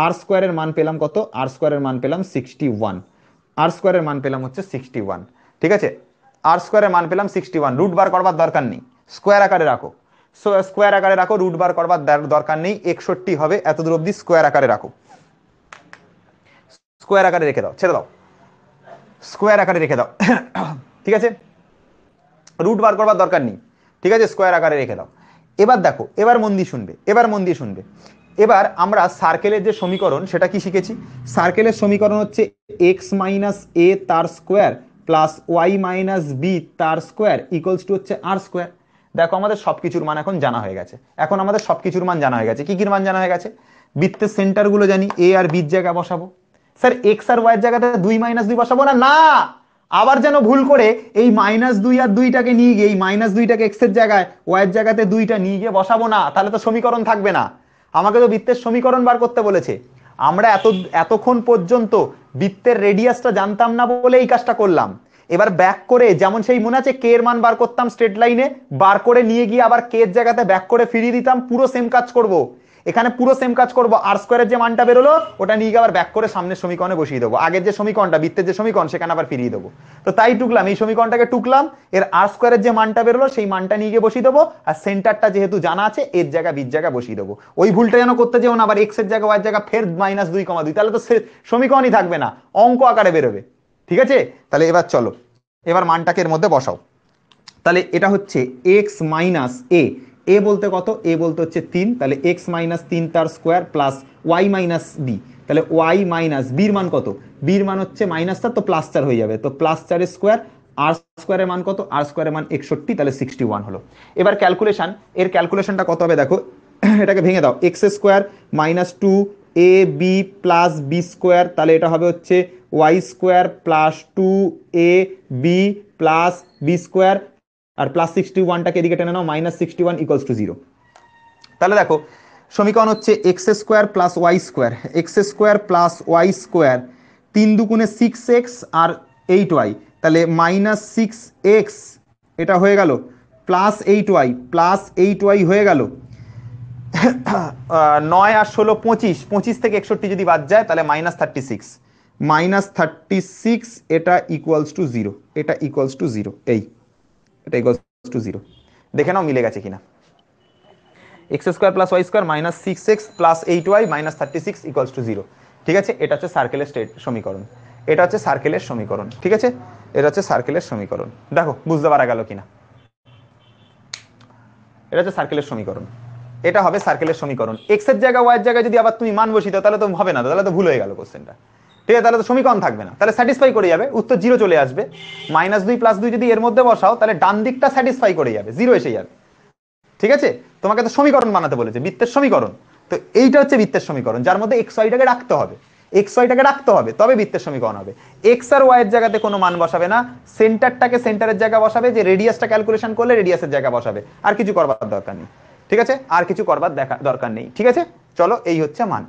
আর স্কোয়ারের মান পেলাম কত, আর স্কোয়ারের মান পেলাম 61, আর স্কোয়ারের মান পেলাম হচ্ছে 61, ঠিক আছে, আর স্কোয়ারের মান পেলাম 61, রুট বার করবার দরকার নেই, স্কোয়ার আকারে রাখো, স্কোয়ার আকারে রাখো, রুট বার করবার দরকার নেই, 61 হবে, এত দূর অব্দি স্কোয়ার আকারে রাখো, স্কোয়ার আকারে রেখে দাও, ছেড়ে দাও, স্কোয়ার আকারে রেখে দাও ঠিক আছে, রুট বার করবার দরকার নেই, ঠিক আছে, স্কোয়ার আকারে রেখে দাও। এবার দেখো, এবার মন দিয়ে শুনবে, এবার মন দিয়ে শুনবে, এবার আমরা সার্কেলের যে সমীকরণ সেটা কি শিখেছি, সার্কেলের সমীকরণ হচ্ছে এক্স মাইনাস এ তার square plus y minus b তার স্কোয়ার ইকুয়ালস টু হচ্ছে আর স্কোয়ার। দেখো আমাদের সবকিছুর মান এখন জানা হয়ে গেছে, এখন আমাদের সবকিছুর মান জানা হয়ে গেছে, কি কি মান জানা হয়ে গেছে, বৃত্তের সেন্টারগুলো জানি, এ আর বির জায়গা বসাবো, স্যার এক্স আর ওয়াই এর জায়গাতে 2 - 2 বসাবো না, না আবার যেন ভুল করে এই -2 আর 2টাকে নিয়ে গিয়ে এই -2টাকে এক্স এর জায়গায় ওয়াই এর জায়গাতে 2টা নিয়ে গিয়ে বসাবো না, তাহলে তো সমীকরণ থাকবে না, আমাকে তো বৃত্তের সমীকরণ বার করতে বলেছে। আমরা এতক্ষণ পর্যন্ত বৃত্তের রেডিয়াসটা জানতাম না বলে এই কাজটা করলাম, এবার ব্যাক করে যেমন সেই মনে আছে কে এর মান বার করতাম স্ট্রেট লাইনে, বার করে নিয়ে গিয়ে আবার কে এর জায়গাতে ব্যাক করে ফিরিয়ে দিতাম, পুরো সেম কাজ করব, এখানে পুরো সেম কাজ করব, আর স্কোয়ারের যে মানটা বেরোলো ওটা নিয়ে গিয়ে আবার ব্যাক করে সামনের সমীকরণে বসিয়ে দেবো, আগের যে সমীকরণটা বৃত্তের যে সমীকরণ সেখানে আবার ফিরিয়ে দেবো। তো তাই টুকলাম, এই সমীকরণটাকে টুকলাম, এর আর স্কোয়ারের যে মানটা বেরোলো সেই মানটা নিয়ে গিয়ে বসিয়ে দেবো, আর সেন্টারটা যেহেতু জানা আছে এর জায়গা বির জায়গা বসিয়ে দেবো, ওই ভুলটা যেন করতে যেও না আবার এক্স এর জায়গা ওয়াই এর জায়গা ফের -2, 2, তাহলে তো সমীকরণই থাকবে না, অঙ্ক আকারে বেরোবে, ঠিক আছে। তাহলে এবার চলো, এবার মানটাকে এর মধ্যে বসাও, তাহলে এটা হচ্ছে এক্স মাইনাস এ, এ বলতে কত, এ বলতে হচ্ছে 3, তাহলে এক্স মাইনাস 3 তার square plus y minus b, তাহলে ওয়াই মাইনাস বির মান কত, বির মান হচ্ছে -4 তো +4 হয়ে যাবে, তো +4 স্কোয়ার, আর স্কোয়ারের মান কত, আর স্কোয়ারের মান 61, তাহলে 61 হলো। এবার ক্যালকুলেশন, এর ক্যালকুলেশনটা কত হবে দেখো এটাকে ভেঙে দাও, x square -2 A B plus b square, তাহলে এটা হবে হচ্ছে Y square plus 2 A B plus b square, আর +61টাকে এদিকে টেনে নাও, -61 ইকুয়ালস টু 0। তাহলে দেখো সমীকরণ হচ্ছে x square plus y square, x square plus y square, 3 2 6x আর 8y, তাহলে -6x এটা হয়ে গেল, +8y হয়ে গেল 9 আর 16 25, 25 থেকে 61 যদি বাদ যায় তাহলে -36, এটা ইকুয়ালস টু 0, এটা ইকুয়ালস টু 0, এই এটা ইকুয়ালস টু 0, দেখে নাও মিলে গেছে কিনা, x square plus y square -6x plus 8y -36 equals to 0, ঠিক আছে, এটা হচ্ছে সার্কেলের সমীকরণ, এটা হচ্ছে সার্কেলের সমীকরণ, ঠিক আছে, এটা হচ্ছে সার্কেলের সমীকরণ, দেখো বুঝতে পারা গেল কিনা, এটা হচ্ছে সার্কেলের সমীকরণ, এটা হবে সার্কেলের সমীকরণ, এক্স এর জায়গা ওয়াই এর জায়গায় যদি আবার তুমি মান বসিয়ে দাও তাহলে তো হবে না, তাহলে তো ভুল হয়ে গেল কোশ্চেনটা, ঠিক আছে, তাহলে তো সমীকরণ থাকবে না, তাহলে স্যাটিসফাই করে যাবে, উত্তর 0 চলে আসবে। -2 +2 যদি এর মধ্যে বসাও তাহলে ডান দিকটা স্যাটিসফাই করে যাবে, 0 এসে যাবে। ঠিক আছে, তোমাকে তো সমীকরণ বানাতে বলেছে, বৃত্তের সমীকরণ। তো এইটা হচ্ছে বৃত্তের সমীকরণ, যার মধ্যে এক্স ওয়াইটাকে রাখতে হবে, এক্স ওয়াইটাকে রাখতে হবে, তবে বৃত্তের সমীকরণ হবে। এক্স আর ওয়াই এর জায়গাতে কোনো মান বসাবে না, সেন্টারটাকে সেন্টারের জায়গা বসাবে, যে রেডিয়াসটা ক্যালকুলেশন করলে রেডিয়াসের জায়গা বসাবে, আর কিছু করবার দরকার নেই। ঠিক আছে, আর কিছু করবার দরকার নেই। ঠিক আছে, চলো, এই হচ্ছে মান,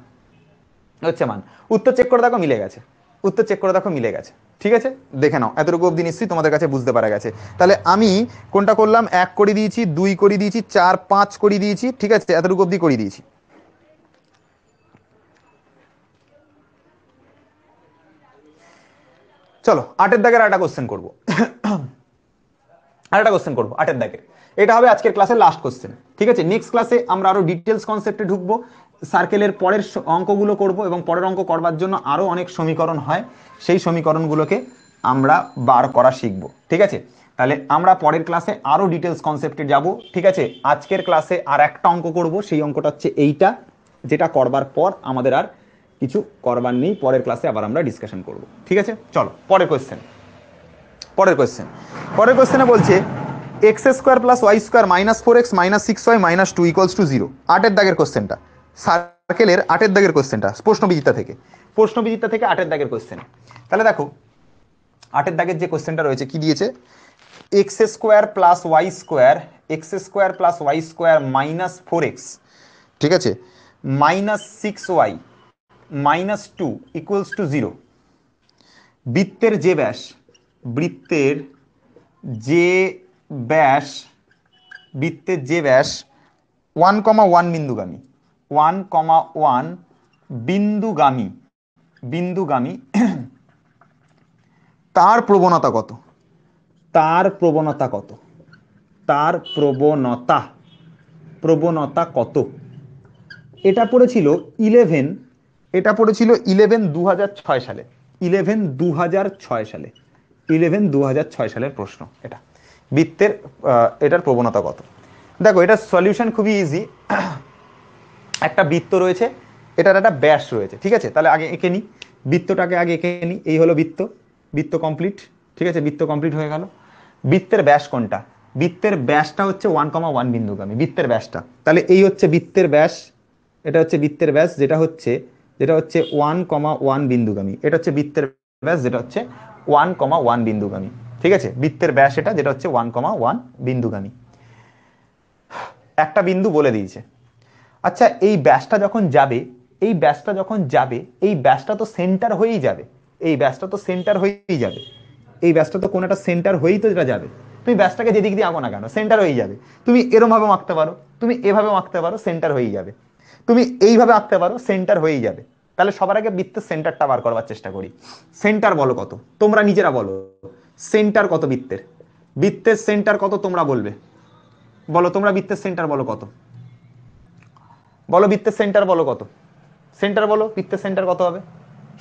হচ্ছে মান। উত্তর চেক করে দেখো, মিলে গেছে, উত্তর চেক করে দেখো, মিলে গেছে। ঠিক আছে, দেখে নাও, এতটুকু অবধি নিশ্চয়ই তোমাদের কাছে বুঝতে পারা গেছে। তাহলে আমি কোনটা করলাম, 1 করে দিয়েছি, 2 করে দিয়েছি, 4 5 করে দিয়েছি। ঠিক আছে, এতটুকু অবধি করে দিয়েছি। চলো 8-এর দাগের একটা কোশ্চেন করবো, আরেকটা কোশ্চেন করবো 8-এর দাগের। এটা হবে আজকের ক্লাসের লাস্ট কোশ্চেন। ঠিক আছে, নেক্সট ক্লাসে আমরা আরো ডিটেলস কনসেপ্টে ঢুকবো, সার্কেলের পরের অঙ্কগুলো করব, এবং পরের অঙ্ক করবার জন্য আরো অনেক সমীকরণ হয়, সেই সমীকরণগুলোকে আমরা বার করা শিখব। ঠিক আছে, তাহলে আমরা পরের ক্লাসে আরো ডিটেলস কনসেপ্টে যাব। ঠিক আছে, আজকের ক্লাসে আর একটা অঙ্ক করব, সেই অঙ্কটা হচ্ছে এইটা, যেটা করবার পর আমাদের আর কিছু করবার নেই, পরের ক্লাসে আবার আমরা ডিসকাশন করব। ঠিক আছে, চলো পরের কোশ্চেন। পরের কোশ্চেন, পরের কোশ্চেনে বলছে x² + y² -4x -6y -2 = 0। 8-এর দাগের কোশ্চেনটা, সার্কেলের 8-এর দাগের কোশ্চেনটা, প্রশ্নবিচিত্রা থেকে, প্রশ্নবিচিত্রা থেকে 8-এর দাগের কোশ্চেন। তাহলে দেখো 8-এর দাগের যে কোশ্চেনটা রয়েছে, কি দিয়েছে, x² + y², x² + y² -4x, ঠিক আছে, -6y -2 = 0। বৃত্তের যে ব্যাস, বৃত্তের যে ব্যাস, বৃত্তের যে ব্যাস 1,1 বিন্দুগামী, 1,1 বিন্দুগামী, বিন্দুগামী, তার প্রবণতা কত, তার প্রবণতা কত, তার প্রবণতা, প্রবণতা কত। এটা পড়েছিল 11, এটা পড়েছিল 11 2006 সালে, 11 2006 সালে, 11 2006 সালের প্রশ্ন এটা, বৃত্তের এটার প্রবণতা কত। দেখো এটার সলিউশন খুবই ইজি। একটা বৃত্ত রয়েছে, এটার একটা ব্যাস রয়েছে। ঠিক আছে, তাহলে আগে এঁকে নিই, বৃত্তটাকে আগে এঁকে নিই। এই হলো বৃত্ত, বৃত্ত কমপ্লিট। ঠিক আছে, বৃত্ত কমপ্লিট হয়ে গেল। বৃত্তের ব্যাস কোনটা, বৃত্তের ব্যাসটা হচ্ছে 1,1 বিন্দুগামী, বৃত্তের ব্যাসটা। তাহলে এই হচ্ছে বৃত্তের ব্যাস, এটা হচ্ছে বৃত্তের ব্যাস, যেটা হচ্ছে 1,1 বিন্দুগামী। এটা হচ্ছে বৃত্তের ব্যাস, যেটা হচ্ছে 1,1 বিন্দুগামী। ঠিক আছে, বৃত্তের ব্যাস এটা, যেটা হচ্ছে 1,1 বিন্দুগামী। একটা বিন্দু বলে দিয়েছে। আচ্ছা, এই ব্যাসটা যখন যাবে, এই ব্যাসটা যখন যাবে, এই ব্যাসটা তো সেন্টার হয়েই যাবে, এই ব্যাসটা তো সেন্টার হয়েই যাবে, এই ব্যাসটা তো কোনো একটা সেন্টার হয়েই তো যেটা যাবে। তুমি ব্যাসটাকে যেদিক দিয়ে আঁকো না কেন, সেন্টার হয়েই যাবে। তুমি এরম ভাবে আঁকতে পারো, তুমি এভাবে আঁকতে পারো, সেন্টার হয়েই যাবে। তুমি এইভাবে আঁকতে পারো, সেন্টার হয়েই যাবে। তাহলে সবার আগে বৃত্তের সেন্টারটা বার করবার চেষ্টা করি। সেন্টার বলো কত, তোমরা নিজেরা বলো, সেন্টার কত বৃত্তের, বৃত্তের সেন্টার কত তোমরা বলবে, বলো তোমরা বৃত্তের সেন্টার বলো কত, বলো বৃত্তের সেন্টার বলো কত, সেন্টার বলো, বৃত্তের সেন্টার কত হবে,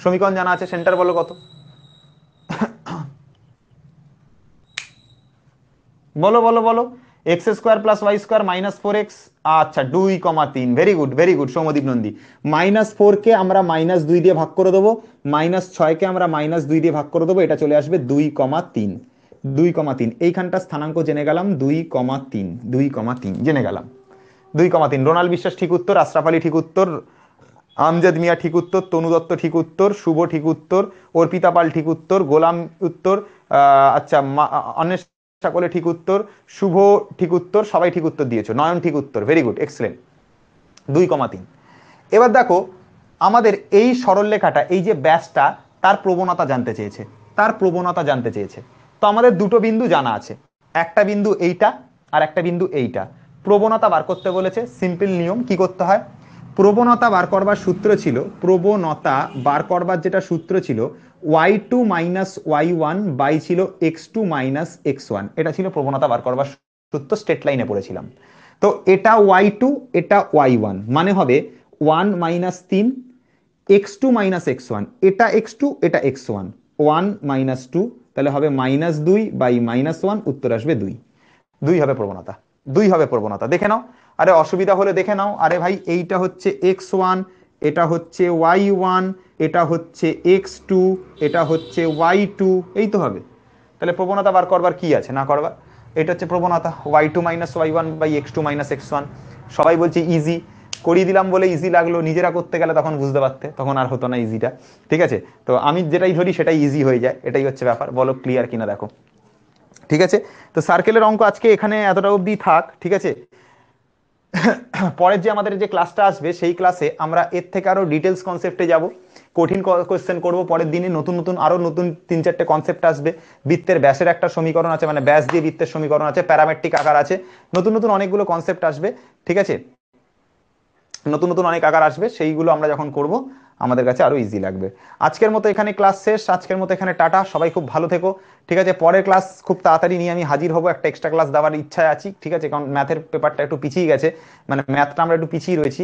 সমীকরণ জানা আছে, সেন্টার বলো কত, বলো বলো বলো। x² + y² -4x, আচ্ছা 2,3, very good very good Soumadip Nandi. -4 কে আমরা -2 দিয়ে ভাগ করে দেবো, -6 কে আমরা -2 দিয়ে ভাগ করে দেবো, এটা চলে আসবে 2,3, 2,3। এইখানটা স্থানাঙ্ক জেনে গেলাম, 2,3, 2,3 জেনে গেলাম, 2,3। রোনাল বিশ্বাস ঠিক উত্তর, আশরাফ আলী ঠিক উত্তর, আমজাদ মিয়া ঠিক উত্তর, তনু দত্ত ঠিক উত্তর, শুভ ঠিক উত্তর, অর্পিতা পাল ঠিক উত্তর, গোলাম উত্তর, আচ্ছা অন্বেষ সকলে ঠিক উত্তর, শুভ ঠিক উত্তর, সবাই ঠিক উত্তর দিয়েছো, নয়ন ঠিক উত্তর, ভেরি গুড এক্সেলেন্ট, 2,3। এবার দেখো আমাদের এই সরলরেখাটা, এই যে ব্যাসটা, তার প্রবণতা জানতে চেয়েছে, তার প্রবণতা জানতে চেয়েছে। তো আমাদের দুটো বিন্দু জানা আছে, একটা বিন্দু এইটা আর একটা বিন্দু এইটা। প্রবণতা বার করতে বলেছে, সিম্পল নিয়ম, কি করতে হয়, প্রবণতা বার করবার সূত্র ছিল, প্রবণতা বার করবার যেটা সূত্র ছিল, y2 - y1 বাই ছিল x2 - x1। এটা ছিল প্রবণতা বার করবার সূত্র, স্ট্রেট লাইনে পড়েছিলাম। তো এটা y2, এটা y1, মানে হবে 1 - 3 x2 - x1, এটা x2 এটা x1, 1 - 2, তাহলে হবে -2 বাই -1, উত্তর আসবে 2। 2 হবে প্রবণতা, 2 হবে প্রবণতা, দেখে নাও। আরে অসুবিধা হলে দেখে নাও, আরে ভাই এইটা হচ্ছে x1, এটা হচ্ছে y1, এটা হচ্ছে x2, এটা হচ্ছে y2, এই তো হবে। তাহলে প্রবণতা বার করবার কি আছে না করবার, এটা হচ্ছে প্রবণতা y2 minus y1 by x2 minus x1। সবাই বলছে ইজি, করিয়ে দিলাম বলে ইজি লাগলো, নিজেরা করতে গেলে তখন বুঝতে পারতে, তখন আর হতো না ইজিটা। ঠিক আছে, তো আমি যেটাই ধরি সেটাই ইজি হয়ে যায়, এটাই হচ্ছে ব্যাপার। বলো ক্লিয়ার কিনা দেখো। ঠিক আছে, তো সার্কেলের অঙ্ক আজকে এখানে এতটা অবধি থাক। ঠিক আছে, পরের যে আমাদের যে ক্লাসটা আসবে সেই ক্লাসে আমরা এর থেকে আরো ডিটেলস কনসেপ্টে যাব, কঠিন কোশ্চেন করব পরের দিনে, নতুন নতুন আরো নতুন 3-4টে কনসেপ্ট আসবে। বৃত্তের ব্যাসের একটা সমীকরণ আছে, মানে ব্যাস দিয়ে বৃত্তের সমীকরণ আছে, প্যারামেট্রিক আকার আছে, নতুন নতুন অনেকগুলো কনসেপ্ট আসবে। ঠিক আছে, নতুন নতুন অনেক আকার আসবে, সেইগুলো আমরা যখন করব আমাদের কাছে আরো ইজি লাগবে। আজকের মতো এখানে ক্লাস শেষ, আজকের মতো এখানে টাটা, সবাই খুব ভালো থেকো। ঠিক আছে, পরের ক্লাস খুব তাড়াতাড়ি নিয়ে আমি হাজির হব, একটা এক্সট্রা ক্লাস দেওয়ার ইচ্ছায় আছি। ঠিক আছে, কারণ ম্যাথের পেপারটা একটু পিছিয়ে গেছে, মানে ম্যাথটা আমরা একটু পিছিয়ে রয়েছি।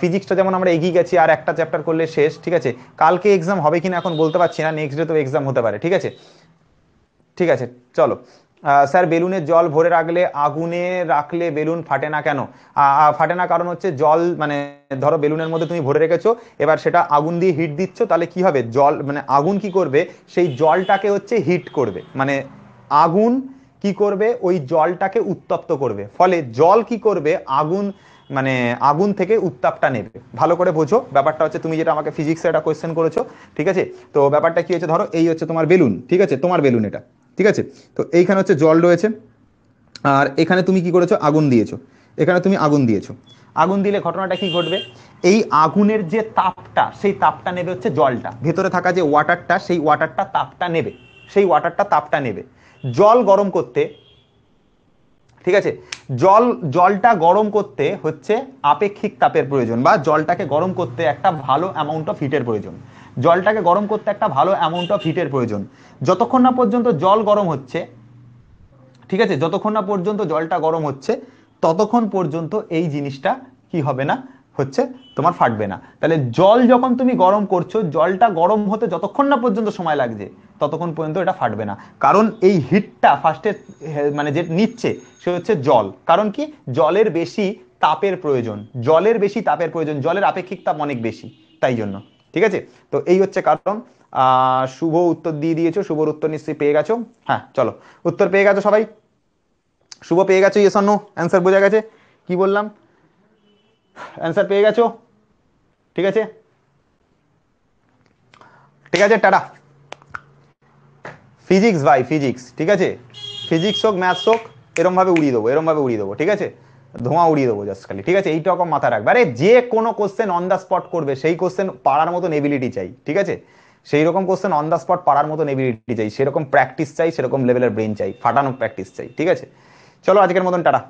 ফিজিক্সটা যেমন আমরা এগিয়ে গেছি, আর একটা চ্যাপ্টার করলে শেষ। ঠিক আছে, কালকে এক্সাম হবে কিনা এখন বলতে পারছি না, নেক্সট ডে তো এক্সাম হতে পারে। ঠিক আছে, ঠিক আছে, চলো। স্যার বেলুনের জল ভরে রাখলে আগুনে রাখলে বেলুন ফাটে না কেন? ফাটে না কারণ হচ্ছে জল, মানে ধরো বেলুনের মধ্যে তুমি ভরে রেখেছো, এবার সেটা আগুন দিয়ে হিট দিচ্ছ, তাহলে কি হবে, জল মানে আগুন কি করবে, সেই জলটাকে হচ্ছে হিট করবে, মানে আগুন কি করবে, ওই জলটাকে উত্তপ্ত করবে, ফলে জল কি করবে, আগুন মানে আগুন থেকে উত্তাপটা নেবে। ভালো করে বোঝো ব্যাপারটা, হচ্ছে তুমি যেটা আমাকে ফিজিক্সে একটা কোয়েশ্চেন করেছো। ঠিক আছে, তো ব্যাপারটা কি হচ্ছে, ধরো এই হচ্ছে তোমার বেলুন, ঠিক আছে, তোমার বেলুন এটা। ঠিক আছে, তো এইখানে হচ্ছে জল রয়েছে, আর এখানে তুমি কি করেছো, আগুন দিয়েছো, এখানে তুমি আগুন দিয়েছো। আগুন দিলে ঘটনাটা কি ঘটবে, এই আগুনের যে তাপটা, সেই তাপটা নেবে হচ্ছে জলটা, ভেতরে থাকা যে ওয়াটারটা, সেই ওয়াটারটা তাপটা নেবে, সেই ওয়াটারটা তাপটা নেবে। জল গরম করতে, ঠিক আছে, জলটা গরম করতে হচ্ছে আপেক্ষিক তাপের প্রয়োজন, বা জলটাকে গরম করতে একটা ভালো অ্যামাউন্ট অফ হিটের প্রয়োজন। জলটাকে গরম করতে একটা ভালো অ্যামাউন্ট অফ হিটের প্রয়োজন। যতক্ষণ না পর্যন্ত জল গরম হচ্ছে, ঠিক আছে, যতক্ষণ না পর্যন্ত জলটা গরম হচ্ছে, ততক্ষণ পর্যন্ত এই জিনিসটা কি হবে না, হচ্ছে তোমার ফাটবে না। তাহলে জল যখন তুমি গরম করছো, জলটা গরম হতে যতক্ষণ না পর্যন্ত সময় লাগছে, ততক্ষণ পর্যন্ত এটা ফাটবে না। কারণ এই হিটটা ফার্স্টে মানে যে নিচ্ছে সে হচ্ছে জল, কারণ কি, জলের বেশি তাপের প্রয়োজন, জলের বেশি তাপের প্রয়োজন, জলের আপেক্ষিক তাপ অনেক বেশি, তাই জন্য। ঠিক আছে, তো এই হচ্ছে কারণ। শুভ উত্তর দিয়ে দিয়েছো, শুভর উত্তর নিশ্চয়ই পেয়ে গেছো। হ্যাঁ চলো, উত্তর পেয়ে গেছো সবাই, শুভ পেয়ে গেছো, ইয়েস অর নো, অ্যান্সার বোঝা গেছে কি বললাম, অ্যান্সার পেয়ে গেছো? ঠিক আছে, ঠিক আছে, টাটা। ফিজিক্স ভাই, ফিজিক্স, ঠিক আছে, ফিজিক্স হোক ম্যাথস হোক, এরম ভাবে উড়িয়ে দেবো, এরম ভাবে উড়িয়ে দেবো। ঠিক আছে, ধোঁয়া উড়িয়ে দেবো জাস্ট খালি। ঠিক আছে, এইটা রকম মাথায় রাখবে। আরে যে কোনো কোশ্চেন অন দ্য স্পট করবে, সেই কোশ্চেন পারার মতন এবিলিটি চাই। ঠিক আছে, সেই রকম কোশ্চেন অন দ্য স্পট পারার মতন এবিলিটি চাই, সেরকম প্র্যাকটিস চাই, সেরকম লেভেলের ব্রেন চাই, ফাটানো প্র্যাকটিস চাই। ঠিক আছে, চলো আজকের মতন টাটা।